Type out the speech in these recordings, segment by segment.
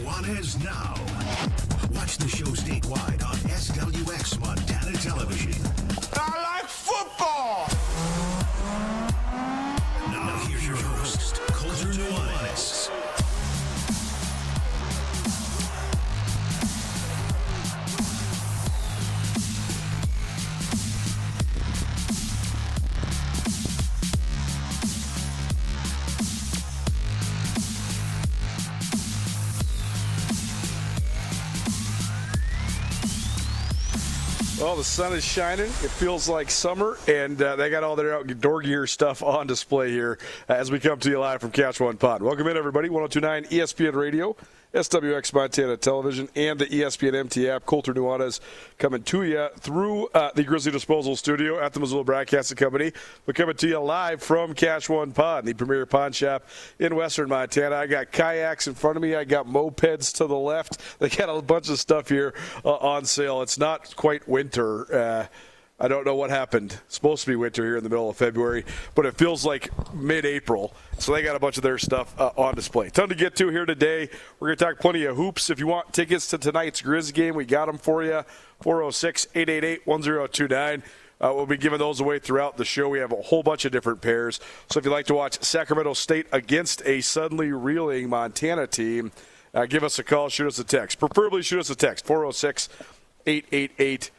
Nuanez Now. Watch the show statewide on SWX Montana Television. I like football! Now here's your host, Coulter Nuanez. Well, the sun is shining. It feels like summer, and they got all their outdoor gear stuff on display here as we come to you live from Catch One Pod. Welcome in, everybody. 102.9 ESPN Radio, SWX Montana Television, and the ESPN MT app. Coulter Nuanez coming to you through the Grizzly Disposal Studio at the Missoula Broadcasting Company. We're coming to you live from Catch One Pod, the premier pawn shop in western Montana. I got kayaks in front of me. I got mopeds to the left. They got a bunch of stuff here on sale. It's not quite winter. I don't know what happened. It's supposed to be winter here in the middle of February, but it feels like mid-April. So they got a bunch of their stuff on display. Ton to get to here today. We're going to talk plenty of hoops. If you want tickets to tonight's Grizz game, we got them for you. 406-888-1029. We'll be giving those away throughout the show. We have a whole bunch of different pairs. So if you'd like to watch Sacramento State against a suddenly reeling Montana team, give us a call, shoot us a text. Preferably shoot us a text, 406-888-1029.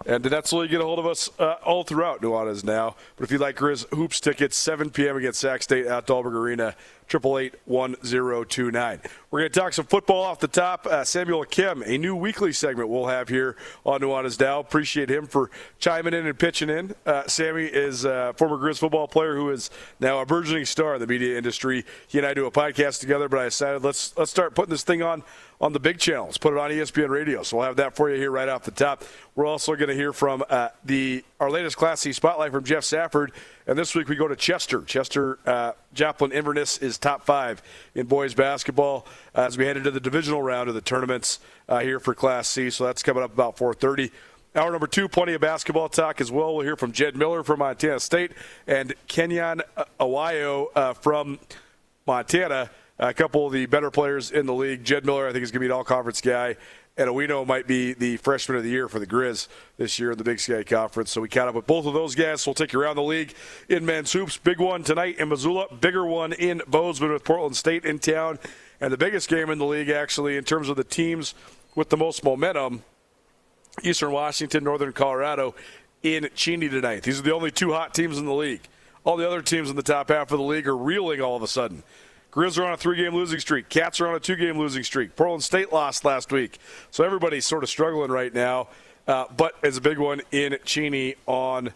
And that's where you get a hold of us all throughout Nuanez Now. But if you'd like Grizz Hoops tickets, 7 p.m. against Sac State at Dahlberg Arena, 888-1029. We're going to talk some football off the top. Samuel Kim, a new weekly segment we'll have here on Nuanez Now. Appreciate him for chiming in and pitching in. Sammy is a former Grizz football player who is now a burgeoning star in the media industry. He and I do a podcast together, but I decided let's start putting this thing on the big channels. Put it on ESPN Radio. So we'll have that for you here right off the top. We're also going to hear from our latest Class C spotlight from Jeff Safford. And this week we go to Chester. Chester Joplin Inverness is top 5 in boys basketball as we head into the divisional round of the tournaments here for Class C. So that's coming up about 4:30. Hour number 2, plenty of basketball talk as well. We'll hear from Jed Miller from Montana State and Kenyon Awayo from Montana, a couple of the better players in the league. Jed Miller, I think, is going to be an all-conference guy. And Owino might be the freshman of the year for the Grizz this year in the Big Sky Conference. So we caught up with both of those guys. So we'll take you around the league in men's hoops. Big one tonight in Missoula. Bigger one in Bozeman with Portland State in town. And the biggest game in the league, actually, in terms of the teams with the most momentum, Eastern Washington, Northern Colorado in Cheney tonight. These are the only 2 hot teams in the league. All the other teams in the top half of the league are reeling all of a sudden. Grizz are on a 3-game losing streak. Cats are on a 2-game losing streak. Portland State lost last week. So everybody's sort of struggling right now. But it's a big one in Cheney on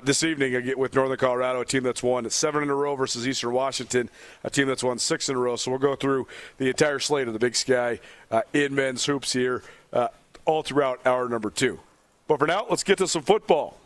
this evening with Northern Colorado, a team that's won 7 in a row versus Eastern Washington, a team that's won 6 in a row. So we'll go through the entire slate of the Big Sky in men's hoops here all throughout hour number 2. But for now, let's get to some football.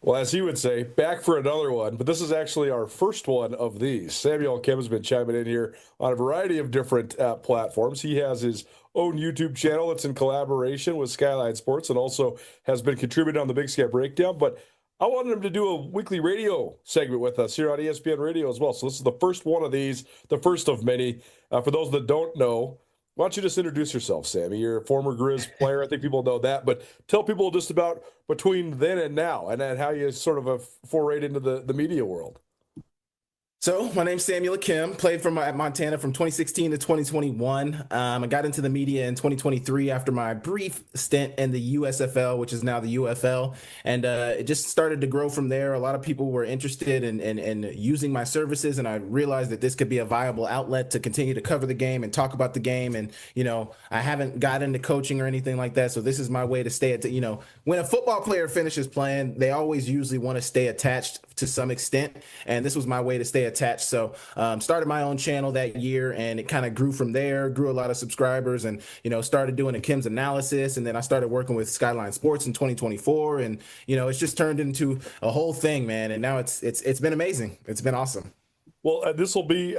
Well, as he would say, back for another one, but this is actually our first one of these. Samuel Kim has been chiming in here on a variety of different platforms. He has his own YouTube channel that's in collaboration with Skyline Sports and also has been contributing on the Big Sky Breakdown. But I wanted him to do a weekly radio segment with us here on ESPN Radio as well. So this is the first one of these, the first of many. For those that don't know, why don't you just introduce yourself, Sammy? You're a former Grizz player. I think people know that. But tell people just about between then and now and then how you sort of forayed into the media world. So my name's Samuel Kim, played for Montana from 2016 to 2021. I got into the media in 2023 after my brief stint in the USFL, which is now the UFL. And it just started to grow from there. A lot of people were interested in using my services, and I realized that this could be a viable outlet to continue to cover the game and talk about the game. And, I haven't got into coaching or anything like that. So this is my way to stay at, when a football player finishes playing, they always usually want to stay attached to some extent. And this was my way to stay attached. So started my own channel that year, and it kind of grew from there, grew a lot of subscribers, and started doing a Kim's analysis, and then I started working with Skyline Sports in 2024, and it's just turned into a whole thing, man. And now it's been amazing. It's been awesome. Well, this will be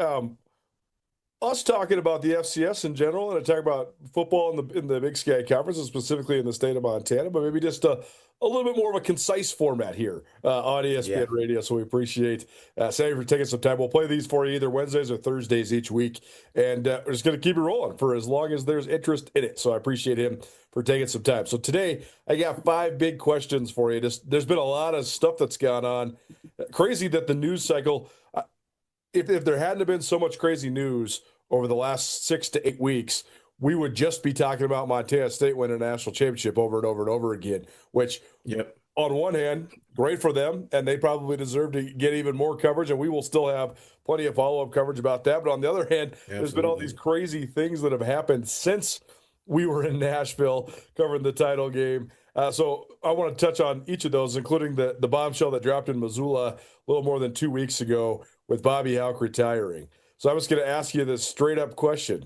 us talking about the FCS in general and talk about football in the Big Sky Conference, and specifically in the state of Montana, but maybe just a a little bit more of a concise format here on ESPN Yeah. Radio. So we appreciate Sammy for taking some time. We'll play these for you either Wednesdays or Thursdays each week. And we're just going to keep it rolling for as long as there's interest in it. So I appreciate him for taking some time. So today I got 5 big questions for you. There's been a lot of stuff that's gone on. Crazy that the news cycle, if there hadn't been so much crazy news over the last 6 to 8 weeks, we would just be talking about Montana State winning a national championship over and over and over again, which on one hand, great for them, and they probably deserve to get even more coverage, and we will still have plenty of follow-up coverage about that. But on the other hand, there's been all these crazy things that have happened since we were in Nashville covering the title game. So I want to touch on each of those, including the bombshell that dropped in Missoula a little more than 2 weeks ago with Bobby Hauck retiring. So I'm just going to ask you this straight-up question.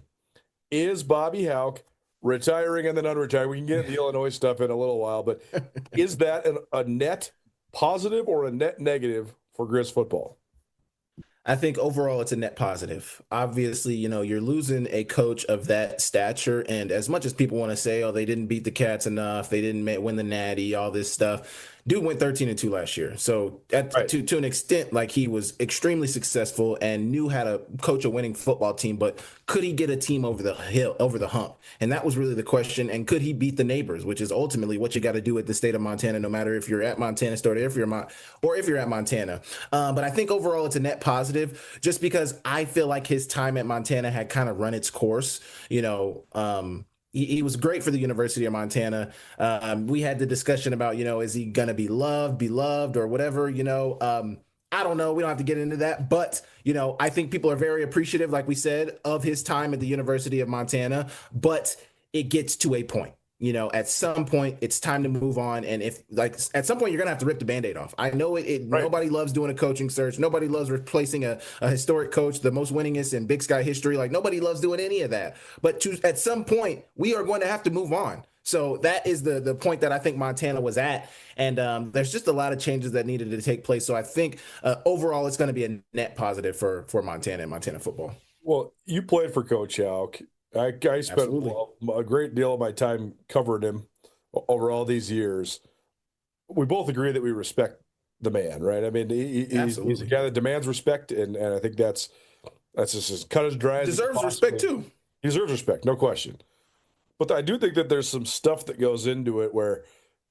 Is Bobby Hauck retiring and then unretiring? We can get the Illinois stuff in a little while, but is that a net positive or a net negative for Grizz football? I think overall it's a net positive. Obviously, you're losing a coach of that stature. And as much as people want to say, oh, they didn't beat the Cats enough, they didn't win the Natty, all this stuff. Dude went 13-2 last year. So to an extent, like, he was extremely successful and knew how to coach a winning football team, but could he get a team over the hump? And that was really the question. And could he beat the neighbors, which is ultimately what you got to do at the state of Montana, no matter if you're at Montana State or if you're at Montana. But I think overall it's a net positive, just because I feel like his time at Montana had kind of run its course. He was great for the University of Montana. We had the discussion about, is he going to be beloved or whatever, I don't know. We don't have to get into that. But, I think people are very appreciative, like we said, of his time at the University of Montana. But it gets to a point. At some point, it's time to move on. And at some point, you're going to have to rip the Band-Aid off. I know right. Nobody loves doing a coaching search. Nobody loves replacing a historic coach, the most winningest in Big Sky history. Like, nobody loves doing any of that. But at some point, we are going to have to move on. So that is the point that I think Montana was at. And there's just a lot of changes that needed to take place. So I think overall, it's going to be a net positive for Montana and Montana football. Well, you played for Coach Hauck. I spent a great deal of my time covering him over all these years. We both agree that we respect the man, right? I mean, he's a guy that demands respect, and I think that's just as cut as dry as deserves respect too. He deserves respect, no question. But I do think that there's some stuff that goes into it where,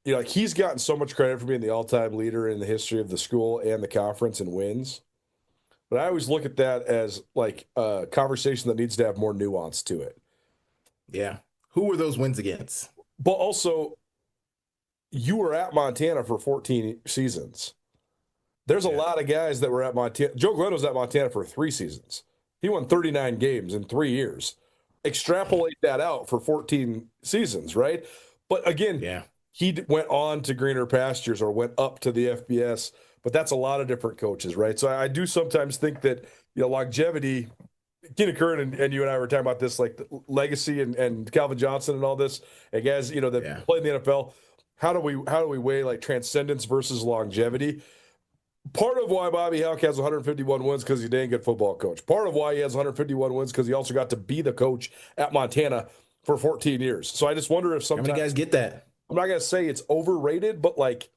like, he's gotten so much credit for being the all-time leader in the history of the school and the conference in wins. But I always look at that as like a conversation that needs to have more nuance to it. Yeah. Who were those wins against? But also, you were at Montana for 14 seasons. There's a lot of guys that were at Montana. Joe Glenn was at Montana for 3 seasons. He won 39 games in 3 years. Extrapolate that out for 14 seasons, right? But again, he went on to greener pastures or went up to the FBS. But that's a lot of different coaches, right? So I do sometimes think that, longevity can occur, and you and I were talking about this, like the legacy and Calvin Johnson and all this. And guys, that play in the NFL. How do we weigh like transcendence versus longevity? Part of why Bobby Hauck has 151 wins because he's a dang good football coach. Part of why he has 151 wins because he also got to be the coach at Montana for 14 years. So I just wonder if sometimes, how many guys get that? I'm not going to say it's overrated, but like,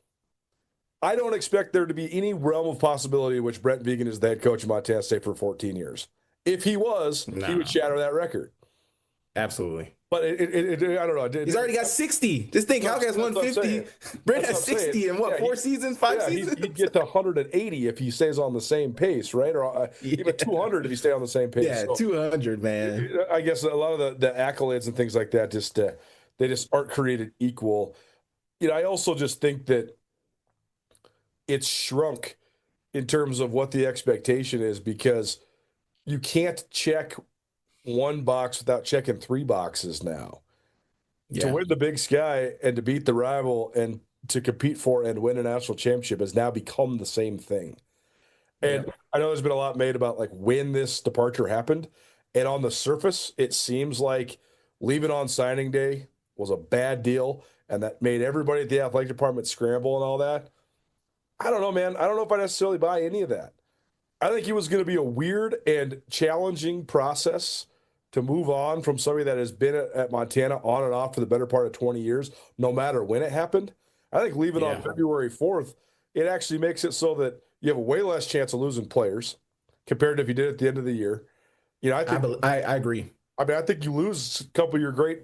I don't expect there to be any realm of possibility in which Brent Vigen is the head coach of Montana State for 14 years. If he was, he would shatter that record. Absolutely. But I don't know. He's already got 60. Just think, Hauck has 150. Brent has 60 in 4 seasons, 5 seasons? He'd get to 180 if he stays on the same pace, right? Or even 200 if he stays on the same pace. Yeah, so, 200, man. I guess a lot of the accolades and things like that they just aren't created equal. I also just think that it's shrunk in terms of what the expectation is, because you can't check one box without checking 3 boxes now. To win the Big Sky and to beat the rival and to compete for and win a national championship has now become the same thing. And I know there's been a lot made about like when this departure happened. And on the surface, it seems like leaving on signing day was a bad deal, and that made everybody at the athletic department scramble and all that. I don't know, man. I don't know if I necessarily buy any of that. I think it was going to be a weird and challenging process to move on from somebody that has been at Montana on and off for the better part of 20 years, no matter when it happened. I think leaving on Yeah. February 4th, it actually makes it so that you have a way less chance of losing players compared to if you did at the end of the year. I agree. I think you lose a couple of your great.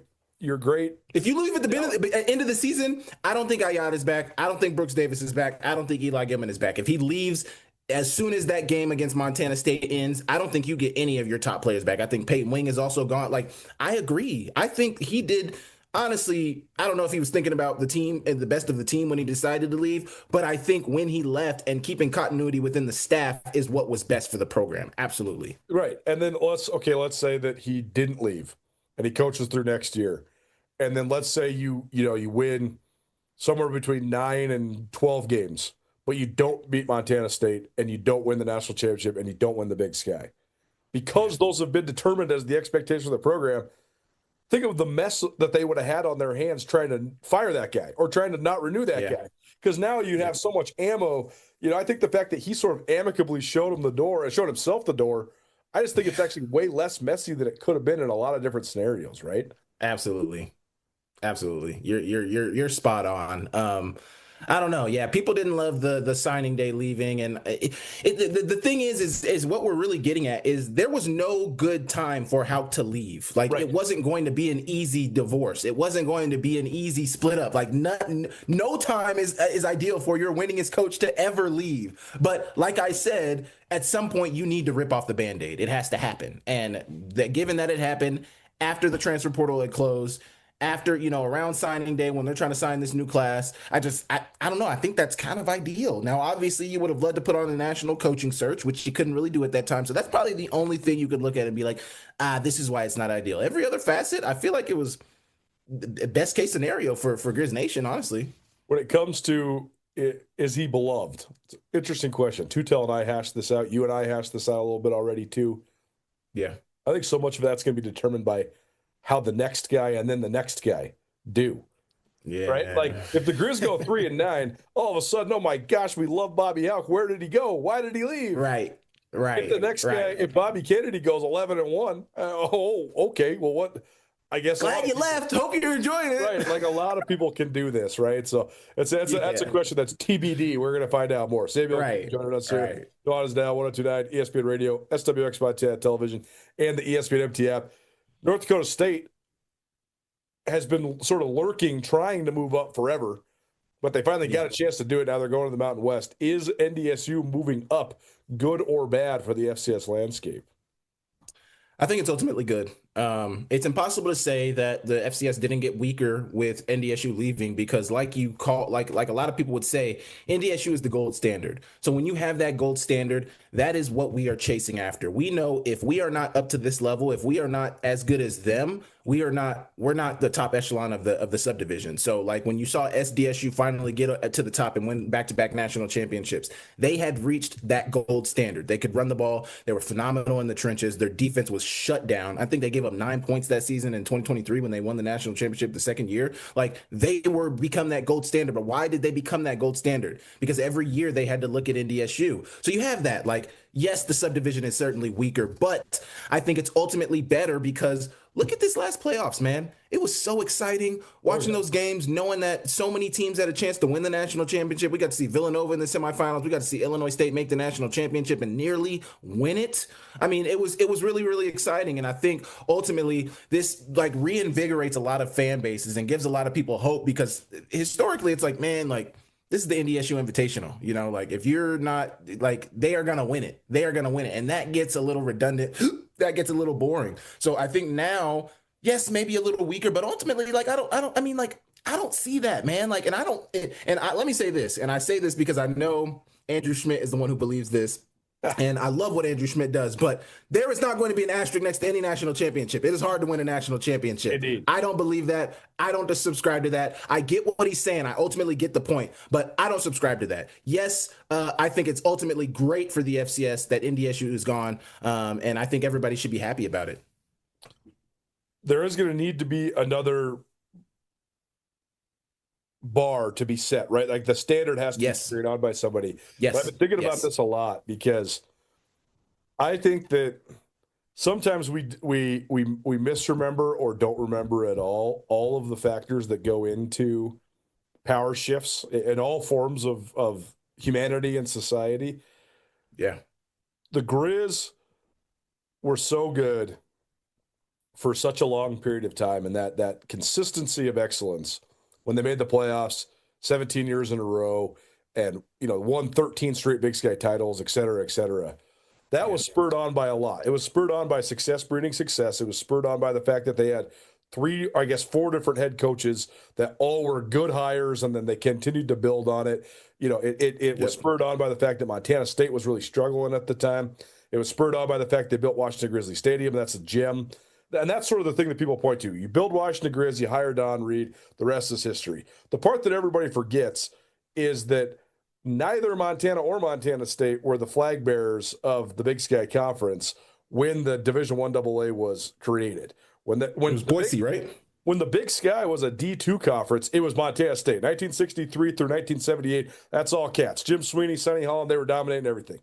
If you leave at the end of the season, I don't think Ayad is back. I don't think Brooks Davis is back. I don't think Eli Gilman is back. If he leaves as soon as that game against Montana State ends, I don't think you get any of your top players back. I think Peyton Wing is also gone. Like, I agree. I think he did. Honestly, I don't know if he was thinking about the team and the best of the team when he decided to leave, but I think when he left and keeping continuity within the staff is what was best for the program. Absolutely. Right. And then let's say that he didn't leave and he coaches through next year. And then let's say you win somewhere between 9 and 12 games, but you don't beat Montana State and you don't win the national championship and you don't win the Big Sky. Because those have been determined as the expectation of the program, think of the mess that they would have had on their hands trying to fire that guy or trying to not renew that guy. Because now you have so much ammo. I think the fact that he sort of amicably showed himself the door, I just think it's actually way less messy than it could have been in a lot of different scenarios, right? Absolutely. You're spot on. I don't know. Yeah, people didn't love the signing day leaving, and the thing is what we're really getting at is there was no good time for Houck to leave. Like, It wasn't going to be an easy divorce. It wasn't going to be an easy split up. Like, no time is ideal for your winningest coach to ever leave. But like I said, at some point you need to rip off the Band-Aid. It has to happen, and given that it happened after the transfer portal had closed, after, around signing day when they're trying to sign this new class, I don't know. I think that's kind of ideal. Now, obviously, you would have loved to put on a national coaching search, which you couldn't really do at that time. So that's probably the only thing you could look at and be like, this is why it's not ideal. Every other facet, I feel like it was the best case scenario for Grizz Nation, honestly. When it comes to is he beloved? It's an interesting question. Tutel and I hashed this out. You and I hashed this out a little bit already, too. Yeah. I think so much of that's going to be determined by how the next guy and then the next guy do. Yeah. Right? Like, if the Grizz go 3-9, all of a sudden, oh my gosh, we love Bobby Houck. Where did he go? Why did he leave? Right. If the next guy, if Bobby Kennedy goes 11-1, okay, well, what? I guess glad you left. Hope you're enjoying it. Right, like a lot of people can do this, right? So that's a question that's TBD. We're going to find out more. Samuel joining us here. Nuanez Now, 102.9 ESPN Radio, SWX Montana Television, and the ESPN MT app. North Dakota State has been sort of lurking, trying to move up forever, but they finally got a chance to do it. Now they're going to the Mountain West. Is NDSU moving up, good or bad, for the FCS landscape? I think it's ultimately good. It's impossible to say that the FCS didn't get weaker with NDSU leaving because, like a lot of people would say, NDSU is the gold standard. So when you have that gold standard, that is what we are chasing after. We know if we are not up to this level, if we are not as good as them, we're not the top echelon of the subdivision. So like when you saw SDSU finally get to the top and win back-to-back national championships, they had reached that gold standard. They could run the ball. They were phenomenal in the trenches. Their defense was shut down. I think they gave up 9 points that season in 2023 when they won the national championship the second year. Like, they were become that gold standard. But why did they become that gold standard? Because every year they had to look at NDSU. So you have that. Like, yes, the subdivision is certainly weaker, but I think it's ultimately better because look at this last playoffs, man. It was so exciting watching those games, knowing that so many teams had a chance to win the national championship. We got to see Villanova in the semifinals. We got to see Illinois State make the national championship and nearly win it. I mean, it was really, really exciting. And I think ultimately this like reinvigorates a lot of fan bases and gives a lot of people hope because historically it's like, man, like, this is the NDSU Invitational, like if you're not like, they are going to win it. They are going to win it. And that gets a little redundant. That gets a little boring. So I think now, yes, maybe a little weaker, but ultimately, like, I don't see that, man. Like, let me say this, and I say this because I know Andrew Schmidt is the one who believes this. And I love what Andrew Schmidt does, but there is not going to be an asterisk next to any national championship. It is hard to win a national championship. Indeed. I don't believe that. I don't just subscribe to that. I get what he's saying. I ultimately get the point, but I don't subscribe to that. Yes, I think it's ultimately great for the FCS that NDSU is gone, and I think everybody should be happy about it. There is going to need to be another bar to be set, right? Like the standard has to be figured out by somebody. Yes. But I've been thinking about this a lot because I think that sometimes we misremember or don't remember at all of the factors that go into power shifts in all forms of humanity and society. Yeah. The Grizz were so good for such a long period of time, and that consistency of excellence when they made the playoffs 17 years in a row and won 13 straight Big Sky titles, et cetera, et cetera. That was spurred on by a lot. It was spurred on by success breeding success. It was spurred on by the fact that they had four different head coaches that all were good hires, and then they continued to build on it. It was spurred on by the fact that Montana State was really struggling at the time. It was spurred on by the fact they built Washington Grizzly Stadium. That's a gem. And that's sort of the thing that people point to. You build Washington Grizz, you hire Don Reed, the rest is history. The part that everybody forgets is that neither Montana or Montana State were the flag bearers of the Big Sky Conference when the Division I AA was created. It was Boise, right? When the Big Sky was a D2 conference, it was Montana State. 1963 through 1978, that's all cats. Jim Sweeney, Sonny Holland, they were dominating everything.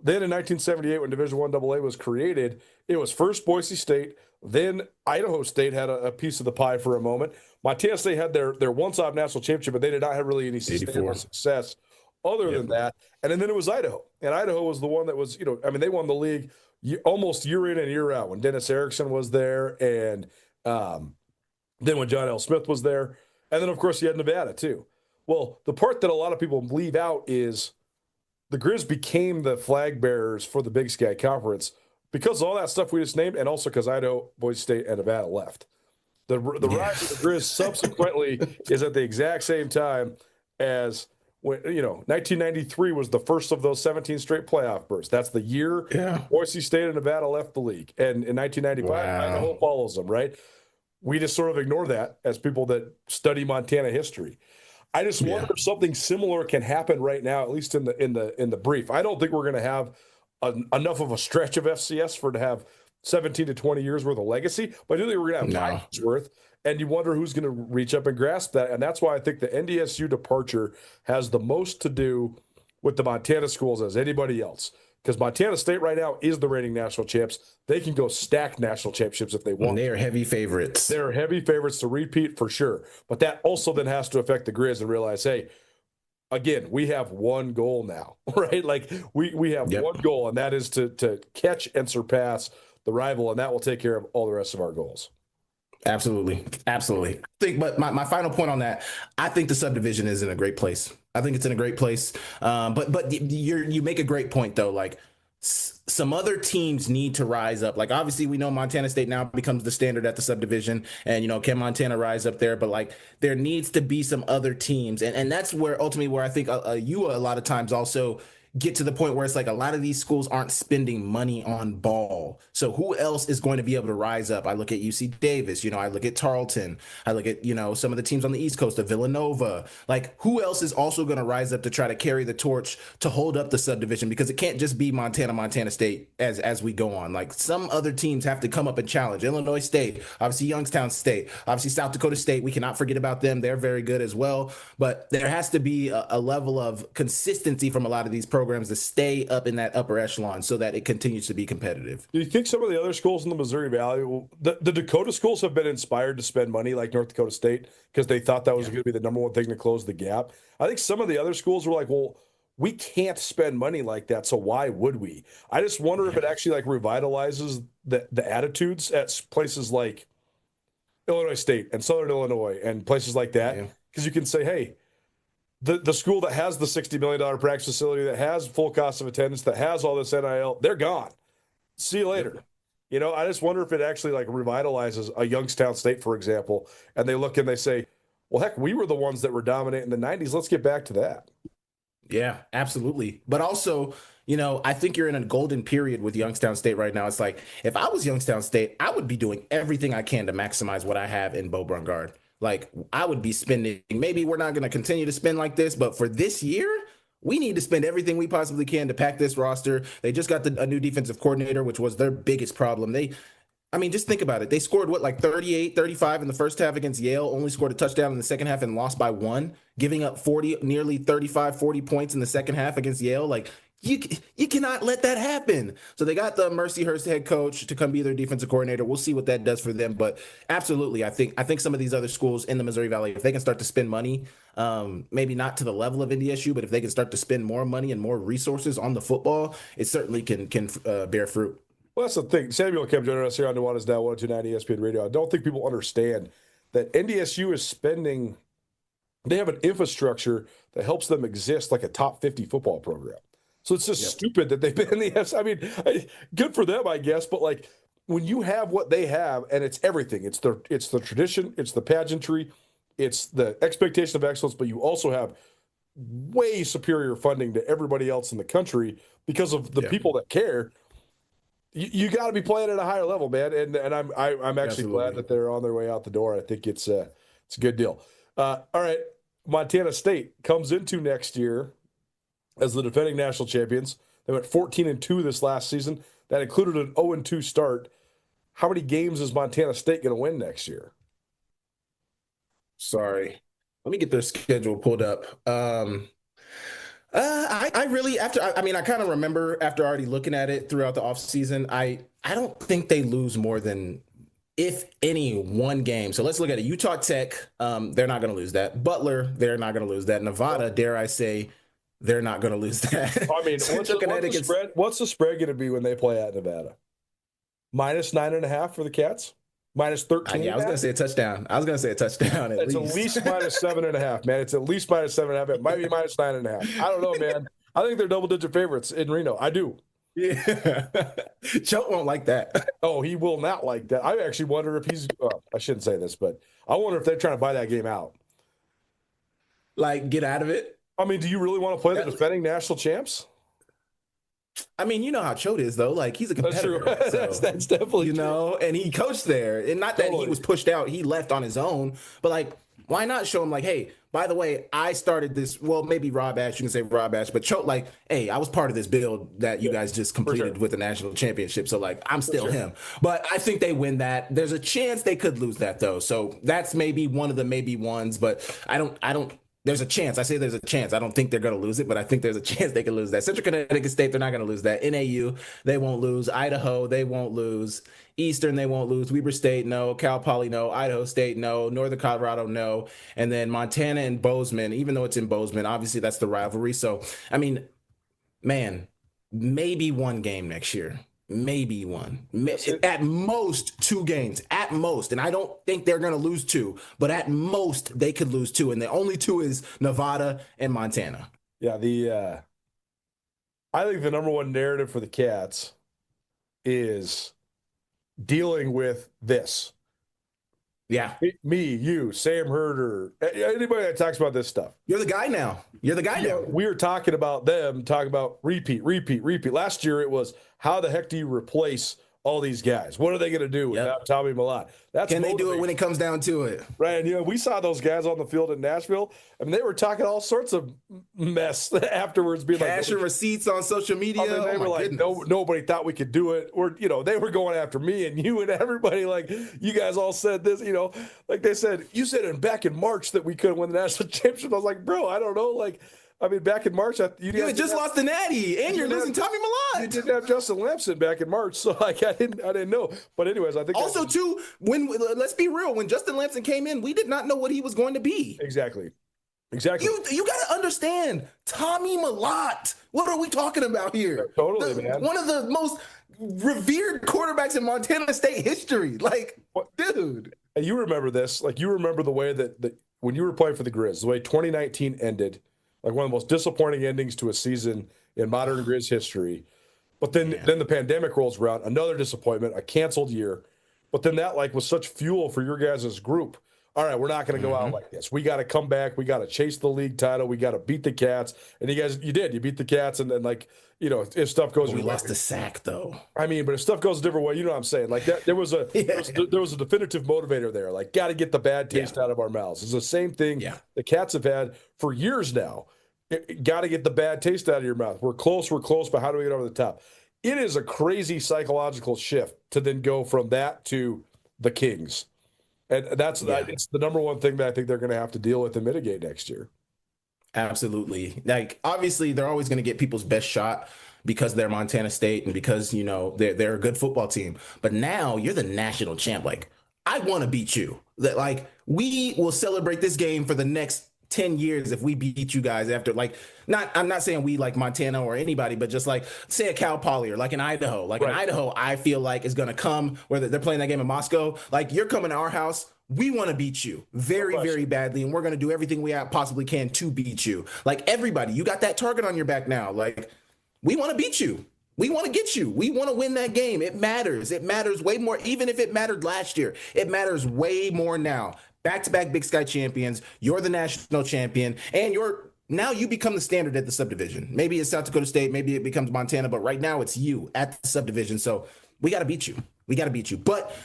Then in 1978, when Division I AA was created, it was first Boise State, then Idaho State had a piece of the pie for a moment. Montana State had their once-off national championship, but they did not have really any sustainable success other than that. And then it was Idaho. And Idaho was the one that was, they won the league almost year in and year out when Dennis Erickson was there, and then when John L. Smith was there. And then, of course, you had Nevada, too. Well, the part that a lot of people leave out is the Grizz became the flag bearers for the Big Sky Conference because of all that stuff we just named, and also because Idaho, Boise State, and Nevada left. The rise of the Grizz subsequently is at the exact same time as when 1993 was the first of those 17 straight playoff bursts. That's the year Boise State and Nevada left the league, and in 1995, Idaho follows them. Right? We just sort of ignore that as people that study Montana history. I just wonder if something similar can happen right now, at least in the brief. I don't think we're going to have enough of a stretch of FCS for to have 17 to 20 years worth of legacy, but I do think we're going to have 5 years worth, and you wonder who's going to reach up and grasp that. And that's why I think the NDSU departure has the most to do with the Montana schools as anybody else. Because Montana State right now is the reigning national champs. They can go stack national championships if they want. And they are heavy favorites. They're heavy favorites to repeat for sure. But that also then has to affect the Grizz and realize, hey, again, we have one goal now, right? Like we have one goal, and that is to catch and surpass the rival, and that will take care of all the rest of our goals. Absolutely. But my final point on that, I think the subdivision is in a great place. I think it's in a great place. But you make a great point though. Like some other teams need to rise up. Like obviously we know Montana State now becomes the standard at the subdivision, and can Montana rise up there? But like there needs to be some other teams, and that's where ultimately where I think you a lot of times also get to the point where it's like a lot of these schools aren't spending money on ball. So who else is going to be able to rise up? I look at UC Davis, I look at Tarleton, I look at, some of the teams on the East Coast of Villanova. Like who else is also going to rise up to try to carry the torch to hold up the subdivision? Because it can't just be Montana State as we go on. Like some other teams have to come up and challenge. Illinois State, obviously Youngstown State, obviously South Dakota State. We cannot forget about them. They're very good as well. But there has to be a level of consistency from a lot of these programs to stay up in that upper echelon so that it continues to be competitive. Do you think some of the other schools in the Missouri Valley, the Dakota schools have been inspired to spend money like North Dakota State because they thought that was going to be the number one thing to close the gap? I think some of the other schools were like, well, we can't spend money like that, so why would we? I just wonder if it actually revitalizes the attitudes at places like Illinois State and Southern Illinois and places like that, because you can say, hey, the school that has the $60 million practice facility, that has full cost of attendance, that has all this NIL, they're gone. See you later. I just wonder if it actually revitalizes a Youngstown State, for example, and they look and they say, well, heck, we were the ones that were dominating in the 90s. Let's get back to that. Yeah, absolutely. But also, I think you're in a golden period with Youngstown State right now. It's like, if I was Youngstown State, I would be doing everything I can to maximize what I have in Bo Brungard. Like I would be spending, maybe we're not going to continue to spend like this, but for this year, we need to spend everything we possibly can to pack this roster. They just got a new defensive coordinator, which was their biggest problem. Just think about it. They scored 38, 35 in the first half against Yale, only scored a touchdown in the second half and lost by 1, giving up nearly 35, 40 points in the second half against Yale. Like You cannot let that happen. So they got the Mercyhurst head coach to come be their defensive coordinator. We'll see what that does for them. But absolutely, I think some of these other schools in the Missouri Valley, if they can start to spend money, maybe not to the level of NDSU, but if they can start to spend more money and more resources on the football, it certainly can bear fruit. Well, that's the thing. Samuel Kim joining us here on Nuanez Now 102.9 ESPN Radio. I don't think people understand that NDSU is spending. They have an infrastructure that helps them exist like a top 50 football program. So it's just stupid that they've been in the I mean, good for them, I guess. But like when you have what they have, and it's everything. It's the tradition, it's the pageantry, it's the expectation of excellence. But you also have way superior funding to everybody else in the country because of the people that care. You got to be playing at a higher level, man. And I'm actually glad that they're on their way out the door. I think it's a good deal. All right, Montana State comes into next year as the defending national champions. They went 14-2 this last season. That included an 0-2 start. How many games is Montana State going to win next year? Sorry. Let me get their schedule pulled up. I really, I kind of remember after already looking at it throughout the offseason, I don't think they lose more than, if any, one game. So let's look at it. Utah Tech, they're not going to lose that. Butler, they're not going to lose that. Nevada, dare I say, they're not going to lose that. I mean, what's the spread going to be when they play at Nevada? -9.5 for the Cats? -13? Yeah, I was going to say a touchdown. It's at least -7.5, man. It's at least -7.5. It might be -9.5. I don't know, man. I think they're double-digit favorites in Reno. I do. Yeah. Choate won't like that. Oh, he will not like that. I actually wonder if he's I shouldn't say this, but I wonder if they're trying to buy that game out. Like, get out of it? I mean, do you really want to play the defending national champs? I mean, you know how Choate is, though. Like, he's a competitor. That's true. So, that's definitely true. Know, and he coached there. And not that he was pushed out. He left on his own. But, like, why not show him, like, hey, by the way, I started this. Well, maybe Rob Ash. You can say Rob Ash. But Choate, like, hey, I was part of this build that you guys just completed with the national championship. So, like, I'm still him. But I think they win that. There's a chance they could lose that, though. So that's maybe one of the maybe ones. But I don't. There's a chance. I say there's a chance. I don't think they're going to lose it, but I think there's a chance they can lose that. Central Connecticut State, they're not going to lose that. NAU, they won't lose. Idaho, they won't lose. Eastern, they won't lose. Weber State, no. Cal Poly, no. Idaho State, no. Northern Colorado, no. And then Montana and Bozeman, even though it's in Bozeman, obviously that's the rivalry. So, I mean, man, maybe one game next year. Maybe one. At most 2 games. At most. And I don't think they're going to lose 2. But at most, they could lose 2. And the only 2 is Nevada and Montana. Yeah, I think the number one narrative for the Cats is dealing with this. Yeah. Me, you, Sam Herder, anybody that talks about this stuff. You're the guy now. We were talking about repeat. Last year it was, how the heck do you replace all these guys? What are they going to do without Tommy Millott? Can they do it when it comes down to it? Right. And, we saw those guys on the field in Nashville. I mean, they were talking all sorts of mess afterwards. Being cash and receipts on social media. I mean, they were like, nobody thought we could do it. Or, they were going after me and you and everybody. Like, you guys all said this, like they said, you said back in March that we couldn't win the national championship. I was like, bro, I don't know. Like, I mean, back in March, you just lost the Natty, and you're losing Tommy Millott. You didn't have Justin Lampson back in March, so like I didn't know. But anyways, I think also too, when let's be real, when Justin Lampson came in, we did not know what he was going to be. Exactly. You got to understand, Tommy Millott. What are we talking about here? Yeah, totally, man. One of the most revered quarterbacks in Montana State history. Like, dude. And you remember this? Like, you remember the way that when you were playing for the Grizz, the way 2019 ended. Like one of the most disappointing endings to a season in modern Grizz history. But then the pandemic rolls around, another disappointment, a canceled year. But then that was such fuel for your guys' group. All right, we're not going to go out like this. We got to come back. We got to chase the league title. We got to beat the Cats. And you did. You beat the Cats. And then if stuff goes, we lost the sack though. I mean, but if stuff goes a different way, you know what I'm saying? Like that, there was a definitive motivator there. Like, got to get the bad taste out of our mouths. It's the same thing the Cats have had for years now. Got to get the bad taste out of your mouth. We're close, but how do we get over the top? It is a crazy psychological shift to then go from that to the Kings. And it's the number one thing that I think they're going to have to deal with and mitigate next year. Absolutely. Like, obviously, they're always going to get people's best shot because they're Montana State and because, they're a good football team. But now you're the national champ. Like, I want to beat you. That, like, we will celebrate this game for the next 10 years if we beat you guys after, like, I'm not saying we like Montana or anybody, but just like, say a Cal Poly or like an Idaho. Like, an Idaho, I feel like is going to come, whether they're playing that game in Moscow. Like, you're coming to our house. We want to beat you very, very badly, and we're going to do everything we possibly can to beat you. Like, everybody, you got that target on your back now. Like, we want to beat you. We want to get you. We want to win that game. It matters. It matters way more. Even if it mattered last year, it matters way more now. Back-to-back Big Sky champions. You're the national champion, and now you become the standard at the subdivision. Maybe it's South Dakota State. Maybe it becomes Montana, but right now it's you at the subdivision. So we got to beat you. We got to beat you. But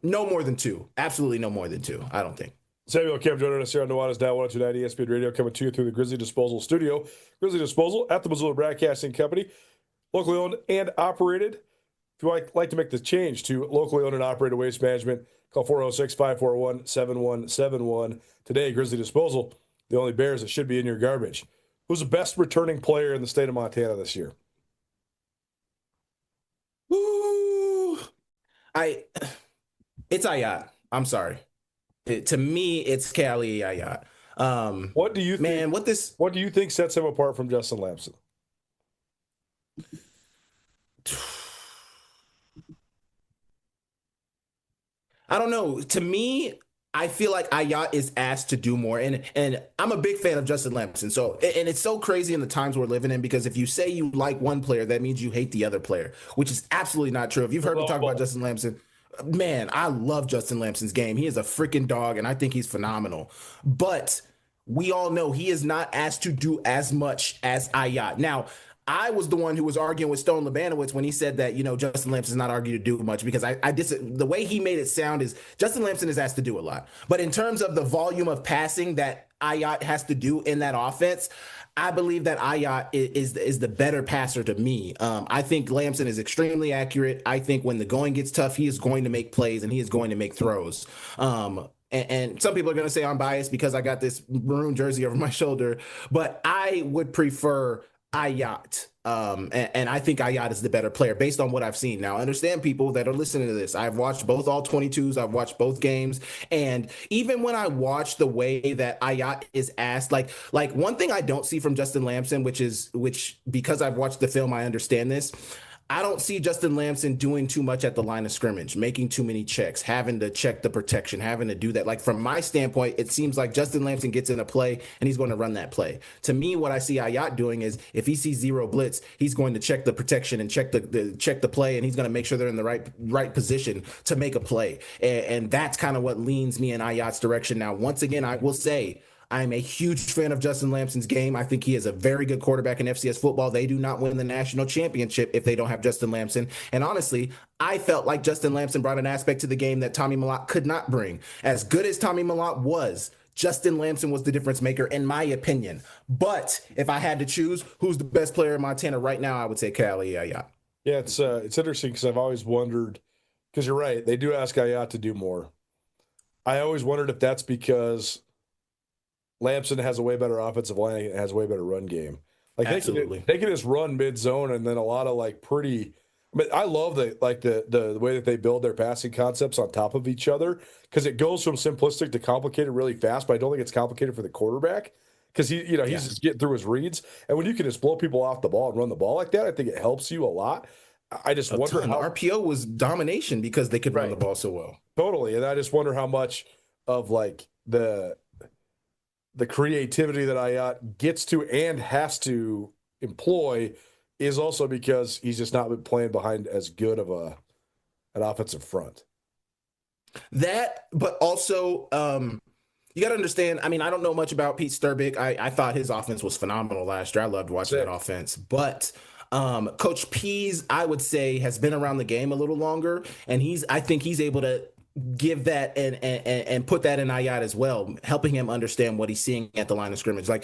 no more than two. Absolutely no more than two, I don't think. Samuel Kim joining us here on Nuanez Now 102.9 ESPN Radio, coming to you through the Grizzly Disposal Studio. Grizzly Disposal at the Missoula Broadcasting Company, locally owned and operated. If you like to make the change to locally owned and operated waste management, call 406-541-7171. Today, Grizzly Disposal, the only Bears that should be in your garbage. Who's the best returning player in the state of Montana this year? Woo! It's Ayat. I'm sorry. To me, it's Cali Ayat. What do you think, man? What do you think sets him apart from Justin Lamson? I don't know. To me, I feel like Ayat is asked to do more, and I'm a big fan of Justin Lamson. So, and it's so crazy in the times we're living in, because if you say you like one player, that means you hate the other player, which is absolutely not true. If you've heard me talk about Justin Lamson, man, I love Justin Lamson's game. He is a freaking dog, and I think he's phenomenal. But we all know he is not asked to do as much as Ayat. Now, I was the one who was arguing with Stone Labanowitz when he said that, Justin Lamson is not argued to do much, because the way he made it sound is Justin Lamson is asked to do a lot. But in terms of the volume of passing that Ayat has to do in that offense, I believe that Ayat is the better passer to me. I think Lamson is extremely accurate. I think when the going gets tough, he is going to make plays and he is going to make throws. And some people are going to say I'm biased because I got this maroon jersey over my shoulder, but I would prefer Ayat. And I think Ayat is the better player based on what I've seen. Now, understand, people that are listening to this, I've watched both all 22s. I've watched both games. And even when I watch the way that Ayat is asked, like one thing I don't see from Justin Lamson, which because I've watched the film, I understand this. I don't see Justin Lamson doing too much at the line of scrimmage, making too many checks, having to check the protection, having to do that. Like, from my standpoint, it seems like Justin Lamson gets in a play and he's going to run that play. To me, what I see Ayat doing is, if he sees zero blitz, he's going to check the protection and check the play, and he's going to make sure they're in the right position to make a play. And that's kind of what leans me in Ayat's direction. Now, once again, I will say, I'm a huge fan of Justin Lamson's game. I think he is a very good quarterback in FCS football. They do not win the national championship if they don't have Justin Lamson. And honestly, I felt like Justin Lamson brought an aspect to the game that Tommy Mellott could not bring. As good as Tommy Mellott was, Justin Lamson was the difference maker, in my opinion. But if I had to choose who's the best player in Montana right now, I would say Cali Ayat. Yeah, it's interesting, because I've always wondered, because you're right, they do ask Ayat to do more. I always wondered if that's because Lamson has a way better offensive line and has a way better run game. Like, absolutely, they can just run mid zone, and then a lot of pretty. I mean, I love the way that they build their passing concepts on top of each other, because it goes from simplistic to complicated really fast. But I don't think it's complicated for the quarterback, because he's just getting through his reads. And when you can just blow people off the ball and run the ball like that, I think it helps you a lot. I just wonder how RPO was domination because they could run the ball so well. Totally, and I just wonder how much of the creativity that Ayat gets to and has to employ is also because he's just not been playing behind as good of an offensive front. That, but also, you got to understand, I mean, I don't know much about Pete Sturbick. I thought his offense was phenomenal last year. I loved watching that offense. But Coach Pease, I would say, has been around the game a little longer, and I think he's able to give that and put that in Ayat as well, helping him understand what he's seeing at the line of scrimmage. Like,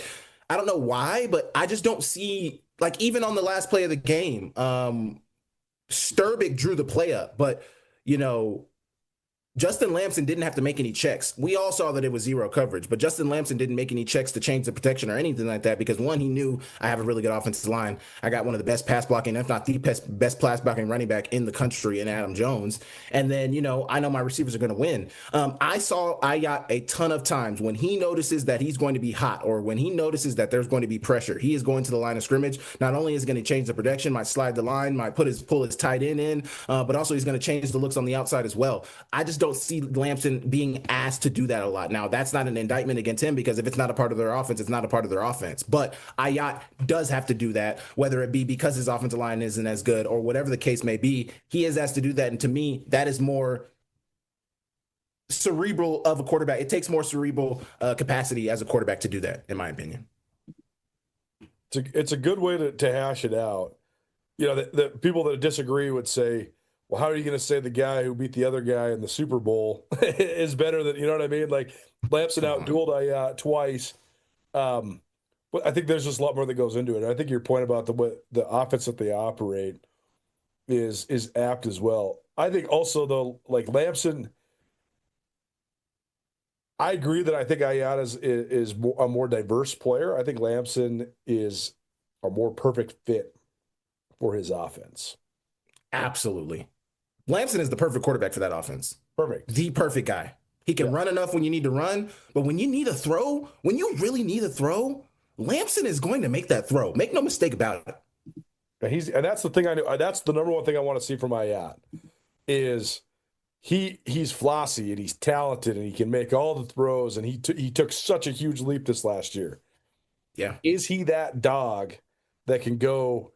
I don't know why, but I just don't see, like, even on the last play of the game, Sturbick drew the play up, but Justin Lamson didn't have to make any checks. We all saw that it was zero coverage, but Justin Lamson didn't make any checks to change the protection or anything like that because, one, he knew I have a really good offensive line. I got one of the best pass blocking, if not the best pass blocking running back in the country in Adam Jones. And then, I know my receivers are going to win. I saw Ayat a ton of times when he notices that he's going to be hot or when he notices that there's going to be pressure. He is going to the line of scrimmage. Not only is he going to change the protection, might slide the line, might pull his tight end in, but also he's going to change the looks on the outside as well. I just don't see Lamson being asked to do that a lot. Now, that's not an indictment against him because if it's not a part of their offense, it's not a part of their offense. But Ayat does have to do that, whether it be because his offensive line isn't as good or whatever the case may be. He is asked to do that. And to me, that is more cerebral of a quarterback. It takes more cerebral capacity as a quarterback to do that, in my opinion. It's a good way to hash it out. The people that disagree would say, well, how are you going to say the guy who beat the other guy in the Super Bowl is better than, you know what I mean? Like, Lamson out-dueled Ayat twice. But I think there's just a lot more that goes into it. I think your point about the offense that they operate is apt as well. I think also, though, like Lamson, I agree that I think Ayat is a more diverse player. I think Lamson is a more perfect fit for his offense. Absolutely. Lamson is the perfect quarterback for that offense. Perfect. The perfect guy. He can run enough when you need to run, but when you need a throw, when you really need a throw, Lamson is going to make that throw. Make no mistake about it. And that's the thing I know. That's the number one thing I want to see from Ayat is he's flossy and he's talented and he can make all the throws and he took such a huge leap this last year. Yeah. Is he that dog that can go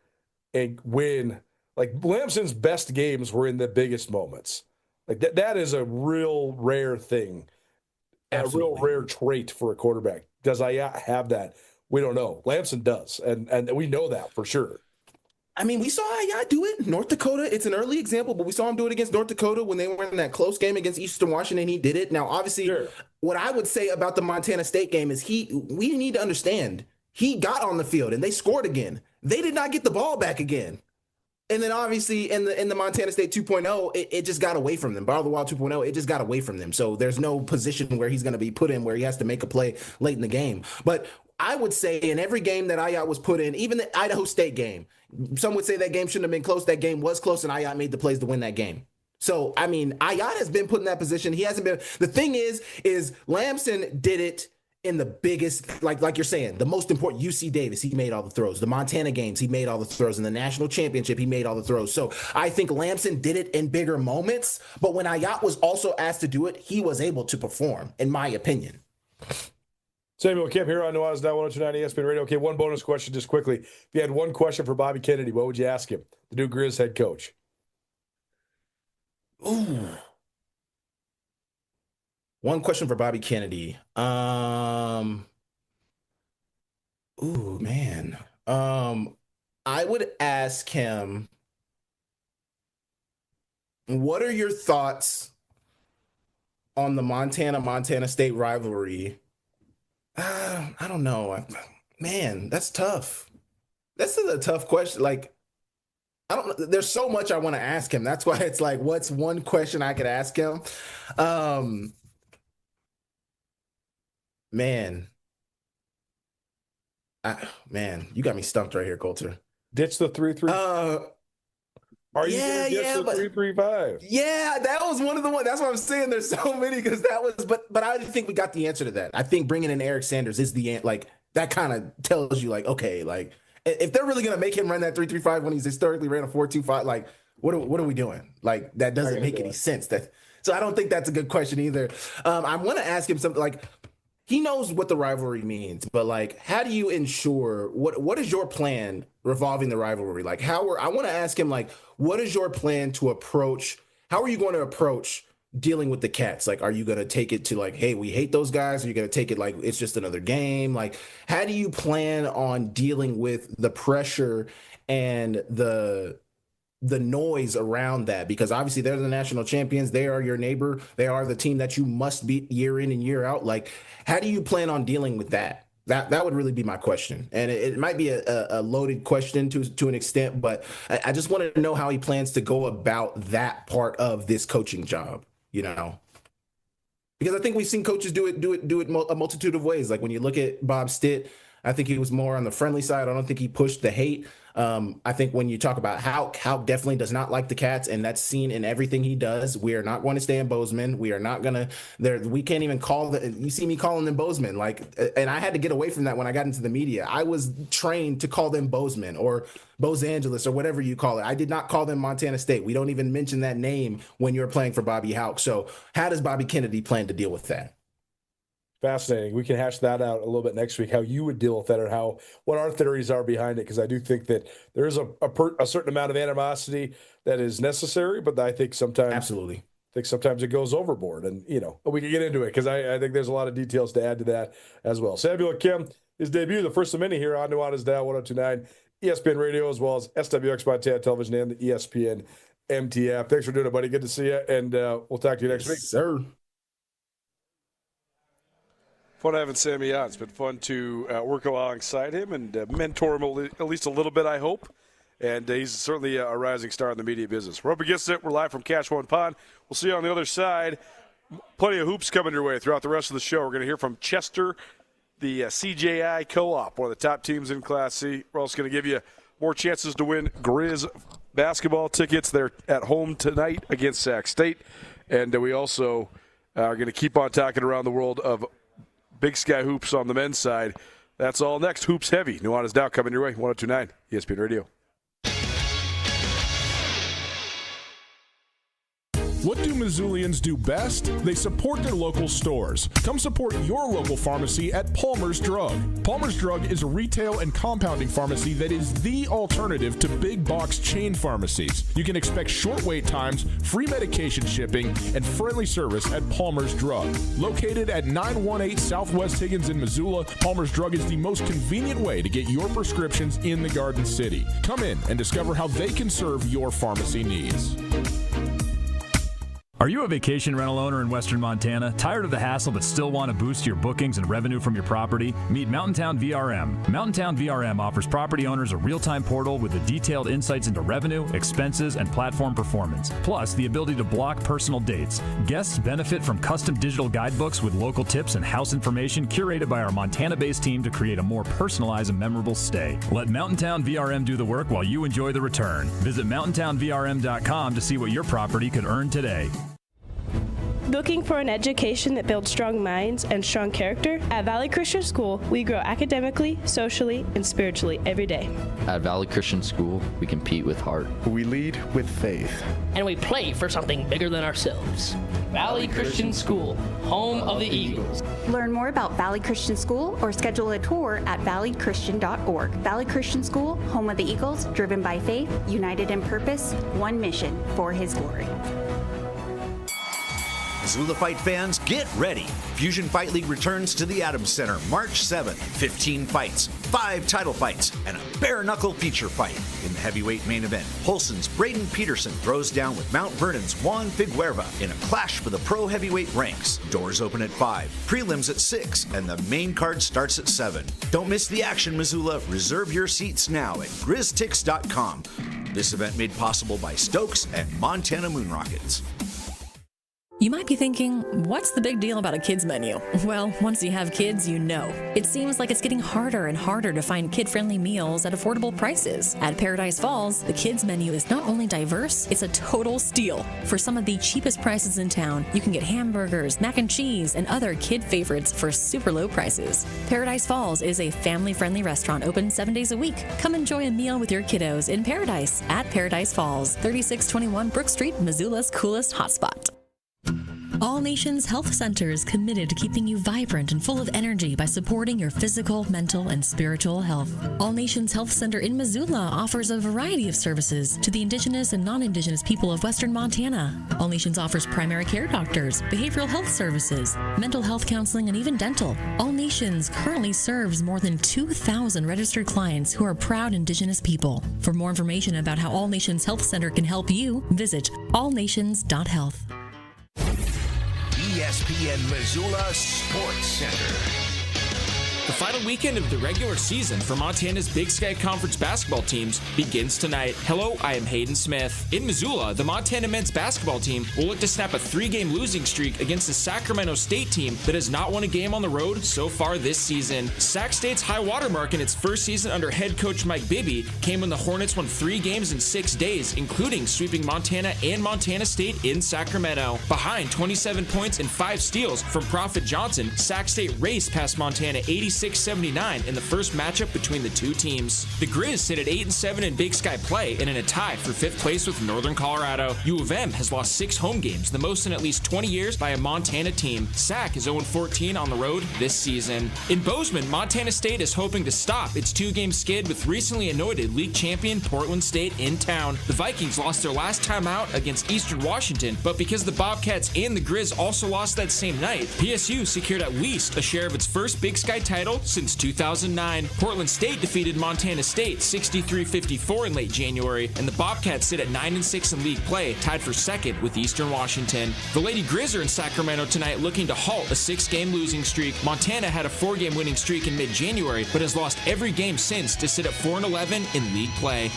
and win? Like, Lamson's best games were in the biggest moments. Like, that is a real rare thing. Absolutely. A real rare trait for a quarterback. Does Ayat have that? We don't know. Lamson does, and we know that for sure. I mean, we saw Ayat do it. North Dakota, it's an early example, but we saw him do it against North Dakota when they were in that close game against Eastern Washington. He did it. Now, obviously, What I would say about the Montana State game is we need to understand he got on the field and they scored again. They did not get the ball back again. And then obviously in the Montana State 2.0, it just got away from them. Battle of the Wild 2.0, it just got away from them. So there's no position where he's going to be put in where he has to make a play late in the game. But I would say in every game that Ayat was put in, even the Idaho State game, some would say that game shouldn't have been close. That game was close, and Ayat made the plays to win that game. So, I mean, Ayat has been put in that position. He hasn't been. The thing is Lamson did it in the biggest, like you're saying, the most important. UC Davis, he made all the throws. The Montana games, he made all the throws. In the national championship, he made all the throws. So I think Lamson did it in bigger moments. But when Ayat was also asked to do it, he was able to perform, in my opinion. Samuel Kim here on Nuanez Now 102.9 ESPN Radio. Okay, one bonus question just quickly. If you had one question for Bobby Kennedy, what would you ask him? The new Grizz head coach. Ooh. One question for Bobby Kennedy. Ooh, man. I would ask him, what are your thoughts on the Montana State rivalry? I don't know. Man, that's tough. That's a tough question. Like, I don't. There's so much I want to ask him. That's why it's like, what's one question I could ask him? Man, you got me stumped right here, Coulter. Ditch the 3-3. Are you going to ditch the 3-3-5? Yeah, that was one of the ones. That's what I'm saying. There's so many because that was. But I think we got the answer to that. I think bringing in Eric Sanders is the like that kind of tells you like, okay, like if they're really going to make him run that 3-3-5 when he's historically ran a 4-2-5, like what are we doing? Like that doesn't make any sense. So I don't think that's a good question either. I want to ask him something like. He knows what the rivalry means, but like, how do you ensure what is your plan revolving the rivalry? Like, I want to ask him, like, what is your plan to approach? How are you going to approach dealing with the Cats? Like, are you going to take it to like, hey, we hate those guys? Are you going to take it like it's just another game? Like, how do you plan on dealing with the pressure and the noise around that? Because obviously they're the national champions. They are your neighbor. They are the team that you must beat year in and year out. Like, how do you plan on dealing with that? That would really be my question. And it might be a loaded question to an extent, but I just want to know how he plans to go about that part of this coaching job, you know? Because I think we've seen coaches do it a multitude of ways. Like when you look at Bob Stitt, I think he was more on the friendly side. I don't think he pushed the hate. I think when you talk about Houck definitely does not like the Cats, and that's seen in everything he does. We are not going to stay in Bozeman. We are not going to. We can't even call you see me calling them Bozeman, and I had to get away from that when I got into the media. I was trained to call them Bozeman or Bose Angeles or whatever you call it. I did not call them Montana State. We don't even mention that name when you're playing for Bobby Houck. So how does Bobby Kennedy plan to deal with that? Fascinating. We can hash that out a little bit next week, how you would deal with that or what our theories are behind it, because I do think that there is a certain amount of animosity that is necessary, but I think sometimes absolutely. It goes overboard, and we can get into it because I think there's a lot of details to add to that as well. Samuel Kim, his debut, the first of many here on Nuanez Now 102.9 ESPN Radio, as well as SWX Montana Television and the ESPN MT app. Thanks for doing it, buddy. Good to see you, and we'll talk to you next week, sir. Fun having Sammy on. It's been fun to work alongside him and mentor him at least a little bit, I hope. And he's certainly a rising star in the media business. We're up against it. We're live from Cash One Pond. We'll see you on the other side. Plenty of hoops coming your way throughout the rest of the show. We're going to hear from Chester, the CJI Co-op, one of the top teams in Class C. We're also going to give you more chances to win Grizz basketball tickets. They're at home tonight against Sac State. And we also are going to keep on talking around the world of Big Sky Hoops on the men's side. That's all next. Hoops Heavy. Nuanez Now coming your way. 102.9 ESPN Radio. What do Missoulians do best? They support their local stores. Come support your local pharmacy at Palmer's Drug. Palmer's Drug is a retail and compounding pharmacy that is the alternative to big box chain pharmacies. You can expect short wait times, free medication shipping, and friendly service at Palmer's Drug. Located at 918 Southwest Higgins in Missoula, Palmer's Drug is the most convenient way to get your prescriptions in the Garden City. Come in and discover how they can serve your pharmacy needs. Are you a vacation rental owner in Western Montana? Tired of the hassle but still want to boost your bookings and revenue from your property? Meet Mountain Town VRM. Mountain Town VRM offers property owners a real-time portal with the detailed insights into revenue, expenses, and platform performance. Plus, the ability to block personal dates. Guests benefit from custom digital guidebooks with local tips and house information curated by our Montana-based team to create a more personalized and memorable stay. Let Mountain Town VRM do the work while you enjoy the return. Visit mountaintownvrm.com to see what your property could earn today. Looking for an education that builds strong minds and strong character? At Valley Christian School, we grow academically, socially, and spiritually every day. At Valley Christian School, we compete with heart. We lead with faith. And we play for something bigger than ourselves. Valley Christian School, home of the Eagles. Learn more about Valley Christian School or schedule a tour at valleychristian.org. Valley Christian School, home of the Eagles, driven by faith, united in purpose, one mission for His glory. Missoula Fight fans, get ready. Fusion Fight League returns to the Adams Center March 7th. 15 fights, 5 title fights, and a bare-knuckle feature fight. In the heavyweight main event, Holston's Braden Peterson throws down with Mount Vernon's Juan Figueroa in a clash for the pro heavyweight ranks. Doors open at 5, prelims at 6, and the main card starts at 7. Don't miss the action, Missoula. Reserve your seats now at grizztix.com. This event made possible by Stokes and Montana Moon Rockets. You might be thinking, what's the big deal about a kids menu? Well, once you have kids, you know. It seems like it's getting harder and harder to find kid-friendly meals at affordable prices. At Paradise Falls, the kids menu is not only diverse, it's a total steal. For some of the cheapest prices in town, you can get hamburgers, mac and cheese, and other kid favorites for super low prices. Paradise Falls is a family-friendly restaurant open 7 days a week. Come enjoy a meal with your kiddos in Paradise at Paradise Falls, 3621 Brook Street, Missoula's coolest hotspot. All Nations Health Center is committed to keeping you vibrant and full of energy by supporting your physical, mental, and spiritual health. All Nations Health Center in Missoula offers a variety of services to the Indigenous and non-Indigenous people of Western Montana. All Nations offers primary care doctors, behavioral health services, mental health counseling, and even dental. All Nations currently serves more than 2,000 registered clients who are proud Indigenous people. For more information about how All Nations Health Center can help you, visit allnations.health. ESPN Missoula Sports Center. The final weekend of the regular season for Montana's Big Sky Conference basketball teams begins tonight. Hello, I am Hayden Smith. In Missoula, the Montana men's basketball team will look to snap a 3-game losing streak against the Sacramento State team that has not won a game on the road so far this season. Sac State's high watermark in its first season under head coach Mike Bibby came when the Hornets won 3 games in 6 days, including sweeping Montana and Montana State in Sacramento. Behind 27 points and 5 steals from Prophet Johnson, Sac State raced past Montana 86-79 in the first matchup between the two teams. The Grizz sit at 8-7 in Big Sky play and in a tie for 5th place with Northern Colorado. U of M has lost 6 home games, the most in at least 20 years by a Montana team. Sac is 0-14 on the road this season. In Bozeman, Montana State is hoping to stop its 2-game skid with recently anointed league champion Portland State in town. The Vikings lost their last time out against Eastern Washington, but because the Bobcats and the Grizz also lost that same night, PSU secured at least a share of its first Big Sky title since 2009. Portland State defeated Montana State 63-54 in late January, and the Bobcats sit at 9-6 in league play, tied for second with Eastern Washington. The Lady Grizz are in Sacramento tonight looking to halt a 6-game losing streak. Montana had a 4-game winning streak in mid-January, but has lost every game since to sit at 4-11 in league play.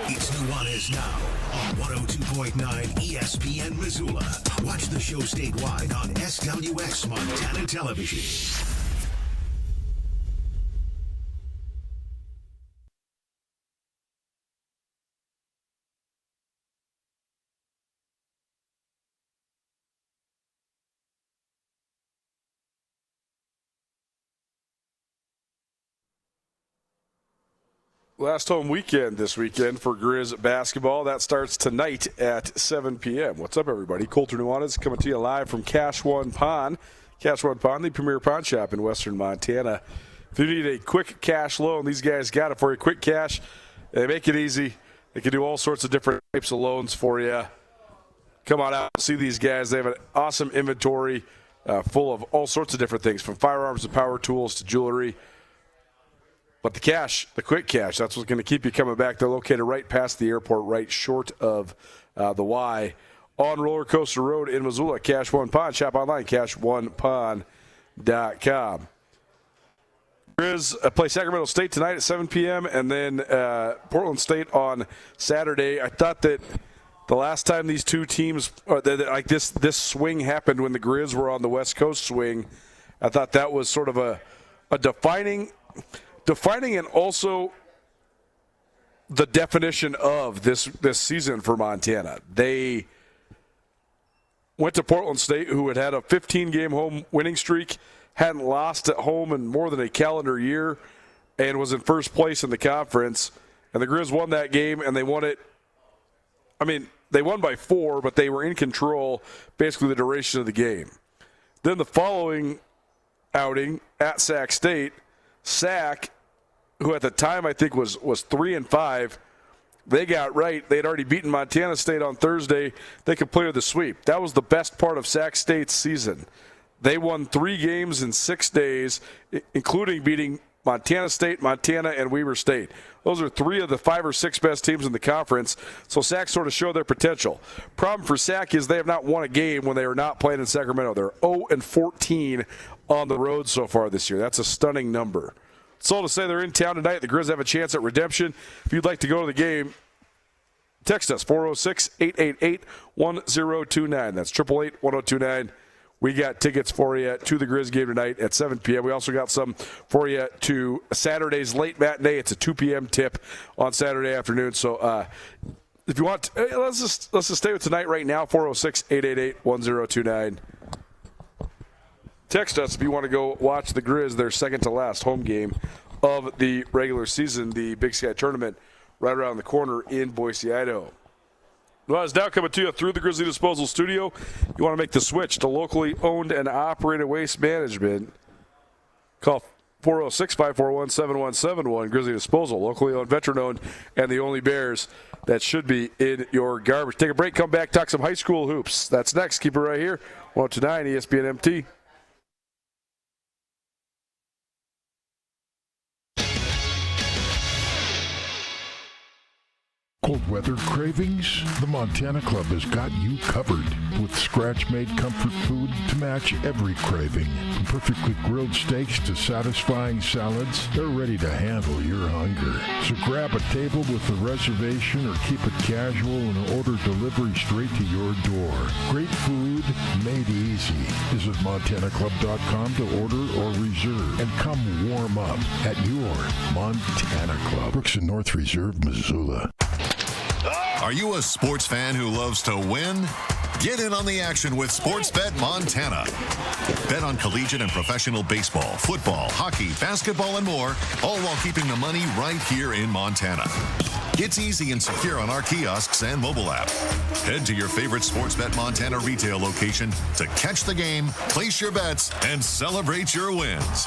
It's Nuanez Now on 102.9 ESPN Missoula. Watch the show statewide on SWX Montana Television. Last home weekend this weekend for Grizz basketball. That starts tonight at 7 p.m. What's up, everybody? Colter Nuanez coming to you live from Cache One Pond. Cache One Pond, the premier pawn shop in western Montana. If you need a quick cash loan, these guys got it for you. Quick cash, they make it easy. They can do all sorts of different types of loans for you. Come on out and see these guys. They have an awesome inventory full of all sorts of different things, from firearms to power tools to jewelry. But the cash, the quick cash, that's what's going to keep you coming back. They're located right past the airport, right short of the Y on Roller Coaster Road in Missoula. Cache One Pond. Shop online, cacheonepond.com. Grizz play Sacramento State tonight at 7 p.m. and then Portland State on Saturday. I thought that the last time these two teams, like this swing happened when the Grizz were on the West Coast swing, I thought that was sort of a defining and also the definition of this season for Montana. They went to Portland State, who had a 15-game home winning streak, hadn't lost at home in more than a calendar year, and was in first place in the conference. And the Grizz won that game, and they won it. I mean, they won by 4, but they were in control basically the duration of the game. Then the following outing at Sac State, Sac, who at the time I think was 3-5, they got right. They had already beaten Montana State on Thursday. They completed the sweep. That was the best part of Sac State's season. They won 3 games in 6 days, including beating Montana State, Montana, and Weber State. Those are 3 of the 5 or 6 best teams in the conference, so Sac sort of showed their potential. Problem for Sac is they have not won a game when they are not playing in Sacramento. They're 0-14 on the road so far this year. That's a stunning number. It's all to say they're in town tonight. The Grizz have a chance at redemption. If you'd like to go to the game, text us, 406-888-1029. That's 888-1029. We got tickets for you to the Grizz game tonight at 7 p.m. We also got some for you to Saturday's late matinee. It's a 2 p.m. tip on Saturday afternoon. So if you want, let's just stay with tonight right now, 406-888-1029. Text us if you want to go watch the Grizz, their second to last home game of the regular season, the Big Sky Tournament, right around the corner in Boise, Idaho. Well, it's now coming to you through the Grizzly Disposal Studio. You want to make the switch to locally owned and operated waste management. Call 406-541-7171. Grizzly Disposal, locally owned, veteran-owned, and the only Bears that should be in your garbage. Take a break, come back, talk some high school hoops. That's next. Keep it right here. 102.9 ESPN MT. Cold weather cravings? The Montana Club has got you covered with scratch-made comfort food to match every craving. From perfectly grilled steaks to satisfying salads, they're ready to handle your hunger. So grab a table with a reservation or keep it casual and order delivery straight to your door. Great food made easy. Visit MontanaClub.com to order or reserve and come warm up at your Montana Club. Brooks and North Reserve, Missoula. Are you a sports fan who loves to win? Get in on the action with Sportsbet Montana. Bet on collegiate and professional baseball, football, hockey, basketball, and more, all while keeping the money right here in Montana. It's easy and secure on our kiosks and mobile app. Head to your favorite Sportsbet Montana retail location to catch the game, place your bets, and celebrate your wins.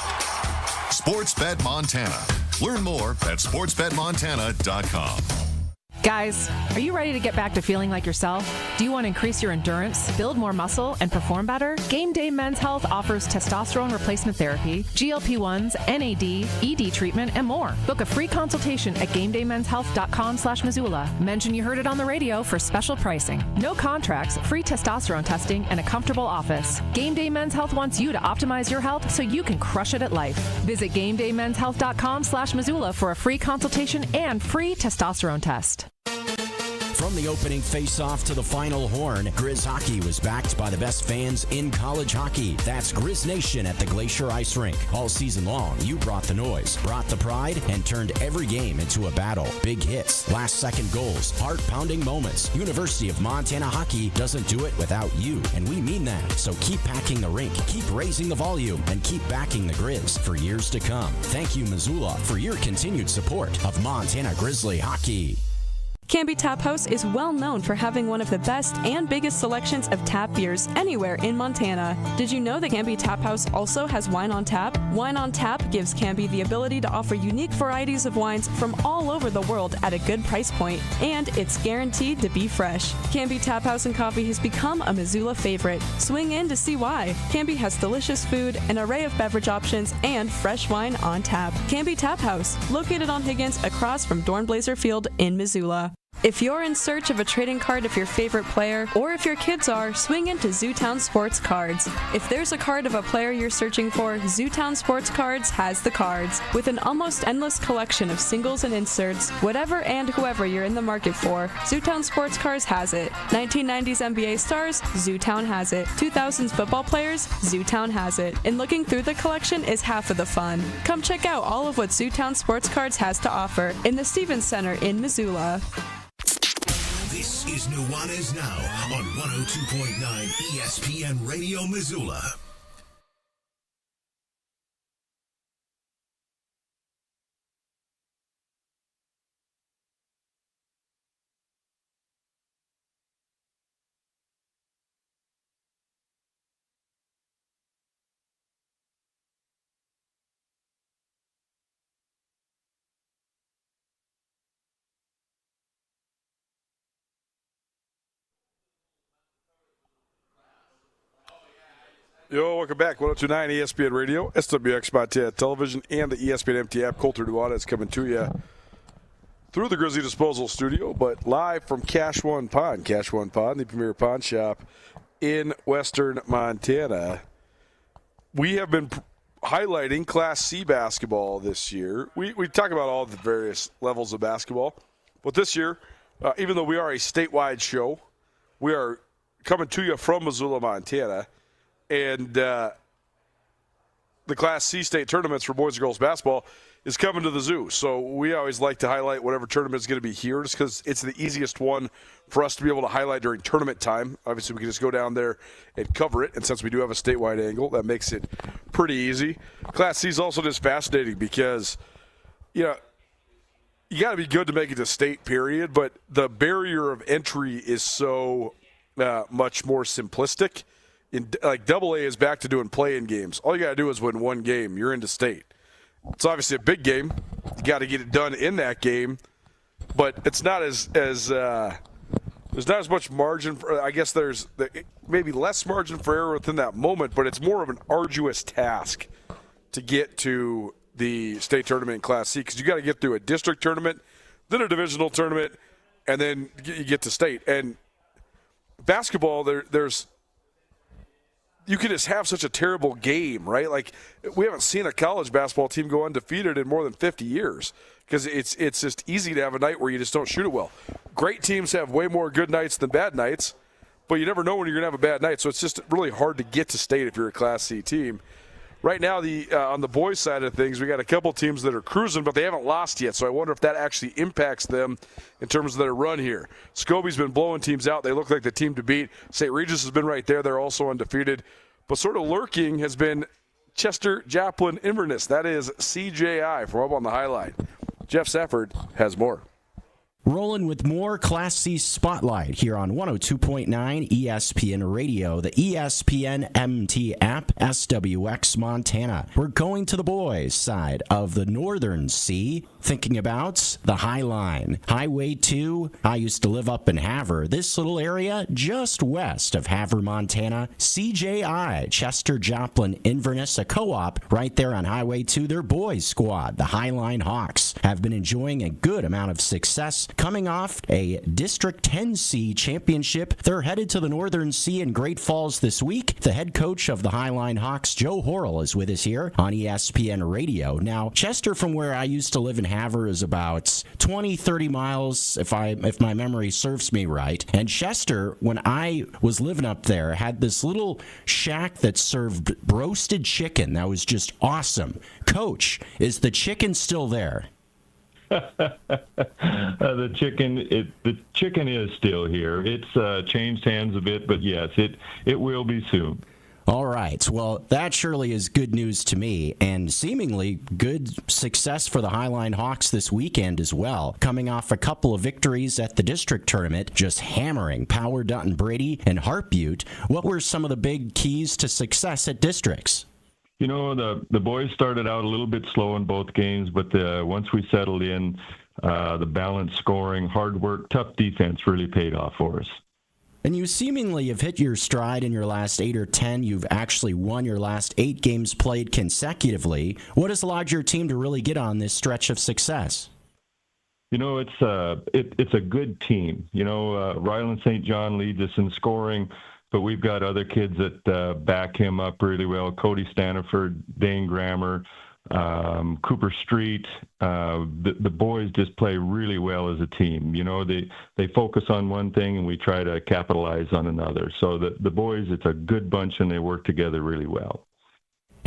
Sportsbet Montana. Learn more at sportsbetmontana.com. Guys, are you ready to get back to feeling like yourself? Do you want to increase your endurance, build more muscle, and perform better? Game Day Men's Health offers testosterone replacement therapy, GLP-1s, NAD, ED treatment, and more. Book a free consultation at GameDayMen'sHealth.com/Missoula. Mention you heard it on the radio for special pricing. No contracts, free testosterone testing, and a comfortable office. Game Day Men's Health wants you to optimize your health so you can crush it at life. Visit GameDayMen'sHealth.com/Missoula for a free consultation and free testosterone test. From the opening face-off to the final horn, Grizz Hockey was backed by the best fans in college hockey. That's Grizz Nation at the Glacier Ice Rink. All season long, you brought the noise, brought the pride, and turned every game into a battle. Big hits, last-second goals, heart-pounding moments. University of Montana Hockey doesn't do it without you, and we mean that. So keep packing the rink, keep raising the volume, and keep backing the Grizz for years to come. Thank you, Missoula, for your continued support of Montana Grizzly Hockey. Canby Tap House is well known for having one of the best and biggest selections of tap beers anywhere in Montana. Did you know that Canby Tap House also has wine on tap? Wine on Tap gives Canby the ability to offer unique varieties of wines from all over the world at a good price point, and it's guaranteed to be fresh. Canby Tap House and Coffee has become a Missoula favorite. Swing in to see why. Canby has delicious food, an array of beverage options, and fresh wine on tap. Canby Tap House, located on Higgins across from Dornblazer Field in Missoula. If you're in search of a trading card of your favorite player, or if your kids are, swing into Zootown Sports Cards. If there's a card of a player you're searching for, Zootown Sports Cards has the cards. With an almost endless collection of singles and inserts, whatever and whoever you're in the market for, Zootown Sports Cards has it. 1990s NBA stars, Zootown has it. 2000s football players, Zootown has it. And looking through the collection is half of the fun. Come check out all of what Zootown Sports Cards has to offer in the Stevens Center in Missoula. This is Nuanez Now on 102.9 ESPN Radio Missoula. Yo, welcome back. 102.9 ESPN Radio, SWX Montana Television, and the ESPN MT app. Colter Nuanez coming to you through the Grizzly Disposal Studio, but live from Cache One Pond. Cache One Pond, the premier pond shop in western Montana. We have been highlighting Class C basketball this year. We talk about all the various levels of basketball, but this year, even though we are a statewide show, we are coming to you from Missoula, Montana. And the Class C state tournaments for boys and girls basketball is coming to the zoo. So we always like to highlight whatever tournament is going to be here just because it's the easiest one for us to be able to highlight during tournament time. Obviously, we can just go down there and cover it. And since we do have a statewide angle, that makes it pretty easy. Class C is also just fascinating because, you know, you got to be good to make it to state, period. But the barrier of entry is so much more simplistic. Like AA is back to doing play-in games. All you got to do is win one game. You're into state. It's obviously a big game. You got to get it done in that game, but it's not as there's not as much margin for, I guess there's maybe less margin for error within that moment, but it's more of an arduous task to get to the state tournament in Class C because you got to get through a district tournament, then a divisional tournament, and then you get to state. And basketball, there's you can just have such a terrible game, right? Like, we haven't seen a college basketball team go undefeated in more than 50 years because it's just easy to have a night where you just don't shoot it well. Great teams have way more good nights than bad nights, but you never know when you're going to have a bad night, so it's just really hard to get to state if you're a Class C team. Right now, on the boys' side of things, we got a couple teams that are cruising, but they haven't lost yet. So I wonder if that actually impacts them in terms of their run here. Scobie's been blowing teams out. They look like the team to beat. St. Regis has been right there. They're also undefeated. But sort of lurking has been Chester, Joplin, Inverness. That is CJI from up on the High Line. Jeff Safford has more. Rolling with more Class C Spotlight here on 102.9 ESPN Radio, the ESPN MT app, SWX Montana. We're going to the boys' side of the Northern Sea, thinking about the High Line. Highway 2, I used to live up in Havre. This little area just west of Havre, Montana. CJI, Chester, Joplin, Inverness, a co-op right there on Highway 2. Their boys' squad, the High Line Hawks, have been enjoying a good amount of success. Coming off a District 10C championship, they're headed to the Northern Sea in Great Falls this week. The head coach of the Highline Hawks, Joe Horrell, is with us here on ESPN Radio. Now, Chester, from where I used to live in Havre, is about 20, 30 miles, if my memory serves me right. And Chester, when I was living up there, had this little shack that served roasted chicken. That was just awesome. Coach, is the chicken still there? The chicken is still here. It's changed hands a bit, but yes, it will be soon. All right. Well, that surely is good news to me, and seemingly good success for the Highline Hawks this weekend as well, coming off a couple of victories at the district tournament, just hammering Power, Dutton, Brady, and Hart Butte. What were some of the big keys to success at districts? You know, the boys started out a little bit slow in both games, but once we settled in, the balanced scoring, hard work, tough defense really paid off for us. And you seemingly have hit your stride in your last 8 or 10. You've actually won your last 8 games played consecutively. What has allowed your team to really get on this stretch of success? You know, it's a good team. You know, Ryland St. John leads us in scoring, but we've got other kids that back him up really well. Cody Staniford, Dane Grammer, Cooper Street. The boys just play really well as a team. You know, they focus on one thing and we try to capitalize on another. So the boys, it's a good bunch and they work together really well.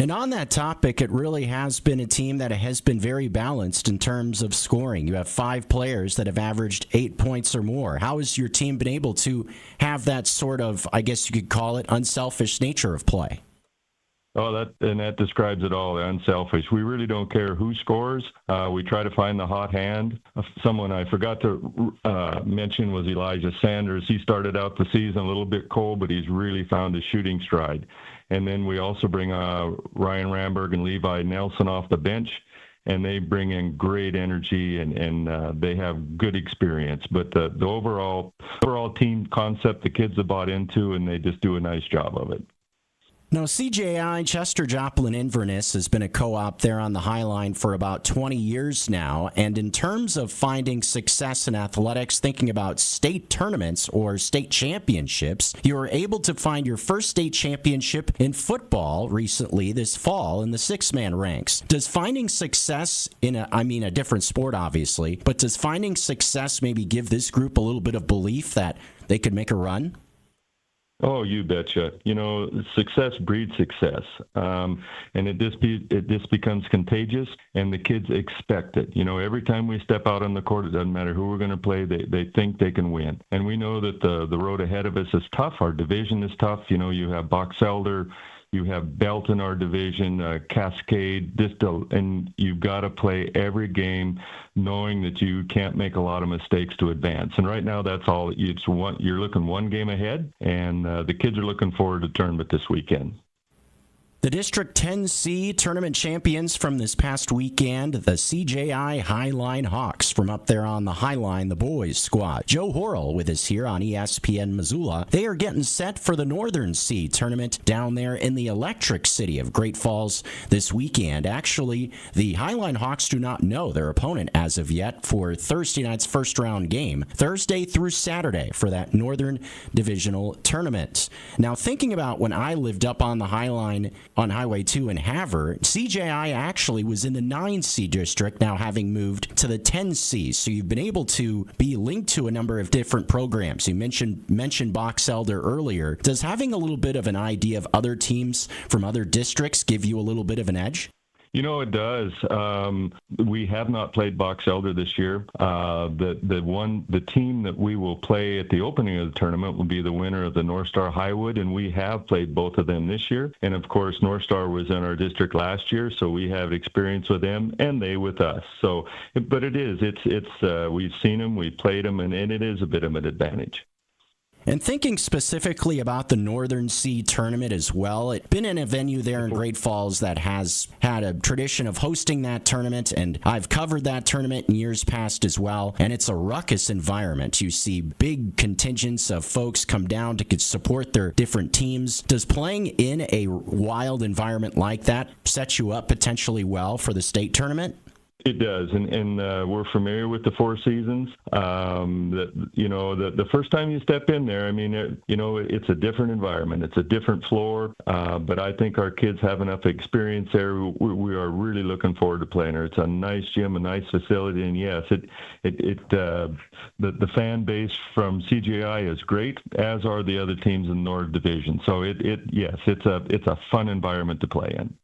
And on that topic, it really has been a team that has been very balanced in terms of scoring. You have 5 players that have averaged 8 points or more. How has your team been able to have that sort of, I guess you could call it, unselfish nature of play? Oh, that describes it all, unselfish. We really don't care who scores. We try to find the hot hand. Someone I forgot to mention was Elijah Sanders. He started out the season a little bit cold, but he's really found his shooting stride. And then we also bring Ryan Ramberg and Levi Nelson off the bench, and they bring in great energy and they have good experience. But the overall team concept the kids have bought into, and they just do a nice job of it. Now, CJI, Chester, Joplin, Inverness, has been a co-op there on the High Line for about 20 years now. And in terms of finding success in athletics, thinking about state tournaments or state championships, you were able to find your first state championship in football recently this fall in the 6-man ranks. Does finding success in a different sport, obviously, but does finding success maybe give this group a little bit of belief that they could make a run? Oh, you betcha. You know, success breeds success, and it just becomes contagious, and the kids expect it. You know, every time we step out on the court, it doesn't matter who we're going to play, they think they can win. And we know that the road ahead of us is tough. Our division is tough. You know, you have Box Elder, you have Belt in our division, Cascade, and you've got to play every game knowing that you can't make a lot of mistakes to advance. And right now, that's all. You're looking one game ahead, and the kids are looking forward to tournament this weekend. The District 10C tournament champions from this past weekend, the CJI Highline Hawks from up there on the Highline, the boys squad. Joe Horrell with us here on ESPN Missoula. They are getting set for the Northern C tournament down there in the electric city of Great Falls this weekend. Actually, the Highline Hawks do not know their opponent as of yet for Thursday night's first round game, Thursday through Saturday for that Northern Divisional tournament. Now, thinking about when I lived up on the Highline on Highway 2 in Havre, CJI actually was in the 9C district, now having moved to the 10C. So you've been able to be linked to a number of different programs. You mentioned Box Elder earlier. Does having a little bit of an idea of other teams from other districts give you a little bit of an edge? You know, it does. We have not played Box Elder this year. The team that we will play at the opening of the tournament will be the winner of the North Star Highwood, and we have played both of them this year. And of course, North Star was in our district last year, so we have experience with them, and they with us. So, but we've seen them, we've played them, and it is a bit of an advantage. And thinking specifically about the Northern C tournament as well, it's been in a venue there in Great Falls that has had a tradition of hosting that tournament, and I've covered that tournament in years past as well, and it's a ruckus environment. You see big contingents of folks come down to support their different teams. Does playing in a wild environment like that set you up potentially well for the state tournament? It does, and we're familiar with the Four Seasons. The first time you step in there, I mean, it's a different environment. It's a different floor, but I think our kids have enough experience there. We are really looking forward to playing there. It's a nice gym, a nice facility, and yes, the fan base from CGI is great, as are the other teams in the North Division. So it's a fun environment to play in.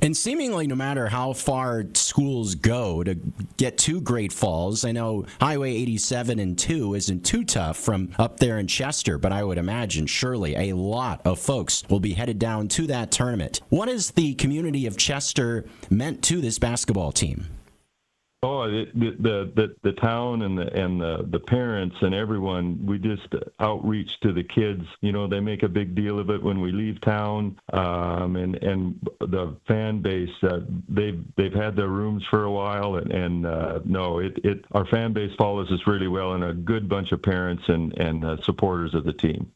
And seemingly, no matter how far schools go to get to Great Falls, I know Highway 87 and 2 isn't too tough from up there in Chester, but I would imagine surely a lot of folks will be headed down to that tournament. What has the community of Chester meant to this basketball team? Oh, the town and the parents and everyone, we just outreach to the kids. You know, they make a big deal of it when we leave town, and the fan base, they've had their rooms for a while, our fan base follows us really well, and a good bunch of parents and supporters of the team.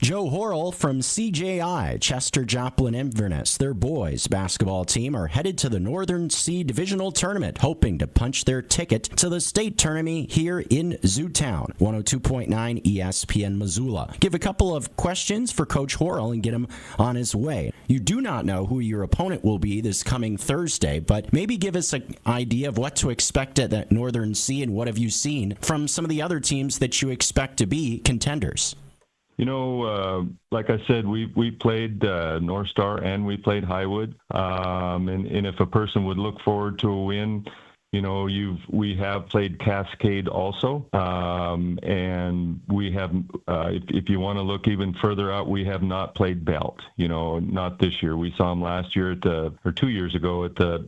Joe Horrell from CJI, Chester, Joplin, Inverness. Their boys basketball team are headed to the Northern C Divisional Tournament, hoping to punch their ticket to the state tournament here in Zootown. 102.9 ESPN Missoula. Give a couple of questions for Coach Horrell and get him on his way. You do not know who your opponent will be this coming Thursday, but maybe give us an idea of what to expect at that Northern C, and what have you seen from some of the other teams that you expect to be contenders? You know, like I said, we played North Star and we played Highwood. And if a person would look forward to a win, you know, we have played Cascade also. And we have, if you want to look even further out, we have not played Belt, you know, not this year. We saw them last year or 2 years ago at the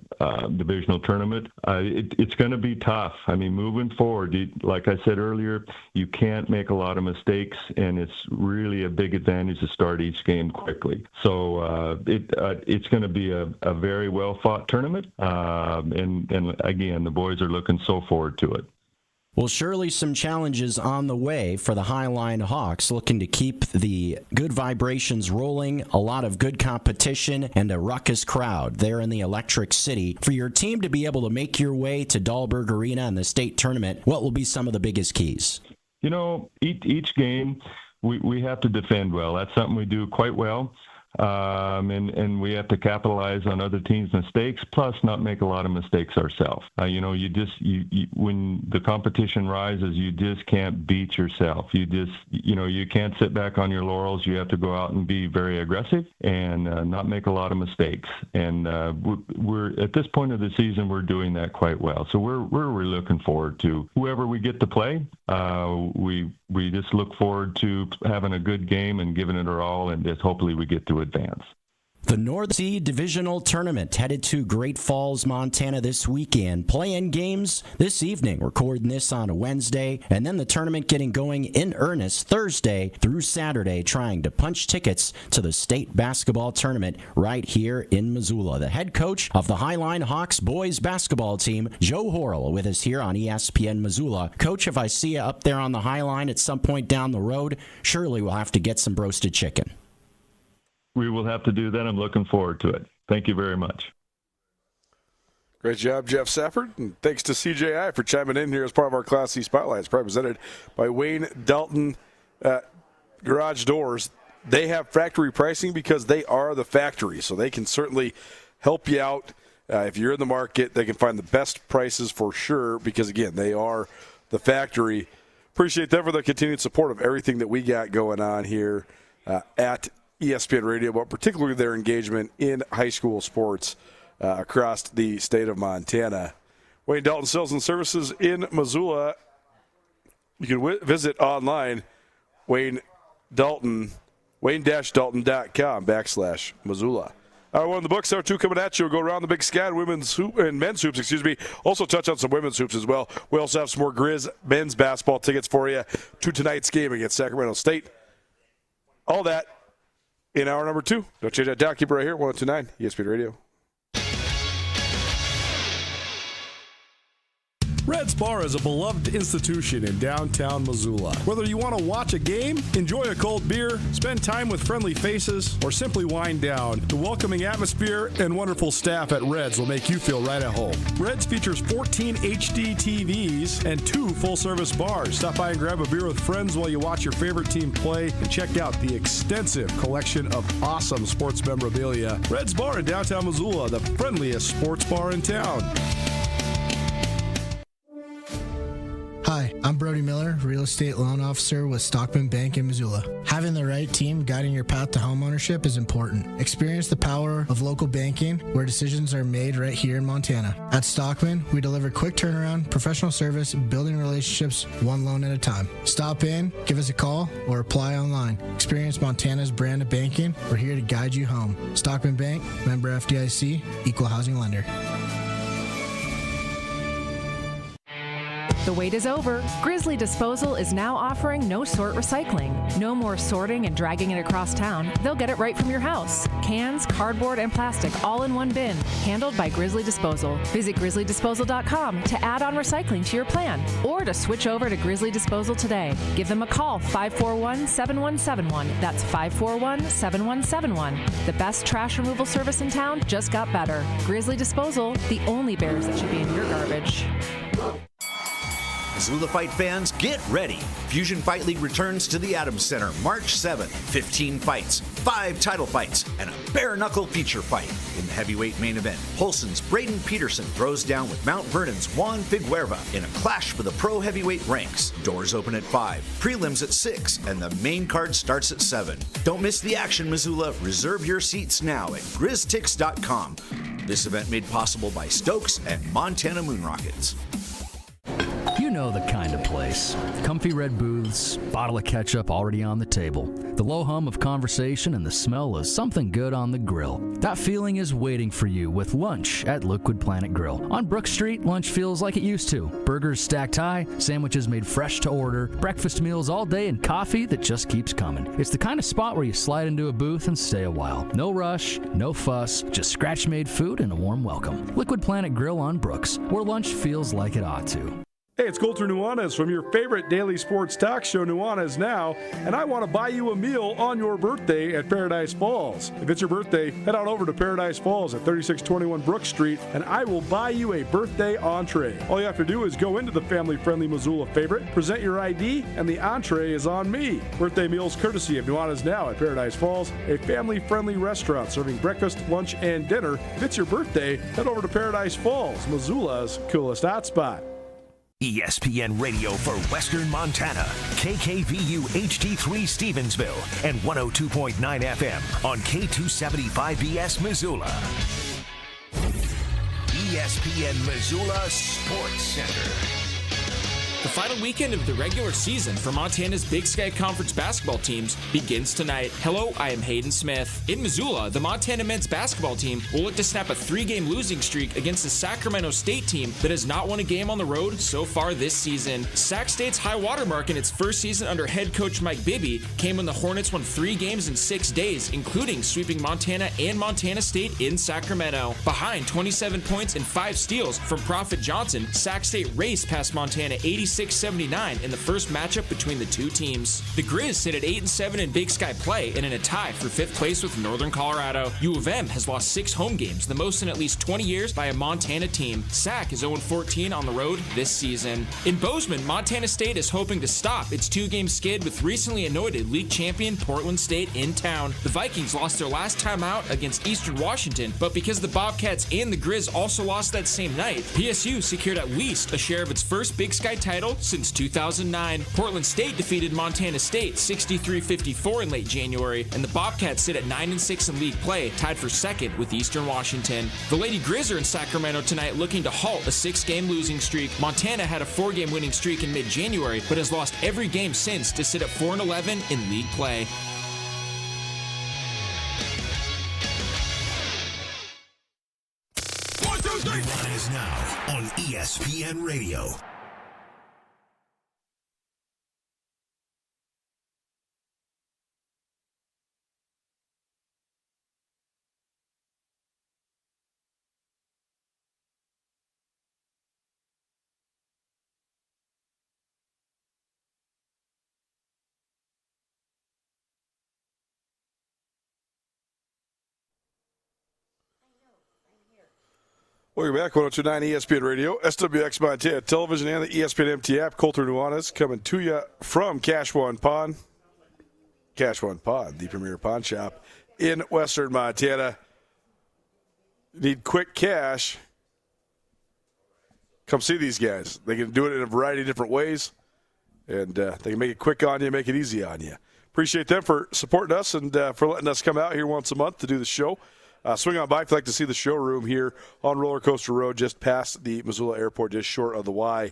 divisional tournament. It's going to be tough. I mean, moving forward, like I said earlier, you can't make a lot of mistakes, and it's really a big advantage to start each game quickly. So it's going to be a very well-fought tournament, and again, the boys are looking so forward to it. Well, surely some challenges on the way for the Highline Hawks, looking to keep the good vibrations rolling, a lot of good competition, and a ruckus crowd there in the Electric City. For your team to be able to make your way to Dahlberg Arena in the state tournament, what will be some of the biggest keys? You know, each game we have to defend well. That's something we do quite well. And we have to capitalize on other teams' mistakes, plus not make a lot of mistakes ourselves. You know, when the competition rises, you just can't beat yourself. You can't sit back on your laurels. You have to go out and be very aggressive and not make a lot of mistakes. And we're at this point of the season, we're doing that quite well. So we're really looking forward to whoever we get to play. We just look forward to having a good game and giving it our all, and just hopefully we get to advance. The North Sea Divisional Tournament headed to Great Falls, Montana this weekend. Play-in games this evening, recording this on a Wednesday, and then the tournament getting going in earnest Thursday through Saturday, trying to punch tickets to the state basketball tournament right here in Missoula. The head coach of the Highline Hawks boys basketball team, Joe Horrell, with us here on ESPN Missoula. Coach, if I see you up there on the Highline at some point down the road, surely we'll have to get some roasted chicken. We will have to do that. I'm looking forward to it. Thank you very much. Great job, Jeff Safford. And thanks to CJI for chiming in here as part of our Class C Spotlight. It's presented by Wayne Dalton Garage Doors. They have factory pricing because they are the factory, so they can certainly help you out. If you're in the market, they can find the best prices for sure because, again, they are the factory. Appreciate them for the continued support of everything that we got going on here at ESPN Radio, but particularly their engagement in high school sports across the state of Montana. Wayne Dalton Sales and Services in Missoula. You can visit online, wayne-dalton.com/Missoula. One of the books, our two coming at you. We'll go around the Big Sky and women's hoop and men's hoops, Also touch on some women's hoops as well. We also have some more Grizz men's basketball tickets for you to tonight's game against Sacramento State. All that in hour number 2. Don't change that dial. Keep it right here, 102.9 ESPN Radio. Red's Bar is a beloved institution in downtown Missoula. Whether you want to watch a game, enjoy a cold beer, spend time with friendly faces, or simply wind down, the welcoming atmosphere and wonderful staff at Red's will make you feel right at home. Red's features 14 HD TVs and 2 full-service bars. Stop by and grab a beer with friends while you watch your favorite team play and check out the extensive collection of awesome sports memorabilia. Red's Bar in downtown Missoula, the friendliest sports bar in town. Hi, I'm Brody Miller, Real Estate Loan Officer with Stockman Bank in Missoula. Having the right team guiding your path to homeownership is important. Experience the power of local banking where decisions are made right here in Montana. At Stockman, we deliver quick turnaround, professional service, building relationships one loan at a time. Stop in, give us a call, or apply online. Experience Montana's brand of banking. We're here to guide you home. Stockman Bank, member FDIC, equal housing lender. The wait is over. Grizzly Disposal is now offering no-sort recycling. No more sorting and dragging it across town. They'll get it right from your house. Cans, cardboard, and plastic all in one bin. Handled by Grizzly Disposal. Visit grizzlydisposal.com to add on recycling to your plan or to switch over to Grizzly Disposal today. Give them a call, 541-7171. That's 541-7171. The best trash removal service in town just got better. Grizzly Disposal, the only bears that should be in your garbage. Missoula Fight fans, get ready. Fusion Fight League returns to the Adams Center March 7th. 15 fights, 5 title fights, and a bare-knuckle feature fight. In the heavyweight main event, Polson's Braden Peterson throws down with Mount Vernon's Juan Figueroa in a clash for the pro heavyweight ranks. Doors open at 5, prelims at 6, and the main card starts at 7. Don't miss the action, Missoula. Reserve your seats now at grizztix.com. This event made possible by Stokes and Montana Moon Rockets. You know the kind of place. Comfy red booths, bottle of ketchup already on the table, the low hum of conversation, and the smell of something good on the grill. That feeling is waiting for you with lunch at Liquid Planet Grill. On Brook Street, lunch feels like it used to. Burgers stacked high, sandwiches made fresh to order, breakfast meals all day, and coffee that just keeps coming. It's the kind of spot where you slide into a booth and stay a while. No rush, no fuss, just scratch-made food and a warm welcome. Liquid Planet Grill on Brooks, where lunch feels like it ought to. Hey, it's Colter Nuanez from your favorite daily sports talk show, Nuanez Now, and I want to buy you a meal on your birthday at Paradise Falls. If it's your birthday, head on over to Paradise Falls at 3621 Brook Street, and I will buy you a birthday entree. All you have to do is go into the family-friendly Missoula favorite, present your ID, and the entree is on me. Birthday meals courtesy of Nuanez Now at Paradise Falls, a family-friendly restaurant serving breakfast, lunch, and dinner. If it's your birthday, head over to Paradise Falls, Missoula's coolest hotspot. ESPN Radio for Western Montana, KKVU HD3 Stevensville, and 102.9 FM on K275BS Missoula. ESPN Missoula Sports Center. The final weekend of the regular season for Montana's Big Sky Conference basketball teams begins tonight. Hello, I am Hayden Smith. In Missoula, the Montana men's basketball team will look to snap a 3-game losing streak against the Sacramento State team that has not won a game on the road so far this season. Sac State's high watermark in its first season under head coach Mike Bibby came when the Hornets won 3 games in 6 days, including sweeping Montana and Montana State in Sacramento. Behind 27 points and 5 steals from Prophet Johnson, Sac State raced past Montana 86-79 in the first matchup between the two teams. The Grizz sit at 8-7 in Big Sky play and in a tie for 5th place with Northern Colorado. U of M has lost 6 home games, the most in at least 20 years by a Montana team. Sac is 0-14 on the road this season. In Bozeman, Montana State is hoping to stop its 2-game skid with recently anointed league champion Portland State in town. The Vikings lost their last time out against Eastern Washington, but because the Bobcats and the Grizz also lost that same night, PSU secured at least a share of its first Big Sky title since 2009. Portland State defeated Montana State 63-54 in late January, and the Bobcats sit at 9-6 in league play, tied for second with Eastern Washington. The Lady Grizz are in Sacramento tonight looking to halt a 6-game losing streak. Montana had a 4-game winning streak in mid-January, but has lost every game since to sit at 4-11 in league play. Nuanez Now on ESPN Radio. Welcome back, 102.9 ESPN Radio, SWX Montana Television, and the ESPN MT app. Colter Nuanez coming to you from Cash One Pond. Cash One Pond, the premier pawn shop in western Montana. Need quick cash? Come see these guys. They can do it in a variety of different ways, and they can make it quick on you, make it easy on you. Appreciate them for supporting us and for letting us come out here once a month to do the show. Swing on by if you'd like to see the showroom here on Roller Coaster Road, just past the Missoula Airport, just short of the Y,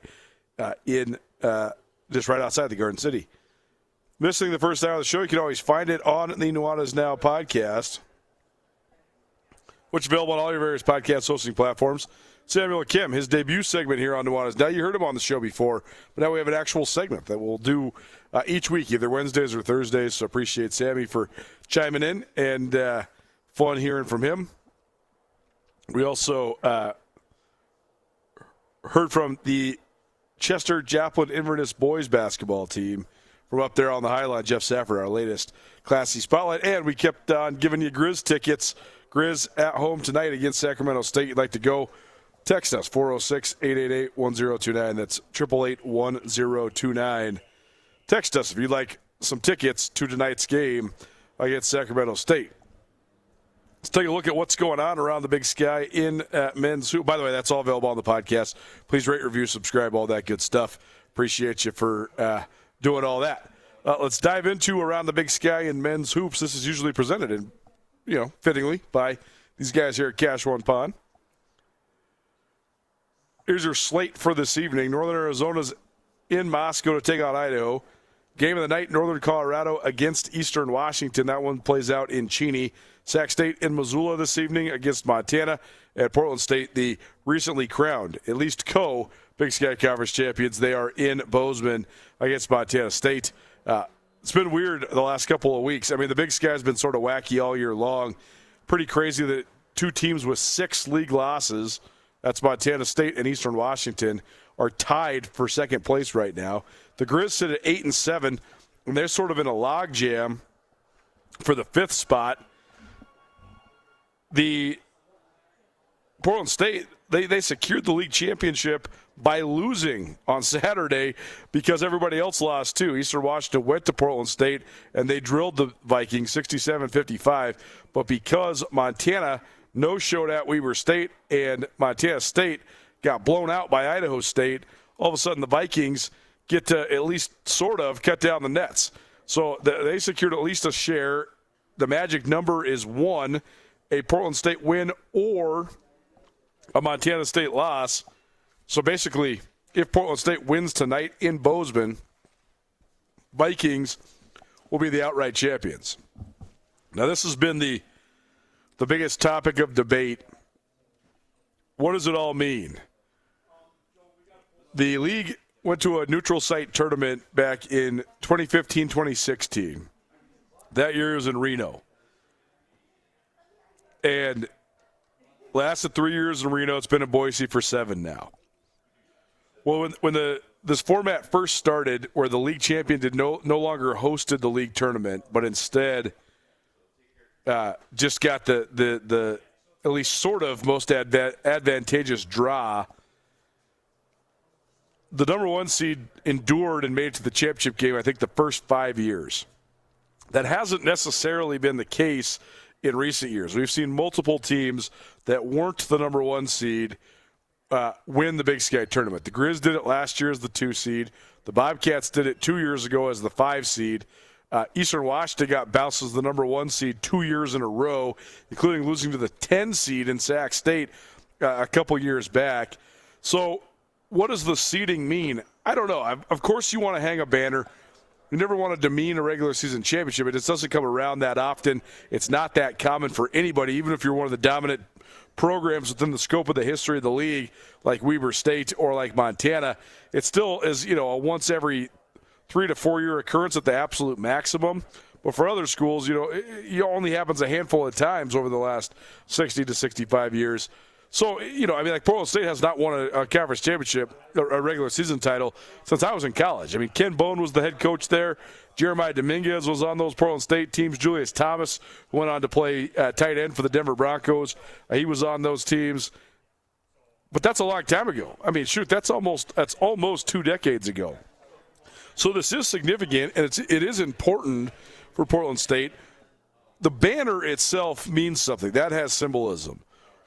just right outside the Garden City. Missing the first hour of the show, you can always find it on the Nuanez Now podcast, which is available on all your various podcast hosting platforms. Samuel Kim, his debut segment here on Nuanez Now. You heard him on the show before, but now we have an actual segment that we'll do each week, either Wednesdays or Thursdays. So appreciate Sammy for chiming in and fun hearing from him. We also heard from the Chester Joplin Inverness boys basketball team from up there on the Highline. Jeff Safford, our latest Classy Spotlight. And we kept on giving you Grizz tickets. Grizz at home tonight against Sacramento State. You'd like to go, text us, 406-888-1029. That's 888-1029. Text us if you'd like some tickets to tonight's game against Sacramento State. Let's take a look at what's going on around the Big Sky in men's hoop. By the way, that's all available on the podcast. Please rate, review, subscribe, all that good stuff. Appreciate you for doing all that. Let's dive into around the Big Sky in men's hoops. This is usually presented, in, fittingly, by these guys here at Cash One Pond. Here's your slate for this evening. Northern Arizona's in Moscow to take on Idaho. Game of the night, Northern Colorado against Eastern Washington. That one plays out in Cheney. Sac State in Missoula this evening against Montana. At Portland State, the recently crowned, at least Big Sky Conference champions. They are in Bozeman against Montana State. It's been weird the last couple of weeks. I mean, the Big Sky has been sort of wacky all year long. Pretty crazy that 2 teams with 6 league losses, that's Montana State and Eastern Washington, are tied for second place right now. The Grizz sit at 8-7, and they're sort of in a log jam for the 5th spot. The Portland State, they secured the league championship by losing on Saturday because everybody else lost too. Eastern Washington went to Portland State, and they drilled the Vikings 67-55. But because Montana no-showed at Weber State and Montana State got blown out by Idaho State, all of a sudden the Vikings get to at least sort of cut down the nets. So they secured at least a share. The magic number is 1. A Portland State win or a Montana State loss. So basically, if Portland State wins tonight in Bozeman, Vikings will be the outright champions. Now, this has been the biggest topic of debate. What does it all mean? The league went to a neutral site tournament back in 2015-2016. That year was in Reno. And lasted 3 years in Reno. It's been in Boise for 7 now. Well, when this format first started, where the league champion no longer hosted the league tournament, but instead just got the at least sort of most advantageous draw, the number 1 seed endured and made it to the championship game, I think, the first 5 years. That hasn't necessarily been the case in recent years. We've seen multiple teams that weren't the number 1 seed win the Big Sky tournament. The Grizz did it last year as the 2 seed. The Bobcats did it 2 years ago as the 5 seed. Eastern Washington got bounced as the number 1 seed 2 years in a row, including losing to the 10 seed in Sac State a couple years back. So what does the seeding mean? I don't know. Of course you want to hang a banner. You never want to demean a regular season championship. It just doesn't come around that often. It's not that common for anybody, even if you're one of the dominant programs within the scope of the history of the league, like Weber State or like Montana. It still is, a once every 3 to 4 year occurrence at the absolute maximum. But for other schools, it only happens a handful of times over the last 60 to 65 years. So, like Portland State has not won a conference championship, a regular season title, since I was in college. I mean, Ken Bone was the head coach there. Jeremiah Dominguez was on those Portland State teams. Julius Thomas, who went on to play tight end for the Denver Broncos, he was on those teams. But that's a long time ago. I mean, shoot, that's almost 2 decades ago. So this is significant, and it is important for Portland State. The banner itself means something. That has symbolism.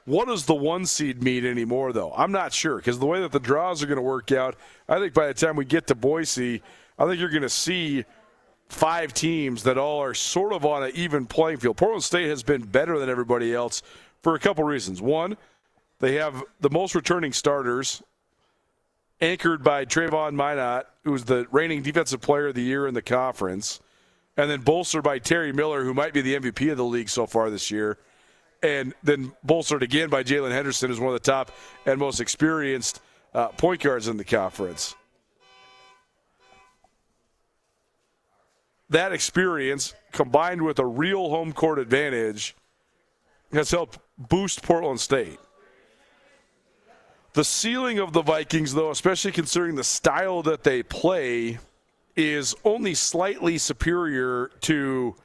What does the 1 seed mean anymore, though? I'm not sure, because the way that the draws are going to work out, I think by the time we get to Boise, I think you're going to see 5 teams that all are sort of on an even playing field. Portland State has been better than everybody else for a couple reasons. One, they have the most returning starters, anchored by Trayvon Minot, who's the reigning defensive player of the year in the conference, and then bolstered by Terry Miller, who might be the MVP of the league so far this year, and then bolstered again by Jalen Henderson, who's one of the top and most experienced point guards in the conference. That experience, combined with a real home court advantage, has helped boost Portland State. The ceiling of the Vikings, though, especially considering the style that they play, is only slightly superior to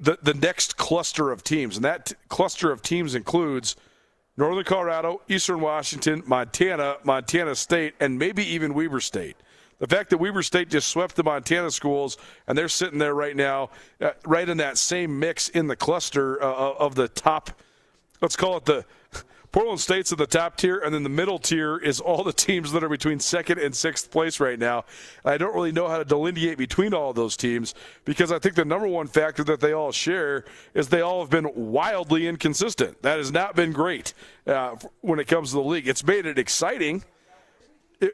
the next cluster of teams. And that cluster of teams includes Northern Colorado, Eastern Washington, Montana, Montana State, and maybe even Weber State. The fact that Weber State just swept the Montana schools, and they're sitting there right now, right in that same mix in the cluster of the top, let's call it the Portland State's at the top tier, and then the middle tier is all the teams that are between 2nd and 6th place right now. I don't really know how to delineate between all of those teams, because I think the number one factor that they all share is they all have been wildly inconsistent. That has not been great when it comes to the league. It's made it exciting.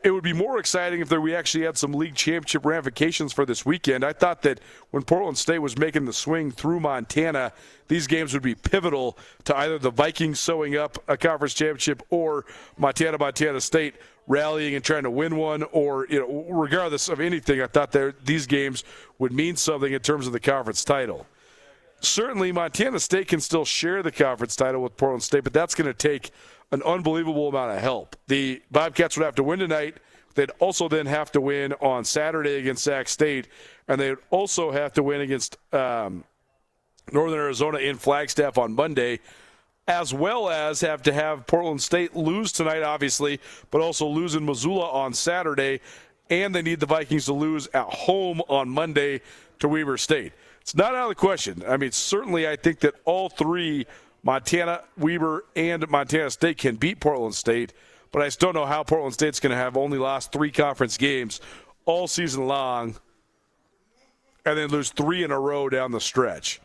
It would be more exciting if we actually had some league championship ramifications for this weekend. I thought that when Portland State was making the swing through Montana, these games would be pivotal to either the Vikings sewing up a conference championship or Montana State rallying and trying to win one, or regardless of anything, I thought these games would mean something in terms of the conference title. Certainly, Montana State can still share the conference title with Portland State, but that's going to take an unbelievable amount of help. The Bobcats would have to win tonight. They'd also then have to win on Saturday against Sac State, and they'd also have to win against Northern Arizona in Flagstaff on Monday, as well as have to have Portland State lose tonight, obviously, but also lose in Missoula on Saturday, and they need the Vikings to lose at home on Monday to Weber State. It's not out of the question. I mean, certainly I think that all three, Montana, Weber, and Montana State, can beat Portland State, but I just don't know how Portland State's going to have only lost 3 conference games all season long and then lose 3 in a row down the stretch.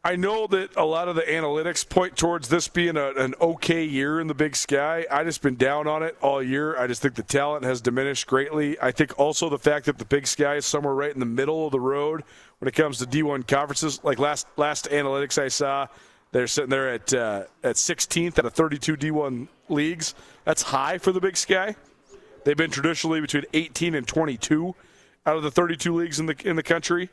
I know that a lot of the analytics point towards this being an okay year in the Big Sky. I just been down on it all year. I just think the talent has diminished greatly. I think also the fact that the Big Sky is somewhere right in the middle of the road when it comes to D1 conferences. Like last analytics I saw, they're sitting there at 16th out of 32 D1 leagues. That's high for the Big Sky. They've been traditionally between 18 and 22 out of the 32 leagues in the country.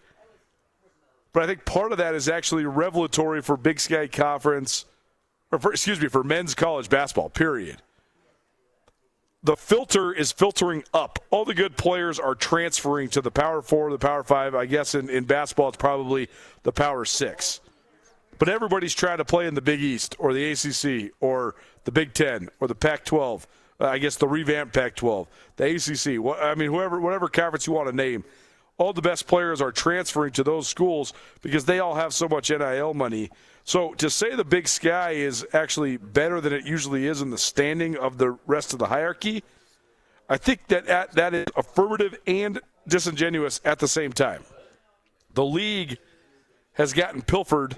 But I think part of that is actually revelatory for Big Sky Conference, for men's college basketball, period. The filter is filtering up. All the good players are transferring to the Power 4, the Power 5. I guess in basketball it's probably the Power 6. But everybody's trying to play in the Big East or the ACC or the Big 10 or the Pac-12. I guess the revamped Pac-12, the ACC. Whatever conference you want to name. All the best players are transferring to those schools because they all have so much NIL money. So to say the Big Sky is actually better than it usually is in the standing of the rest of the hierarchy, I think that is affirmative and disingenuous at the same time. The league has gotten pilfered,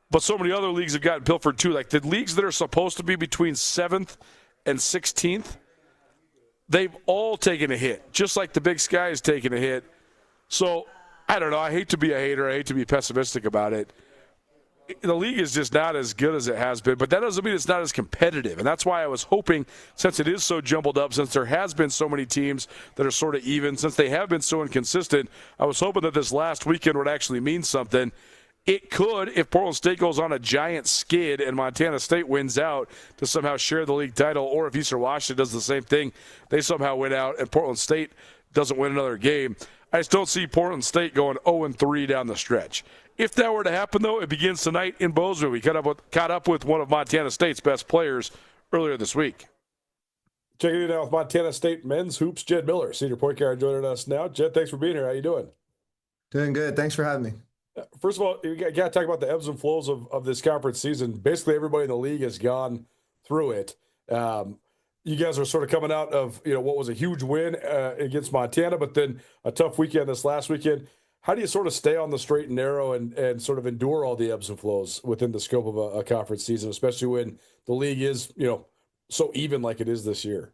but so many other leagues have gotten pilfered too. Like the leagues that are supposed to be between 7th and 16th, they've all taken a hit, just like the Big Sky is taking a hit. So, I don't know. I hate to be a hater. I hate to be pessimistic about it. The league is just not as good as it has been, but that doesn't mean it's not as competitive. And that's why I was hoping, since it is so jumbled up, since there has been so many teams that are sort of even, since they have been so inconsistent, I was hoping that this last weekend would actually mean something. It could, if Portland State goes on a giant skid and Montana State wins out, to somehow share the league title, or if Eastern Washington does the same thing, they somehow win out and Portland State doesn't win another game. I just don't see Portland State going 0-3 down the stretch. If that were to happen, though, it begins tonight in Bozeman. We caught up with one of Montana State's best players earlier this week. Checking in now with Montana State men's hoops, Jed Miller, senior point guard, joining us now. Jed, thanks for being here. How you doing? Doing good. Thanks for having me. First of all, you got to talk about the ebbs and flows of this conference season. Basically, everybody in the league has gone through it. You guys are sort of coming out of what was a huge win against Montana, but then a tough weekend this last weekend. How do you sort of stay on the straight and narrow and sort of endure all the ebbs and flows within the scope of a conference season, especially when the league is so even like it is this year?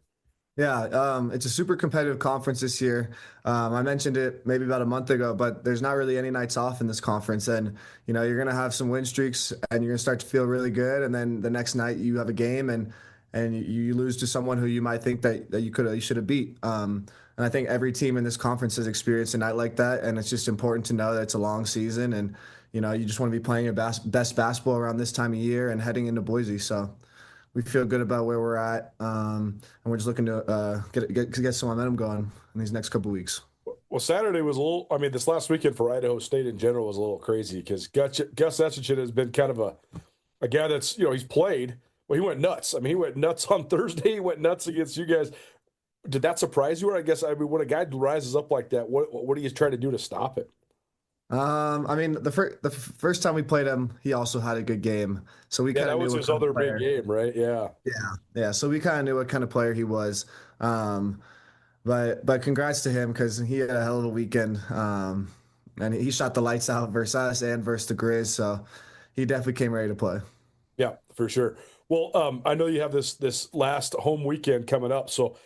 Yeah, it's a super competitive conference this year. I mentioned it maybe about a month ago, but there's not really any nights off in this conference. And, you're going to have some win streaks and you're going to start to feel really good. And then the next night you have a game and you lose to someone who you might think that you should have beat. And I think every team in this conference has experienced a night like that. And it's just important to know that it's a long season and, you just want to be playing your best basketball around this time of year and heading into Boise. So we feel good about where we're at, and we're just looking to get some momentum going in these next couple of weeks. Well, Saturday was this last weekend for Idaho State in general was a little crazy because Gus Etchichin has been kind of a guy that's, he's played. Well, he went nuts. He went nuts on Thursday. He went nuts against you guys. Did that surprise you? Or when a guy rises up like that, what are you trying to do to stop it? The first time we played him, he also had a good game. So we kind of knew that was his other big game, right? Yeah. Yeah. So we kind of knew what kind of player he was. But congrats to him because he had a hell of a weekend. And he shot the lights out versus us and versus the Grizz. So he definitely came ready to play. Yeah, for sure. Well, I know you have this last home weekend coming up. So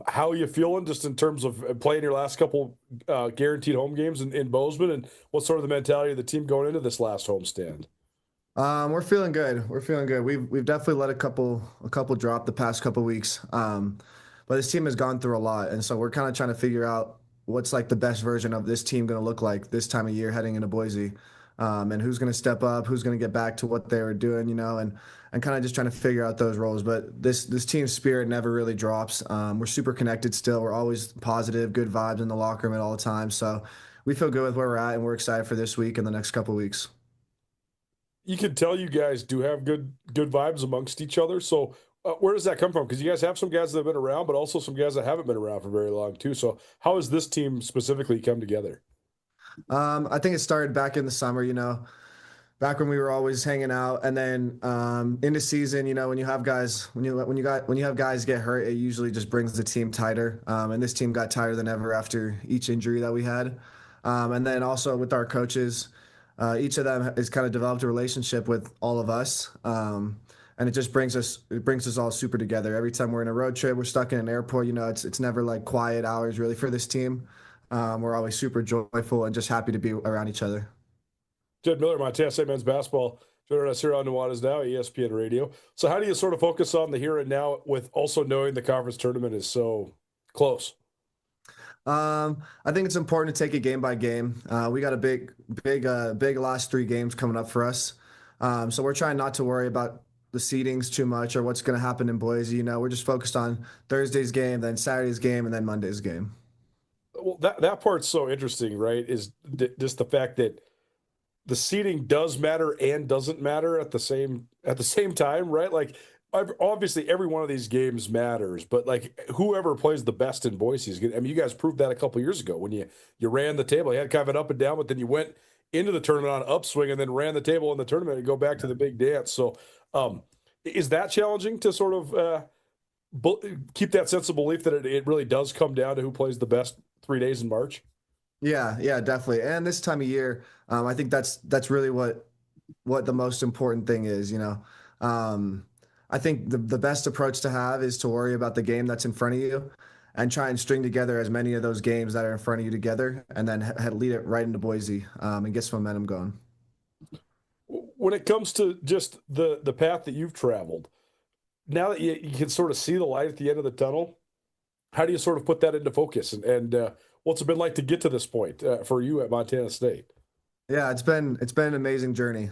how are you feeling just in terms of playing your last couple guaranteed home games in Bozeman, and what's sort of the mentality of the team going into this last homestand? We're feeling good. We've definitely let a couple drop the past couple weeks. But this team has gone through a lot, and so we're kind of trying to figure out what's like the best version of this team going to look like this time of year heading into Boise, and who's going to step up, who's going to get back to what they were doing, and kind of just trying to figure out those roles. But this team spirit never really drops. We're super connected still. We're always positive, good vibes in the locker room at all the time. So we feel good with where we're at, and we're excited for this week and the next couple of weeks. You can tell you guys do have good vibes amongst each other. So where does that come from? Because you guys have some guys that have been around, but also some guys that haven't been around for very long too. So how has this team specifically come together? I think it started back in the summer, back when we were always hanging out, and then into season, when you have guys get hurt, it usually just brings the team tighter. And this team got tighter than ever after each injury that we had. And then also with our coaches, each of them has kind of developed a relationship with all of us. And it just brings us all super together. Every time we're in a road trip, we're stuck in an airport, it's never like quiet hours really for this team. We're always super joyful and just happy to be around each other. Jed Miller, Montana State men's basketball, joining us here on Nuanez Now, ESPN Radio. So how do you sort of focus on the here and now with also knowing the conference tournament is so close? I think it's important to take it game by game. We got a big last 3 games coming up for us. So we're trying not to worry about the seedings too much or what's going to happen in Boise. We're just focused on Thursday's game, then Saturday's game, and then Monday's game. Well, that part's so interesting, right? Is just the fact that the seeding does matter and doesn't matter at the same time, right? Like, obviously, every one of these games matters, but like whoever plays the best in Boise is good. I mean, you guys proved that a couple years ago when you ran the table. You had kind of an up and down, but then you went into the tournament on upswing and then ran the table in the tournament and go back to the big dance. So, is that challenging to sort of keep that sense of belief that it really does come down to who plays the best 3 days in March? Yeah, definitely. And this time of year, I think that's really what the most important thing is. I think the best approach to have is to worry about the game that's in front of you and try and string together as many of those games that are in front of you together and then lead it right into Boise and get some momentum going. When it comes to just the path that you've traveled, now that you can sort of see the light at the end of the tunnel, how do you sort of put that into focus? And what's it been like to get to this point for you at Montana State? Yeah, it's been an amazing journey.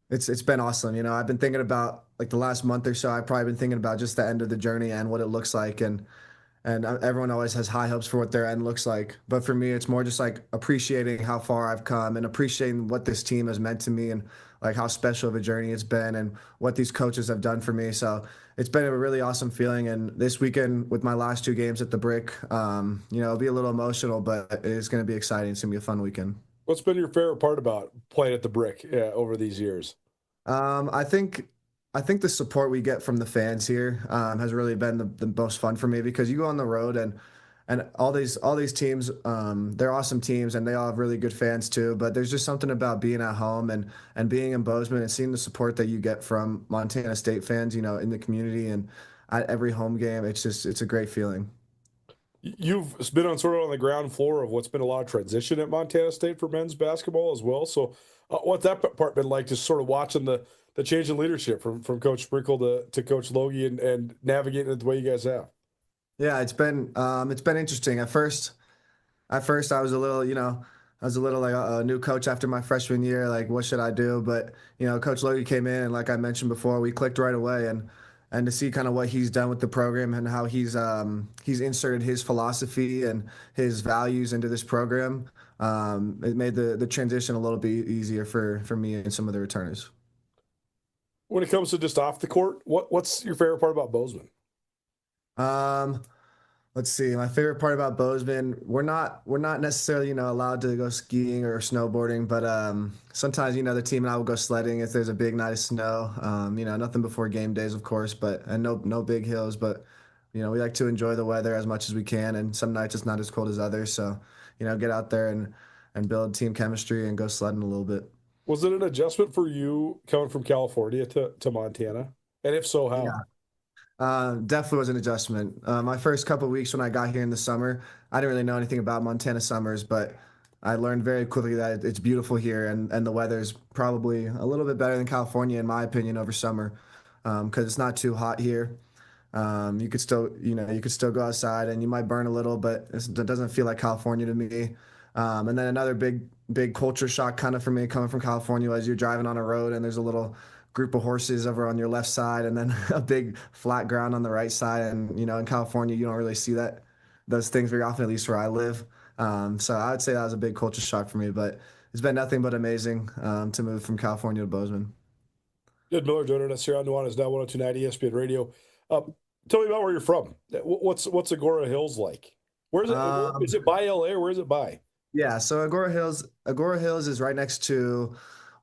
It's been awesome. I've been thinking about like the last month or so. I've probably been thinking about just the end of the journey and what it looks like, and everyone always has high hopes for what their end looks like. But for me, it's more just like appreciating how far I've come and appreciating what this team has meant to me and like how special of a journey it's been and what these coaches have done for me. So it's been a really awesome feeling. And this weekend with my last 2 games at the Brick, it'll be a little emotional, but it's going to be exciting. It's going to be a fun weekend. What's been your favorite part about playing at the Brick over these years? I think the support we get from the fans here has really been the most fun for me because you go on the road and all these teams, they're awesome teams and they all have really good fans too. But there's just something about being at home and being in Bozeman and seeing the support that you get from Montana State fans, in the community and at every home game. It's a great feeling. You've been on the ground floor of what's been a lot of transition at Montana State for men's basketball as well. So what's that part been like, just sort of watching the change in leadership from Coach Sprinkle to Coach Logie and navigating it the way you guys have? Yeah, it's been interesting. At first I was a little, like a new coach after my freshman year. Like, what should I do? But, Coach Logie came in and like I mentioned before, we clicked right away and to see kind of what he's done with the program and how he's inserted his philosophy and his values into this program, it made the transition a little bit easier for me and some of the returners. When it comes to just off the court, what's your favorite part about Bozeman? Let's see. My favorite part about Bozeman, we're not necessarily, allowed to go skiing or snowboarding, but sometimes, the team and I will go sledding if there's a big night of snow. Nothing before game days, of course, and no big hills, but we like to enjoy the weather as much as we can, and some nights it's not as cold as others, so get out there and build team chemistry and go sledding a little bit. Was it an adjustment for you coming from California to Montana? And if so, how? Yeah. Definitely was an adjustment. My first couple of weeks when I got here in the summer, I didn't really know anything about Montana summers, but I learned very quickly that it's beautiful here and the weather's probably a little bit better than California, in my opinion, over summer, because it's not too hot here. You could still go outside and you might burn a little, but it doesn't feel like California to me. And then another big culture shock kind of for me coming from California was you're driving on a road and there's a little group of horses over on your left side and then a big flat ground on the right side. And, in California, you don't really see those things very often, at least where I live. So I would say that was a big culture shock for me, but it's been nothing but amazing to move from California to Bozeman. Jed Miller joining us here on Nuanez Now 102.9 ESPN Radio. Tell me about where you're from. What's Agora Hills like? Where is it? Is it by LA or where is it by? Yeah, so Agora Hills is right next to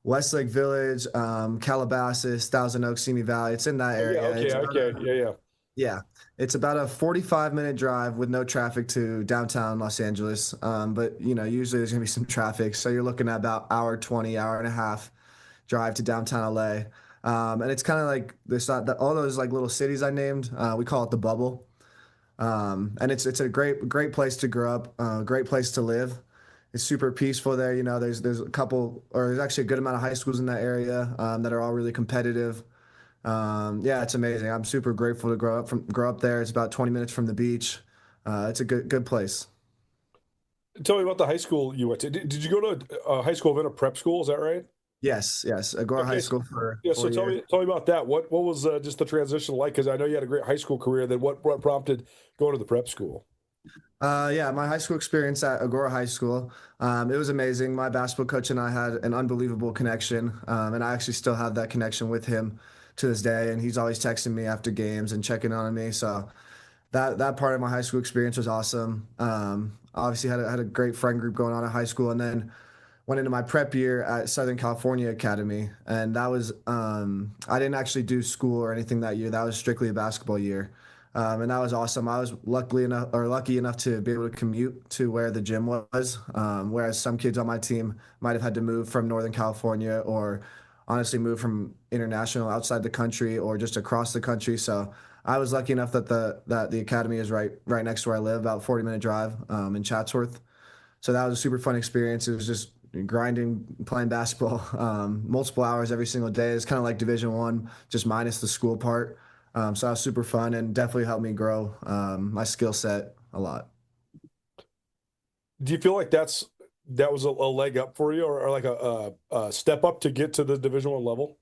Westlake Village, Calabasas, Thousand Oaks, Simi Valley. It's in that area. Yeah, okay. Yeah. Yeah, it's about a 45-minute drive with no traffic to downtown Los Angeles. But usually there's gonna be some traffic, so you're looking at about hour 20, hour and a half drive to downtown LA. And it's kind of like this, all those like little cities I named. We call it the bubble. And it's a great place to grow up, great place to live. It's super peaceful there. There's a couple, or there's actually a good amount of high schools in that area that are all really competitive. Yeah, it's amazing. I'm super grateful to grow up there. It's about 20 minutes from the beach. It's a good place. Tell me about the high school you went to. Did you go to a high school event, a prep school? Is that right? Yes, Agora High Okay, School for yeah. So 4 years. tell me about that. What was just the transition like? Because I know you had a great high school career. Then what prompted going to the prep school? Yeah, my high school experience at Agora High School, it was amazing. My basketball coach and I had an unbelievable connection, and I actually still have that connection with him to this day. And he's always texting me after games and checking on me. So that part of my high school experience was awesome. Obviously had a great friend group going on at high school, and then went into my prep year at Southern California Academy, and that was I didn't actually do school or anything that year. That was strictly a basketball year, and that was awesome. I was lucky enough to be able to commute to where the gym was, whereas some kids on my team might have had to move from Northern California or honestly move from international outside the country or just across the country. So I was lucky enough that the academy is right next to where I live, about 40-minute drive in Chatsworth. So that was a super fun experience. It was just grinding, playing basketball, multiple hours every single day. It's kind of like Division 1, just minus the school part. So that was super fun and definitely helped me grow my skill set a lot. Do you feel like that was a leg up for you, or like a step up to get to the Division 1 level?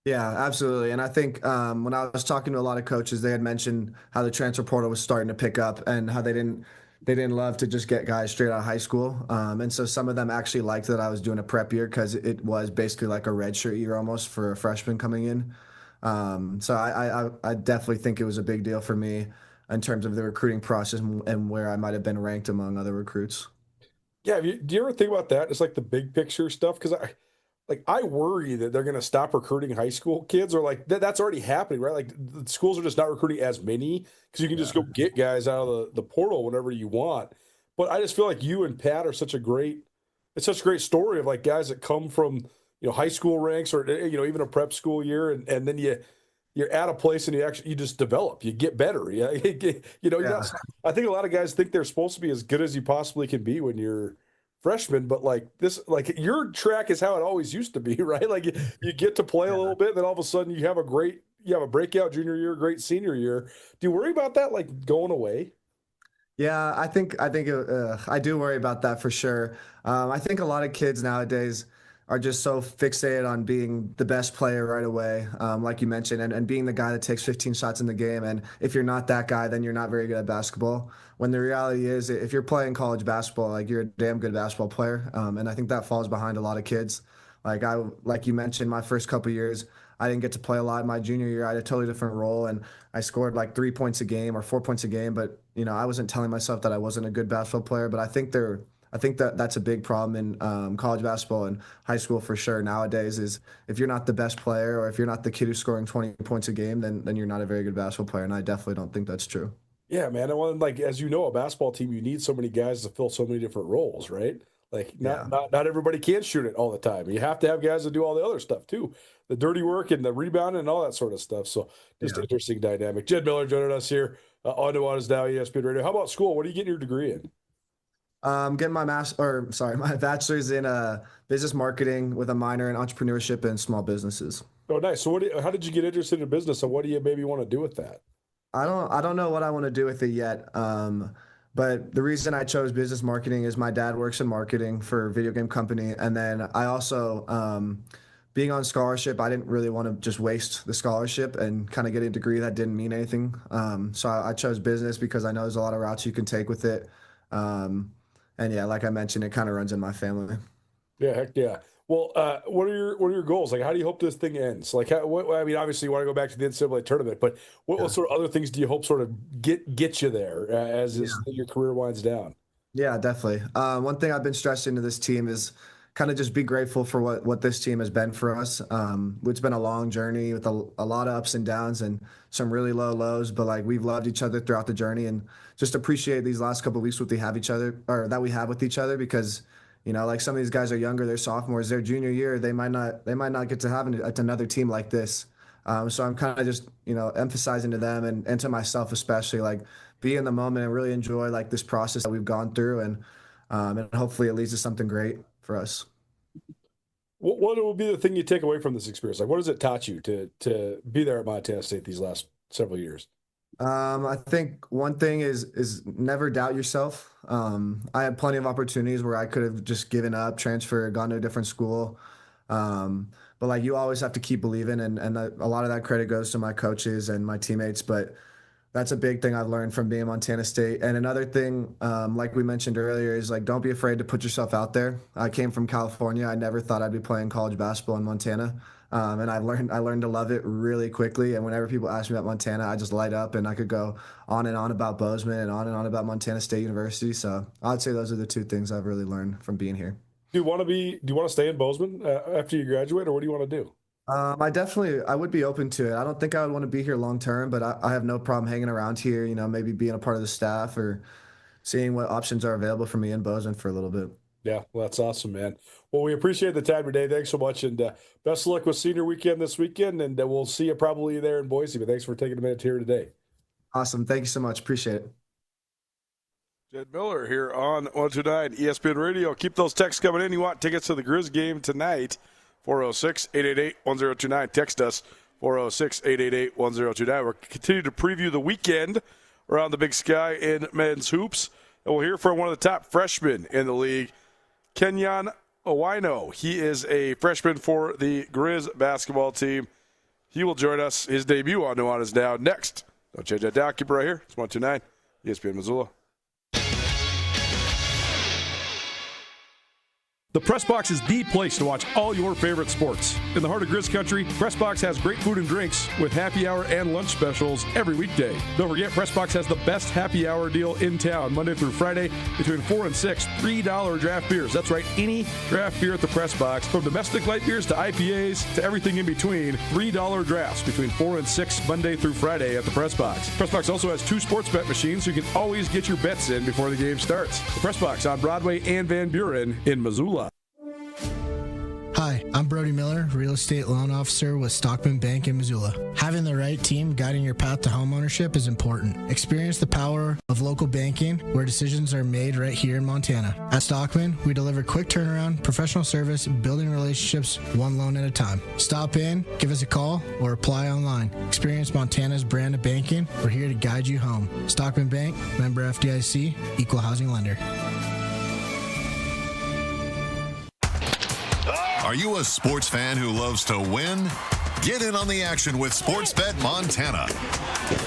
Yeah, absolutely. And I think when I was talking to a lot of coaches, they had mentioned how the transfer portal was starting to pick up and how they didn't love to just get guys straight out of high school. And so some of them actually liked that I was doing a prep year because it was basically like a redshirt year almost for a freshman coming in. So I definitely think it was a big deal for me in terms of the recruiting process and where I might have been ranked among other recruits. Yeah. Do you ever think about that? It's like the big picture stuff. Because I worry that they're going to stop recruiting high school kids, or like that's already happening, right? Like the schools are just not recruiting as many because you can just go get guys out of the portal whenever you want. But I just feel like you and Pat are it's such a great story of like guys that come from, high school ranks or, even a prep school year. And then you're at a place and you just develop, you get better. Yeah. Yeah. I think a lot of guys think they're supposed to be as good as you possibly can be when you're freshman, but like your track is how it always used to be, right? Like you get to play a little bit, then all of a sudden you have a breakout junior year, great senior year. Do you worry about that like going away? Yeah, I do worry about that for sure. I think a lot of kids nowadays are just so fixated on being the best player right away, like you mentioned, and being the guy that takes 15 shots in the game. And if you're not that guy, then you're not very good at basketball. When the reality is, if you're playing college basketball, like you're a damn good basketball player. And I think that falls behind a lot of kids. Like you mentioned, my first couple years, I didn't get to play a lot. My junior year, I had a totally different role, and I scored like 3 points a game or 4 points a game. But I wasn't telling myself that I wasn't a good basketball player. But I think that that's a big problem in college basketball and high school for sure nowadays. Is if you're not the best player or if you're not the kid who's scoring 20 points a game, then you're not a very good basketball player. And I definitely don't think that's true. Yeah, man. And like as you know, a basketball team, you need so many guys to fill so many different roles, right? Like Yeah. not everybody can shoot it all the time. You have to have guys that do all the other stuff too, the dirty work and the rebounding and all that sort of stuff. So just interesting dynamic. Jed Miller joining us here on Nuanez Now ESPN Radio. How about school? What are you getting your degree in? Getting my bachelor's in business marketing with a minor in entrepreneurship and small businesses. Oh, nice. So how did you get interested in business, and what do you maybe want to do with that? I don't know what I want to do with it yet. But the reason I chose business marketing is my dad works in marketing for a video game company. And then I also, being on scholarship, I didn't really want to just waste the scholarship and kind of get a degree that didn't mean anything. So I chose business because I know there's a lot of routes you can take with it. And yeah, like I mentioned, it kind of runs in my family. Yeah, heck yeah. Well, what are your goals? Like, how do you hope this thing ends? Like, I mean, obviously, you want to go back to the NCAA tournament, but what sort of other things do you hope sort of get you there as your career winds down? Yeah, definitely. One thing I've been stressing to this team is, kind of just be grateful for what this team has been for us. It's been a long journey with a lot of ups and downs and some really low lows, but like we've loved each other throughout the journey, and just appreciate these last couple of weeks that we have with each other, because like some of these guys are younger, they're sophomores, their junior year, they might not get to have another team like this. So I'm kind of just emphasizing to them and to myself especially, like, be in the moment and really enjoy like this process that we've gone through, and hopefully it leads to something great for us. What will be the thing you take away from this experience? Like, what has it taught you to be there at Montana State these last several years? I think one thing is never doubt yourself. I had plenty of opportunities where I could have just given up, transferred, gone to a different school. But like, you always have to keep believing, and a lot of that credit goes to my coaches and my teammates. But that's a big thing I've learned from being Montana State. And another thing, like we mentioned earlier, is like, don't be afraid to put yourself out there. I came from California. I never thought I'd be playing college basketball in Montana. And I learned to love it really quickly. And whenever people ask me about Montana, I just light up, and I could go on and on about Bozeman and on about Montana State University. So I'd say those are the two things I've really learned from being here. Do you want to stay in Bozeman after you graduate, or what do you want to do? I would be open to it. I don't think I would want to be here long term, but I have no problem hanging around here, maybe being a part of the staff or seeing what options are available for me in Bozeman for a little bit. Yeah, well, that's awesome, man. Well, we appreciate the time today. Thanks so much, and best of luck with senior weekend this weekend, and we'll see you probably there in Boise, but thanks for taking a minute here today. Awesome. Thank you so much. Appreciate it. Jed Miller here on 129 ESPN Radio. Keep those texts coming in. You want tickets to the Grizz game tonight, 406-888-1029. Text us, 406-888-1029. We'll continue to preview the weekend around the Big Sky in men's hoops, and we'll hear from one of the top freshmen in the league, Kenyon Owino. He is a freshman for the Grizz basketball team. He will join us, his debut on Nuanez Now next. Don't change that down. Keep it right here. It's 129 ESPN Missoula. The Press Box is the place to watch all your favorite sports. In the heart of Grizz country, Press Box has great food and drinks with happy hour and lunch specials every weekday. Don't forget, Press Box has the best happy hour deal in town, Monday through Friday, between 4 and 6, $3 draft beers. That's right, any draft beer at the Press Box, from domestic light beers to IPAs to everything in between, $3 drafts between 4 and 6, Monday through Friday at the Press Box. Press Box also has 2 sports bet machines, so you can always get your bets in before the game starts. The Press Box on Broadway and Van Buren in Missoula. Hi, I'm Brody Miller, real estate loan officer with Stockman Bank in Missoula. Having the right team guiding your path to homeownership is important. Experience the power of local banking where decisions are made right here in Montana. At Stockman, we deliver quick turnaround, professional service, building relationships one loan at a time. Stop in, give us a call, or apply online. Experience Montana's brand of banking. We're here to guide you home. Stockman Bank, member FDIC, equal housing lender. Are you a sports fan who loves to win? Get in on the action with Sportsbet Montana.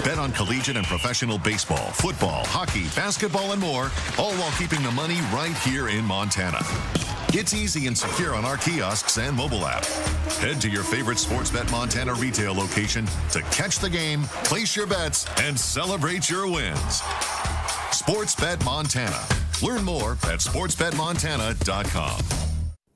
Bet on collegiate and professional baseball, football, hockey, basketball, and more, all while keeping the money right here in Montana. It's easy and secure on our kiosks and mobile app. Head to your favorite Sportsbet Montana retail location to catch the game, place your bets, and celebrate your wins. Sportsbet Montana. Learn more at sportsbetmontana.com.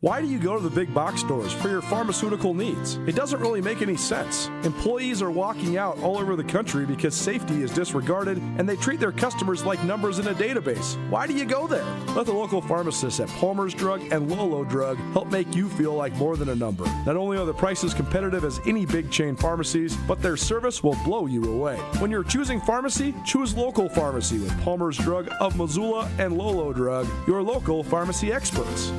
Why do you go to the big box stores for your pharmaceutical needs? It doesn't really make any sense. Employees are walking out all over the country because safety is disregarded and they treat their customers like numbers in a database. Why do you go there? Let the local pharmacists at Palmer's Drug and Lolo Drug help make you feel like more than a number. Not only are the prices competitive as any big chain pharmacies, but their service will blow you away. When you're choosing pharmacy, choose local pharmacy with Palmer's Drug of Missoula and Lolo Drug, your local pharmacy experts.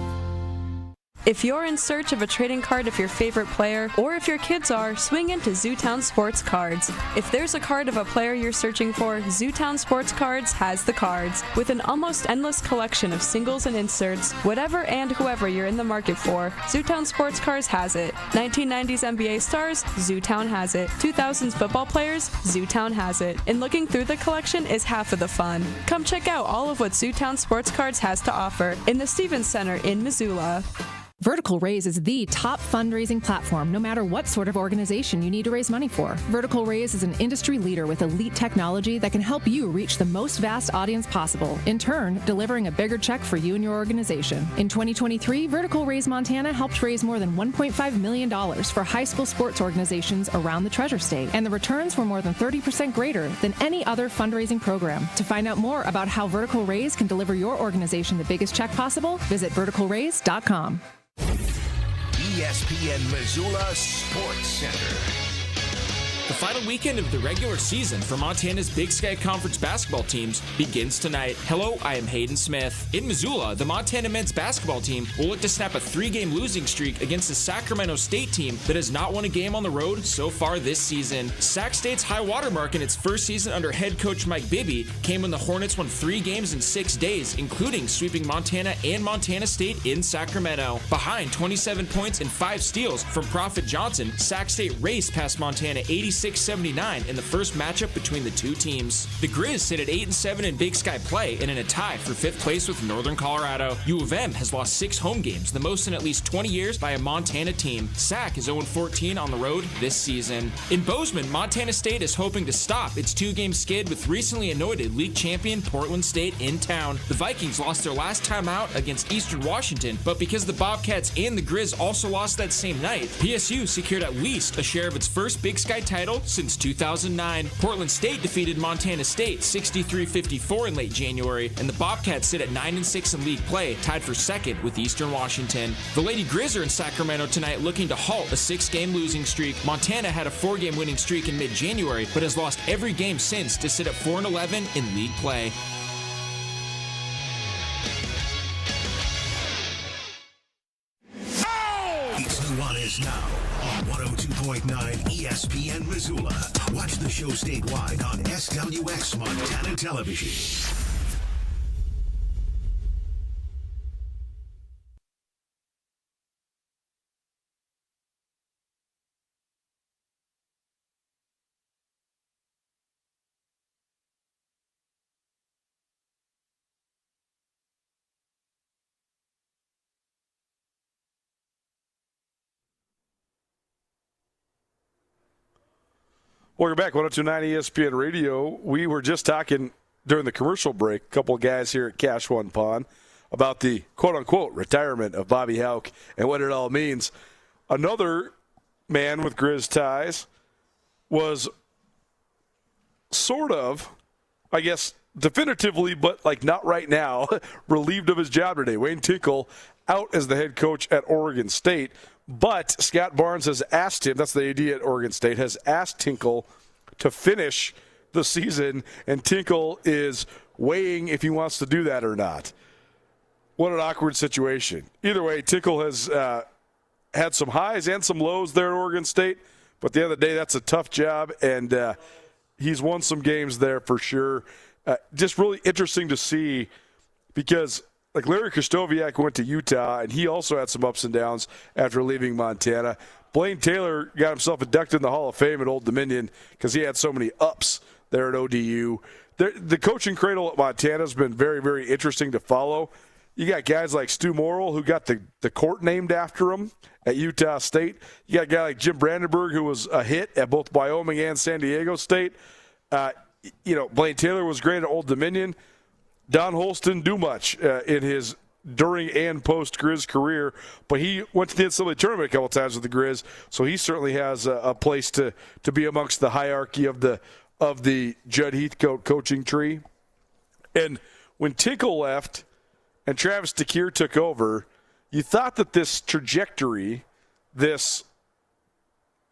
If you're in search of a trading card of your favorite player, or if your kids are, swing into Zootown Sports Cards. If there's a card of a player you're searching for, Zootown Sports Cards has the cards. With an almost endless collection of singles and inserts, whatever and whoever you're in the market for, Zootown Sports Cards has it. 1990s NBA stars, Zootown has it. 2000s football players, Zootown has it. And looking through the collection is half of the fun. Come check out all of what Zootown Sports Cards has to offer in the Stevens Center in Missoula. Vertical Raise is the top fundraising platform, no matter what sort of organization you need to raise money for. Vertical Raise is an industry leader with elite technology that can help you reach the most vast audience possible, in turn, delivering a bigger check for you and your organization. In 2023, Vertical Raise Montana helped raise more than $1.5 million for high school sports organizations around the Treasure State, and the returns were more than 30% greater than any other fundraising program. To find out more about how Vertical Raise can deliver your organization the biggest check possible, visit verticalraise.com. ESPN Missoula Sports Center. The final weekend of the regular season for Montana's Big Sky Conference basketball teams begins tonight. Hello, I am Hayden Smith. In Missoula, the Montana men's basketball team will look to snap a 3-game losing streak against the Sacramento State team that has not won a game on the road so far this season. Sac State's high watermark in its first season under head coach Mike Bibby came when the Hornets won 3 games in 6 days, including sweeping Montana and Montana State in Sacramento. Behind 27 points and 5 steals from Prophet Johnson, Sac State raced past Montana 86-79 in the first matchup between the two teams. The Grizz sit at 8-7 in Big Sky play and in a tie for 5th place with Northern Colorado. U of M has lost 6 home games, the most in at least 20 years by a Montana team. Sac is 0-14 on the road this season. In Bozeman, Montana State is hoping to stop its 2-game skid with recently anointed league champion Portland State in town. The Vikings lost their last time out against Eastern Washington, but because the Bobcats and the Grizz also lost that same night, PSU secured at least a share of its first Big Sky title since 2009. Portland State defeated Montana State 63-54 in late January, and the Bobcats sit at 9-6 in league play, tied for second with Eastern Washington. The Lady Grizz are in Sacramento tonight looking to halt a 6-game losing streak. Montana had a 4-game winning streak in mid-January, but has lost every game since to sit at 4-11 in league play. It's Nuanez Now on 102.9 ESPN Missoula. Watch the show statewide on SWX Montana Television. Welcome back, 102.9 ESPN Radio. We were just talking during the commercial break, a couple of guys here at Cash One Pawn, about the quote-unquote retirement of Bobby Houck and what it all means. Another man with Grizz ties was sort of, I guess, definitively, but like not right now, relieved of his job today. Wayne Tinkle out as the head coach at Oregon State. But Scott Barnes has asked him, that's the AD at Oregon State, has asked Tinkle to finish the season, and Tinkle is weighing if he wants to do that or not. What an awkward situation. Either way, Tinkle has had some highs and some lows there at Oregon State, but at the end of the day, that's a tough job, and he's won some games there for sure. Just really interesting to see because – like Larry Krzysztofiak went to Utah, and he also had some ups and downs after leaving Montana. Blaine Taylor got himself inducted in the Hall of Fame at Old Dominion because he had so many ups there at ODU. The coaching cradle at Montana has been very, very interesting to follow. You got guys like Stu Morrill, who got the court named after him at Utah State. You got a guy like Jim Brandenburg, who was a hit at both Wyoming and San Diego State. Blaine Taylor was great at Old Dominion. Don Holst didn't do much in his during and post-Grizz career, but he went to the NCAA tournament a couple times with the Grizz, so he certainly has a place to be amongst the hierarchy of the Judd Heathcote coaching tree. And when Tinkle left and Travis DeCuire took over, you thought that this trajectory, this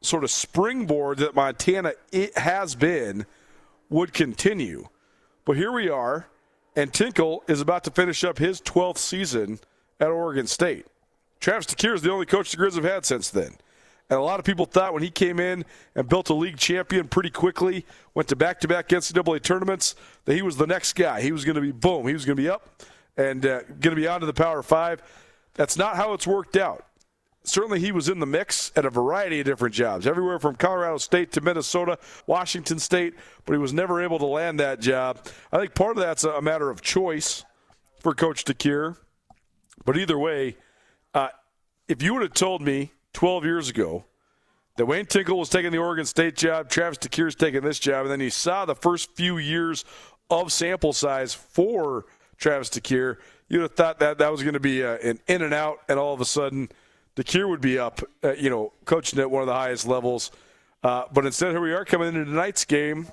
sort of springboard that Montana has been, would continue. But here we are. And Tinkle is about to finish up his 12th season at Oregon State. Travis DeCuire is the only coach the Grizz have had since then. And a lot of people thought when he came in and built a league champion pretty quickly, went to back-to-back NCAA tournaments, that he was the next guy. He was going to be, boom, he was going to be up and going to be on to the Power Five. That's not how it's worked out. Certainly he was in the mix at a variety of different jobs, everywhere from Colorado State to Minnesota, Washington State, but he was never able to land that job. I think part of that's a matter of choice for Coach DeCuire. But either way, if you would have told me 12 years ago that Wayne Tinkle was taking the Oregon State job, Travis DeCuire's taking this job, and then you saw the first few years of sample size for Travis DeCuire, you'd have thought that was going to be an in and out, and all of a sudden DeCuire would be up, coaching at one of the highest levels. But instead, here we are coming into tonight's game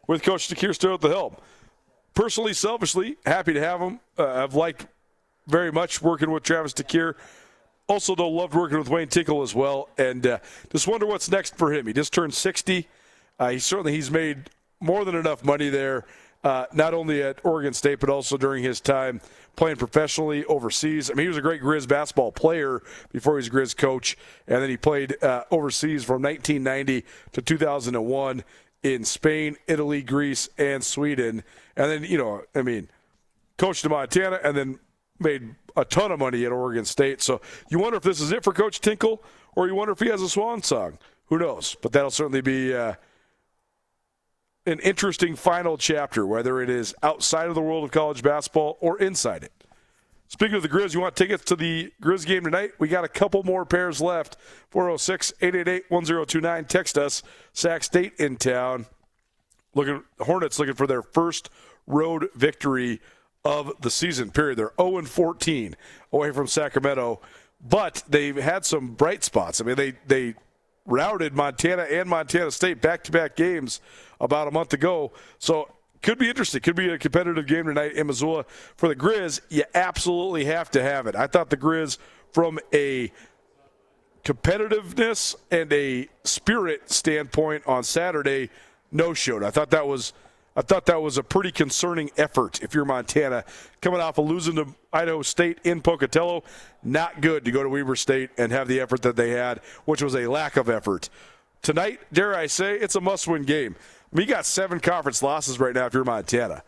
with Coach DeCuire still at the helm. Personally, selfishly, happy to have him. I've liked very much working with Travis DeCuire. Also, though, loved working with Wayne Tinkle as well. And just wonder what's next for him. He just turned 60. He's made more than enough money there, not only at Oregon State, but also during his time playing professionally overseas. I mean, he was a great Grizz basketball player before he was a Grizz coach. And then he played overseas from 1990 to 2001 in Spain, Italy, Greece, and Sweden. And then, coached in Montana and then made a ton of money at Oregon State. So you wonder if this is it for Coach Tinkle, or you wonder if he has a swan song. Who knows? But that'll certainly be an interesting final chapter, whether it is outside of the world of college basketball or inside it. Speaking of the Grizz, you want tickets to the Grizz game tonight? We got a couple more pairs left. 406-888-1029. Text us. Sac State in town. Hornets looking for their first road victory of the season, period. They're 0-14 away from Sacramento, but they've had some bright spots. I mean, they routed Montana and Montana State back-to-back games about a month ago. So could be interesting. Could be a competitive game tonight in Missoula. For the Grizz, you absolutely have to have it. I thought the Grizz, from a competitiveness and a spirit standpoint on Saturday, no-showed. I thought that was a pretty concerning effort if you're Montana. Coming off of losing to Idaho State in Pocatello, not good to go to Weber State and have the effort that they had, which was a lack of effort. Tonight, dare I say, it's a must-win game. We got 7 conference losses right now if you're Montana.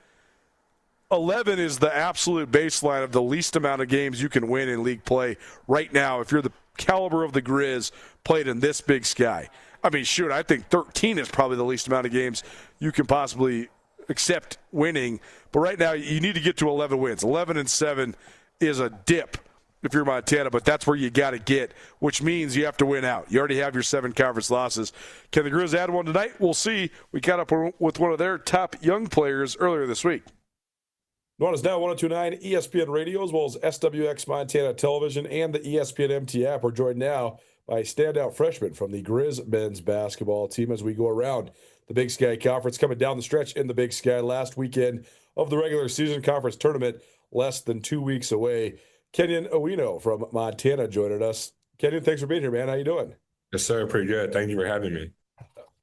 11 is the absolute baseline of the least amount of games you can win in league play right now if you're the caliber of the Grizz played in this Big Sky. I mean, shoot, I think 13 is probably the least amount of games you can possibly accept winning. But right now, you need to get to 11 wins. 11-7 is a dip if you're Montana, but that's where you got to get, which means you have to win out. You already have your 7 conference losses. Can the Grizz add one tonight? We'll see. We caught up with one of their top young players earlier this week. Nuanez Now 102.9 ESPN Radio, as well as SWX Montana Television and the ESPN MT app. We're joined now by standout freshman from the Grizz men's basketball team as we go around the Big Sky Conference, coming down the stretch in the Big Sky last weekend of the regular season conference tournament, less than 2 weeks away. Kenyon Owino from Montana joining us. Kenyon, thanks for being here, man. How you doing? Yes, sir. Pretty good. Thank you for having me.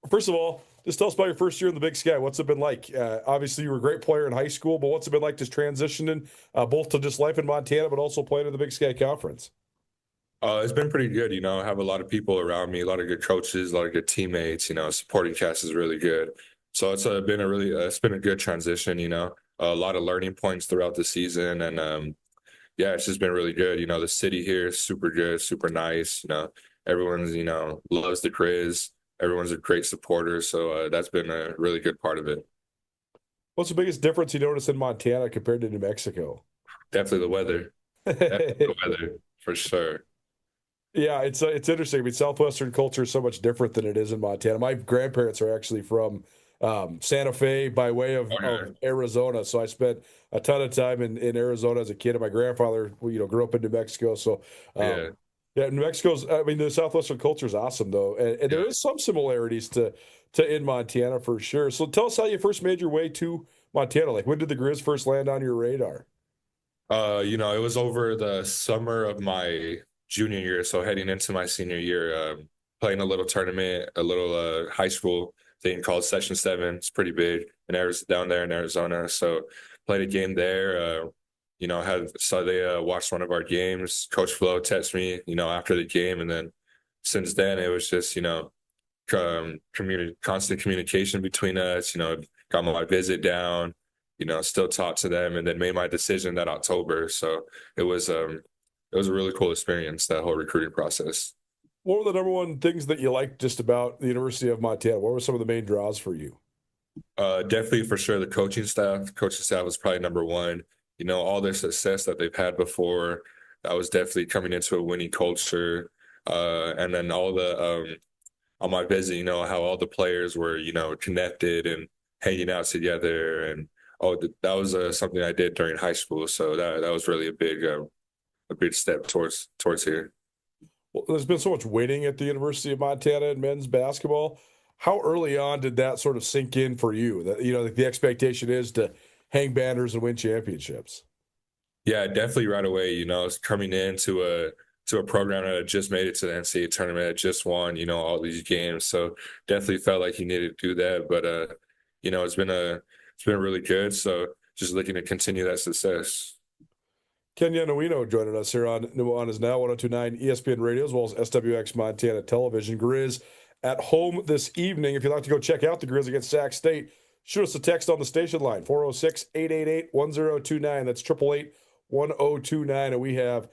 First of all, just tell us about your first year in the Big Sky. What's it been like? Obviously, you were a great player in high school, but what's it been like just transitioning both to just life in Montana, but also playing in the Big Sky Conference? It's been pretty good. I have a lot of people around me, a lot of good coaches, a lot of good teammates. Supporting cast is really good. So it's been a good transition. A lot of learning points throughout the season, and it's just been really good. The city here is super good, super nice. Everyone's loves the Grizz. Everyone's a great supporter. So that's been a really good part of it. What's the biggest difference you notice in Montana compared to New Mexico? Definitely the weather. Definitely the weather, for sure. Yeah, it's interesting. I mean, Southwestern culture is so much different than it is in Montana. My grandparents are actually from Santa Fe by way of Arizona, so I spent a ton of time in Arizona as a kid. And my grandfather, grew up in New Mexico. So, New Mexico's. I mean, the Southwestern culture is awesome, though, and there is some similarities to in Montana for sure. So, tell us how you first made your way to Montana. Like, when did the Grizz first land on your radar? It was over the summer of my junior year, so heading into my senior year, playing a little tournament, a little high school thing called Session 7. It's pretty big down there in Arizona. So played a game there. They watched one of our games. Coach Flo texted me, after the game, and then since then it was just constant communication between us. Got my visit down. Still talked to them, and then made my decision that October. So it was a really cool experience, that whole recruiting process. What were the number one things that you liked just about the University of Montana? What were some of the main draws for you? Definitely, for sure, the coaching staff. Coaching staff was probably number one. All their success that they've had before, I was definitely coming into a winning culture. And then on my visit, how all the players were, connected and hanging out together. And that was something I did during high school. So that was really a big step towards here. Well, there's been so much winning at the University of Montana in men's basketball. How early on did that sort of sink in for you? That the expectation is to hang banners and win championships. Yeah, definitely right away. It's coming into a program that had just made it to the NCAA tournament, had just won, all these games. So definitely felt like he needed to do that. But it's been really good. So just looking to continue that success. Kenya Nuino joining us here on Nuanez Now 102.9 ESPN Radio, as well as SWX Montana Television. Grizz at home this evening. If you'd like to go check out the Grizz against Sac State, shoot us a text on the station line, 406-888-1029. That's 888-1029. And we have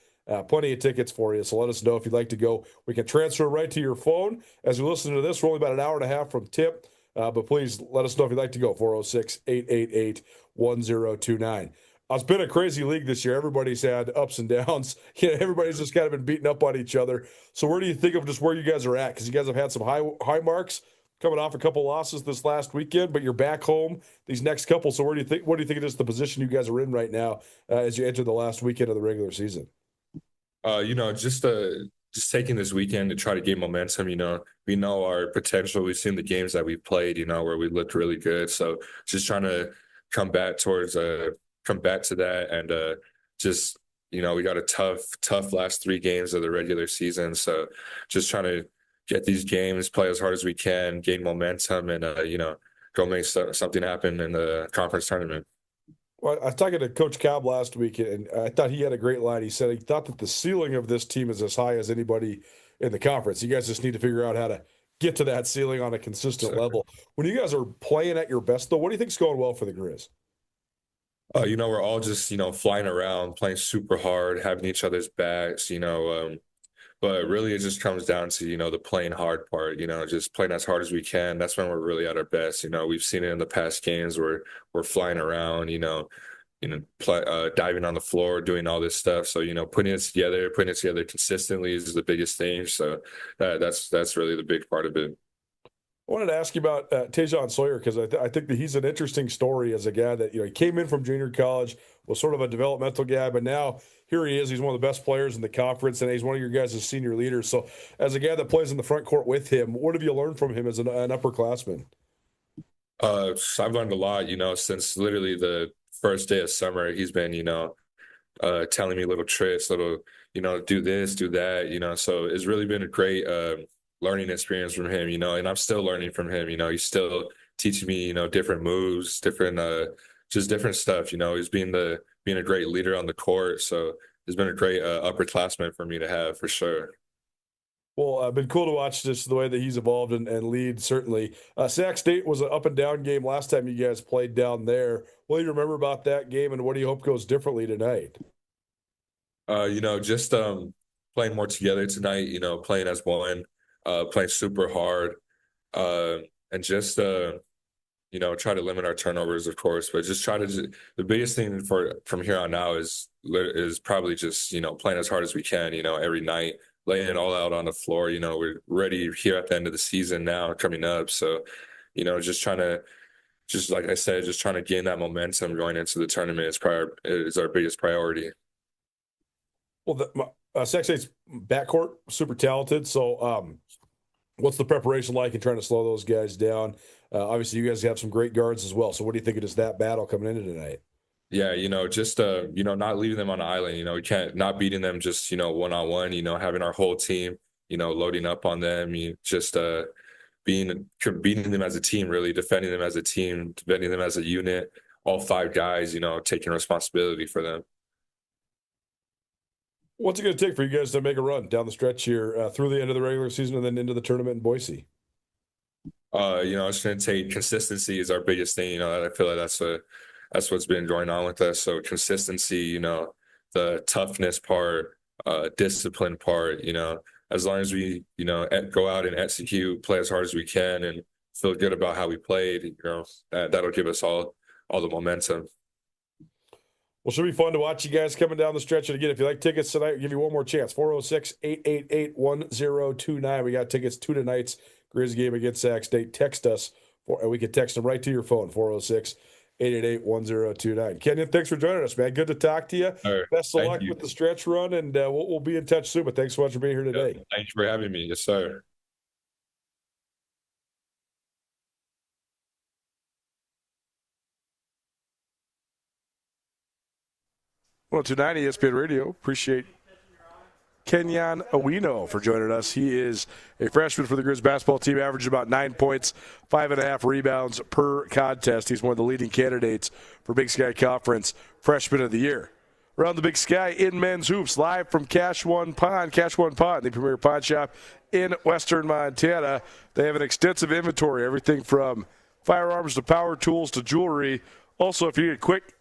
plenty of tickets for you. So let us know if you'd like to go. We can transfer right to your phone. As we listen to this, we're only about an hour and a half from tip. But please let us know if you'd like to go, 406-888-1029. It's been a crazy league this year. Everybody's had ups and downs. Everybody's just kind of been beating up on each other. So where do you think of just where you guys are at? Because you guys have had some high marks, coming off a couple losses this last weekend, but you're back home these next couple. So what do you think it is, the position you guys are in right now as you enter the last weekend of the regular season? Just taking this weekend to try to gain momentum. We know our potential. We've seen the games that we've played, where we looked really good. So just trying to come back to that, and we got a tough last 3 games of the regular season. So just trying to get these games, play as hard as we can, gain momentum, and go make something happen in the conference tournament. Well, I was talking to Coach Cobb last week, and I thought he had a great line. He said he thought that the ceiling of this team is as high as anybody in the conference. You guys just need to figure out how to get to that ceiling on a consistent level. When you guys are playing at your best, though, what do you think's going well for the Grizz? We're all just, flying around, playing super hard, having each other's backs, but really it just comes down to, the playing hard part, just playing as hard as we can. That's when we're really at our best. We've seen it in the past games where we're flying around, diving on the floor, doing all this stuff. So, putting it together consistently is the biggest thing. So that's really the big part of it. I wanted to ask you about Tajon Sawyer, because I think that he's an interesting story as a guy that, he came in from junior college, was sort of a developmental guy, but now here he is. He's one of the best players in the conference, and he's one of your guys' senior leaders. So as a guy that plays in the front court with him, what have you learned from him as an upperclassman? I've learned a lot, since literally the first day of summer. He's been, telling me little tricks, do this, do that, so it's really been a great learning experience from him, and I'm still learning from him. He's still teaching me, different moves, different stuff. He's being a great leader on the court. So it's been a great upperclassman for me to have, for sure. Well, been cool to watch just the way that he's evolved and lead, certainly. Sac State was an up and down game last time you guys played down there. What do you remember about that game, and what do you hope goes differently tonight? Just playing more together tonight, playing as one. Playing super hard, and just try to limit our turnovers, of course, but just the biggest thing from here on now is probably just playing as hard as we can, every night, laying it all out on the floor. We're ready here at the end of the season now coming up, so like I said, just trying to gain that momentum going into the tournament is our biggest priority. Well, Sac State's backcourt super talented, so what's the preparation like in trying to slow those guys down? Obviously, you guys have some great guards as well. So what do you think of just that battle coming into tonight? Yeah, just not leaving them on the island. We can't not beating them just one-on-one. Having our whole team loading up on them. Beating them as a team, really defending them as a team, defending them as a unit. All 5 guys, taking responsibility for them. What's it going to take for you guys to make a run down the stretch here through the end of the regular season and then into the tournament in Boise? It's going to take consistency is our biggest thing. I feel like that's what's been going on with us. So consistency, the toughness part, discipline part, as long as we, go out and execute, play as hard as we can and feel good about how we played, that'll give us all the momentum. Well, should be fun to watch you guys coming down the stretch. And again, if you like tickets tonight, we'll give you one more chance. 406-888-1029. We got tickets to tonight's Grizz game against Sac State. Text us, and we can text them right to your phone, 406-888-1029. Kenyon, thanks for joining us, man. Good to talk to you. Right. Best of Thank luck you. with the stretch run, and we'll be in touch soon. But thanks so much for being here today. Yeah, thank you for having me. Yes, sir. Well, tonight, ESPN Radio, appreciate Kenyon Owino for joining us. He is a freshman for the Grizz basketball team, averaged about 9 points, 5.5 rebounds per contest. He's one of the leading candidates for Big Sky Conference Freshman of the Year. Around the Big Sky in men's hoops, live from Cash One Pond, the premier pawn shop in Western Montana. They have an extensive inventory, everything from firearms to power tools to jewelry. Also, if you need a quick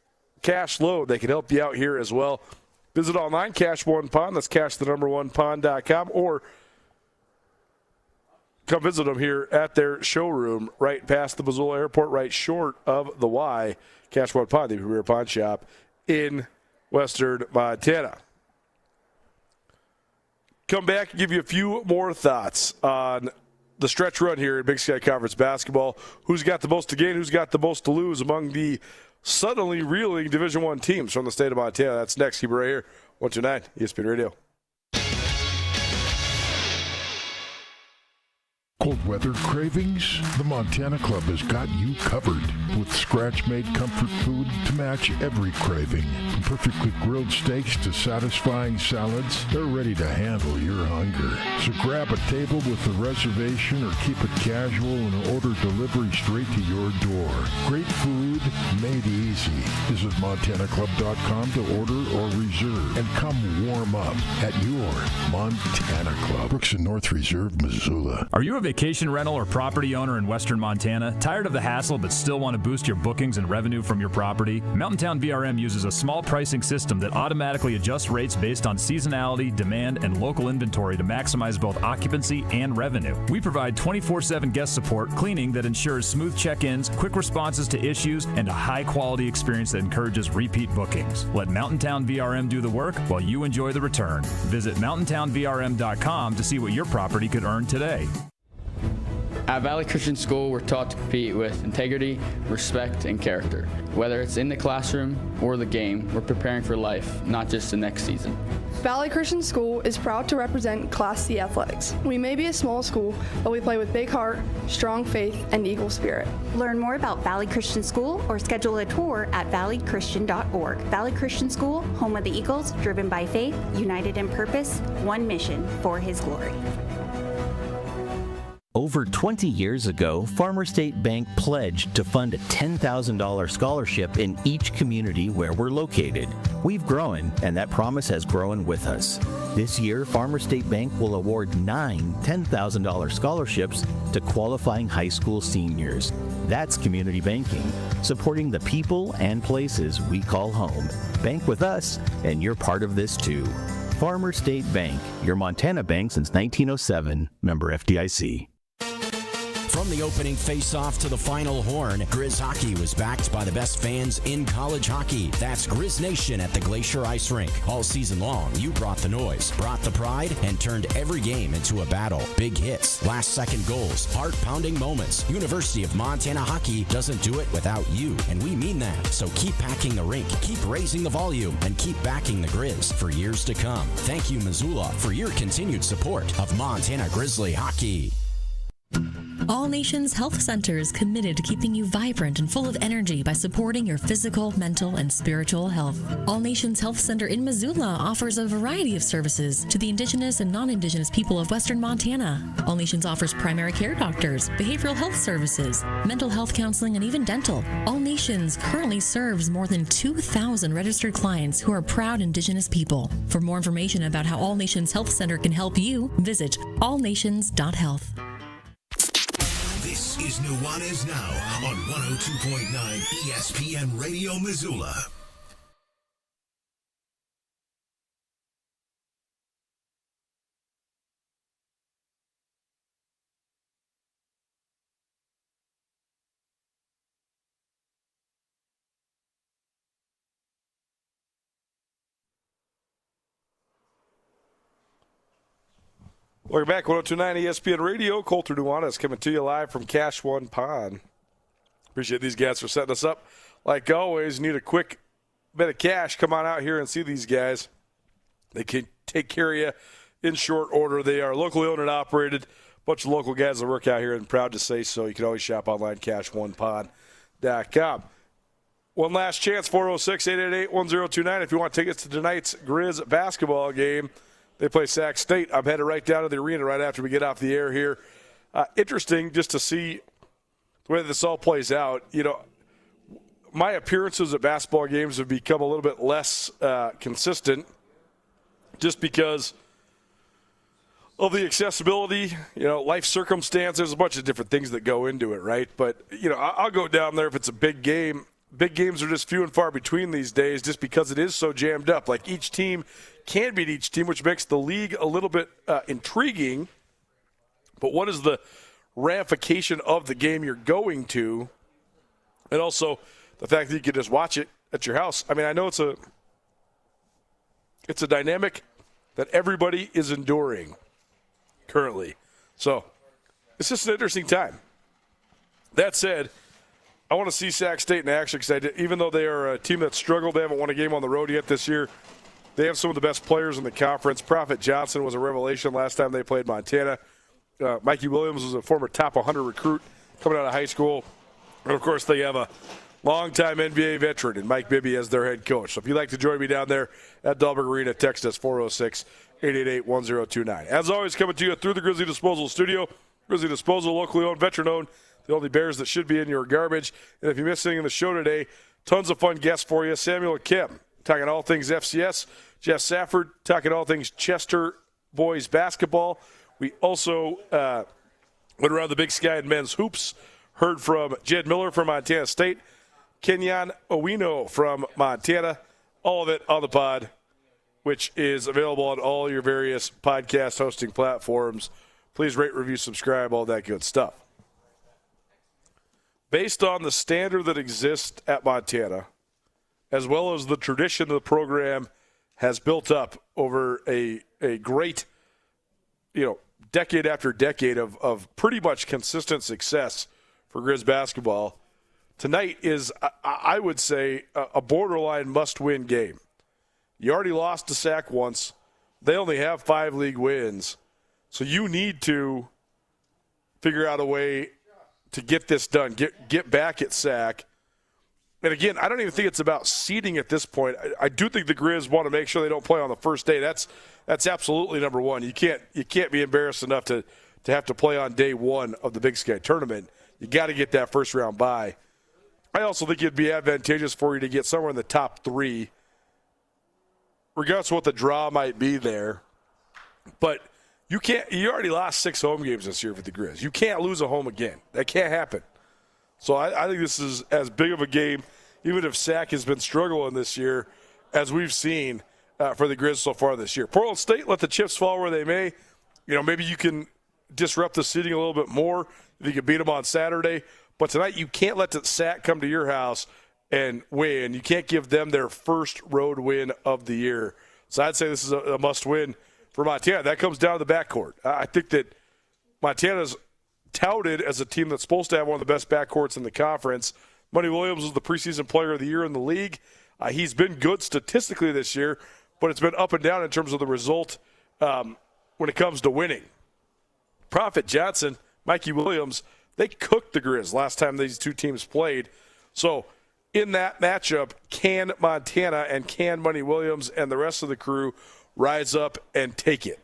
cash load, they can help you out here as well. Visit online, Cash One Pond. That's cash1pond.com, or come visit them here at their showroom right past the Missoula Airport, right short of the Y. Cash One Pond, the premier pawn shop in Western Montana. Come back and give you a few more thoughts on the stretch run here in Big Sky Conference basketball. Who's got the most to gain? Who's got the most to lose among the suddenly reeling Division I teams from the state of Montana? That's next. Keep it right here. 129 ESPN Radio. Cold weather cravings? The Montana Club has got you covered with scratch-made comfort food to match every craving. From perfectly grilled steaks to satisfying salads, they're ready to handle your hunger. So grab a table with a reservation or keep it casual and order delivery straight to your door. Great food made easy. Visit montanaclub.com to order or reserve and come warm up at your Montana Club. Brooks and North Reserve, Missoula. Are you a vacation rental or property owner in Western Montana? Tired of the hassle but still want to boost your bookings and revenue from your property? Mountain Town VRM uses a small pricing system that automatically adjusts rates based on seasonality, demand, and local inventory to maximize both occupancy and revenue. We provide 24/7 guest support, cleaning that ensures smooth check-ins, quick responses to issues, and a high-quality experience that encourages repeat bookings. Let Mountain Town VRM do the work while you enjoy the return. Visit mountaintownvrm.com to see what your property could earn today. At Valley Christian School, we're taught to compete with integrity, respect, and character. Whether it's in the classroom or the game, we're preparing for life, not just the next season. Valley Christian School is proud to represent Class C athletics. We may be a small school, but we play with big heart, strong faith, and eagle spirit. Learn more about Valley Christian School or schedule a tour at valleychristian.org. Valley Christian School, home of the Eagles, driven by faith, united in purpose, one mission for His glory. Over 20 years ago, Farmer State Bank pledged to fund a $10,000 scholarship in each community where we're located. We've grown, and that promise has grown with us. This year, Farmer State Bank will award 9 $10,000 scholarships to qualifying high school seniors. That's community banking, supporting the people and places we call home. Bank with us, and you're part of this too. Farmer State Bank, your Montana bank since 1907, member FDIC. From the opening face-off to the final horn, Grizz Hockey was backed by the best fans in college hockey. That's Grizz Nation at the Glacier Ice Rink. All season long, you brought the noise, brought the pride, and turned every game into a battle. Big hits, last-second goals, heart-pounding moments. University of Montana Hockey doesn't do it without you, and we mean that. So keep packing the rink, keep raising the volume, and keep backing the Grizz for years to come. Thank you, Missoula, for your continued support of Montana Grizzly Hockey. All Nations Health Center is committed to keeping you vibrant and full of energy by supporting your physical, mental, and spiritual health. All Nations Health Center in Missoula offers a variety of services to the Indigenous and non-Indigenous people of Western Montana. All Nations offers primary care doctors, behavioral health services, mental health counseling, and even dental. All Nations currently serves more than 2,000 registered clients who are proud Indigenous people. For more information about how All Nations Health Center can help you, visit allnations.health. This is Nuanez Now on 102.9 ESPN Radio Missoula. Welcome back, 102.9 ESPN Radio. Colter Nuanez coming to you live from Cash One Pond. Appreciate these guys for setting us up. Like always, need a quick bit of cash. Come on out here and see these guys. They can take care of you in short order. They are locally owned and operated. A bunch of local guys that work out here, and proud to say so. You can always shop online, CashOnePond.com. One last chance, 406-888-1029. If you want tickets to tonight's Grizz basketball game, they play Sac State. I'm headed right down to the arena right after we get off the air here. Interesting just to see the way this all plays out. You know, my appearances at basketball games have become a little bit less consistent just because of the accessibility, life circumstances. There's a bunch of different things that go into it, right? But, I'll go down there if it's a big game. Big games are just few and far between these days just because it is so jammed up. Like, each team can beat each team, which makes the league a little bit intriguing. But what is the ramification of the game you're going to? And also the fact that you can just watch it at your house. I mean, I know it's a dynamic that everybody is enduring currently. So it's just an interesting time. That said, I want to see Sac State in action because even though they are a team that struggled, they haven't won a game on the road yet this year. They have some of the best players in the conference. Prophet Johnson was a revelation last time they played Montana. Mikey Williams was a former top 100 recruit coming out of high school. And, of course, they have a longtime NBA veteran in Mike Bibby as their head coach. So if you'd like to join me down there at Dahlberg Arena, text us 406-888-1029. As always, coming to you through the Grizzly Disposal Studio. Grizzly Disposal, locally owned, veteran-owned. The only Bears that should be in your garbage. And if you missed anything in the show today, tons of fun guests for you. Samuel Kim, talking all things FCS. Jeff Safford, talking all things Chester boys basketball. We also went around the Big Sky and men's hoops. Heard from Jed Miller from Montana State. Kenyon Owino from Montana. All of it on the pod, which is available on all your various podcast hosting platforms. Please rate, review, subscribe, all that good stuff. Based on the standard that exists at Montana, as well as the tradition the program has built up over a great, decade after decade of pretty much consistent success for Grizz basketball, tonight is, I would say, a borderline must-win game. You already lost to Sac once. They only have 5 league wins. So you need to figure out a way to get this done, get back at Sac. And again, I don't even think it's about seeding at this point. I do think the Grizz want to make sure they don't play on the first day. That's absolutely number one. You can't be embarrassed enough to have to play on day one of the Big Sky tournament. You got to get that first round bye. I also think it'd be advantageous for you to get somewhere in the top 3, regardless of what the draw might be there. But you already lost 6 home games this year for the Grizz. You can't lose a home again. That can't happen. So I think this is as big of a game, even if Sac has been struggling this year, as we've seen for the Grizz so far this year. Portland State, let the chips fall where they may. Maybe you can disrupt the seating a little bit more if you can beat them on Saturday. But tonight you can't let the Sac come to your house and win. You can't give them their first road win of the year. So I'd say this is a must-win for Montana. That comes down to the backcourt. I think that Montana's touted as a team that's supposed to have one of the best backcourts in the conference. Money Williams was the preseason player of the year in the league. He's been good statistically this year, but it's been up and down in terms of the result when it comes to winning. Prophet Johnson, Mikey Williams, they cooked the Grizz last time these two teams played. So in that matchup, can Montana and can Money Williams and the rest of the crew rise up and take it?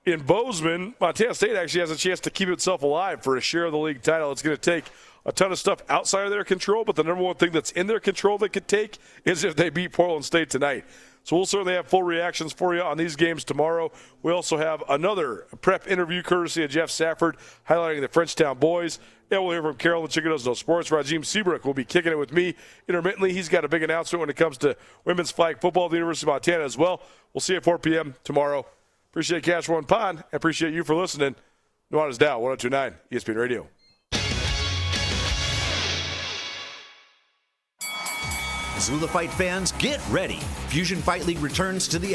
In Bozeman, Montana State actually has a chance to keep itself alive for a share of the league title. It's going to take a ton of stuff outside of their control, but the number one thing that's in their control they could take is if they beat Portland State tonight. So we'll certainly have full reactions for you on these games tomorrow. We also have another prep interview courtesy of Jeff Safford highlighting the Frenchtown boys. And we'll hear from Carolyn Chicken Does No Sports. Rajim Seabrook will be kicking it with me intermittently. He's got a big announcement when it comes to women's flag football at the University of Montana as well. We'll see you at 4 p.m. tomorrow. Appreciate Cash One Pond. I appreciate you for listening. Nuanez Now, 102.9 ESPN Radio. Missoula Fight fans, get ready. Fusion Fight League returns to the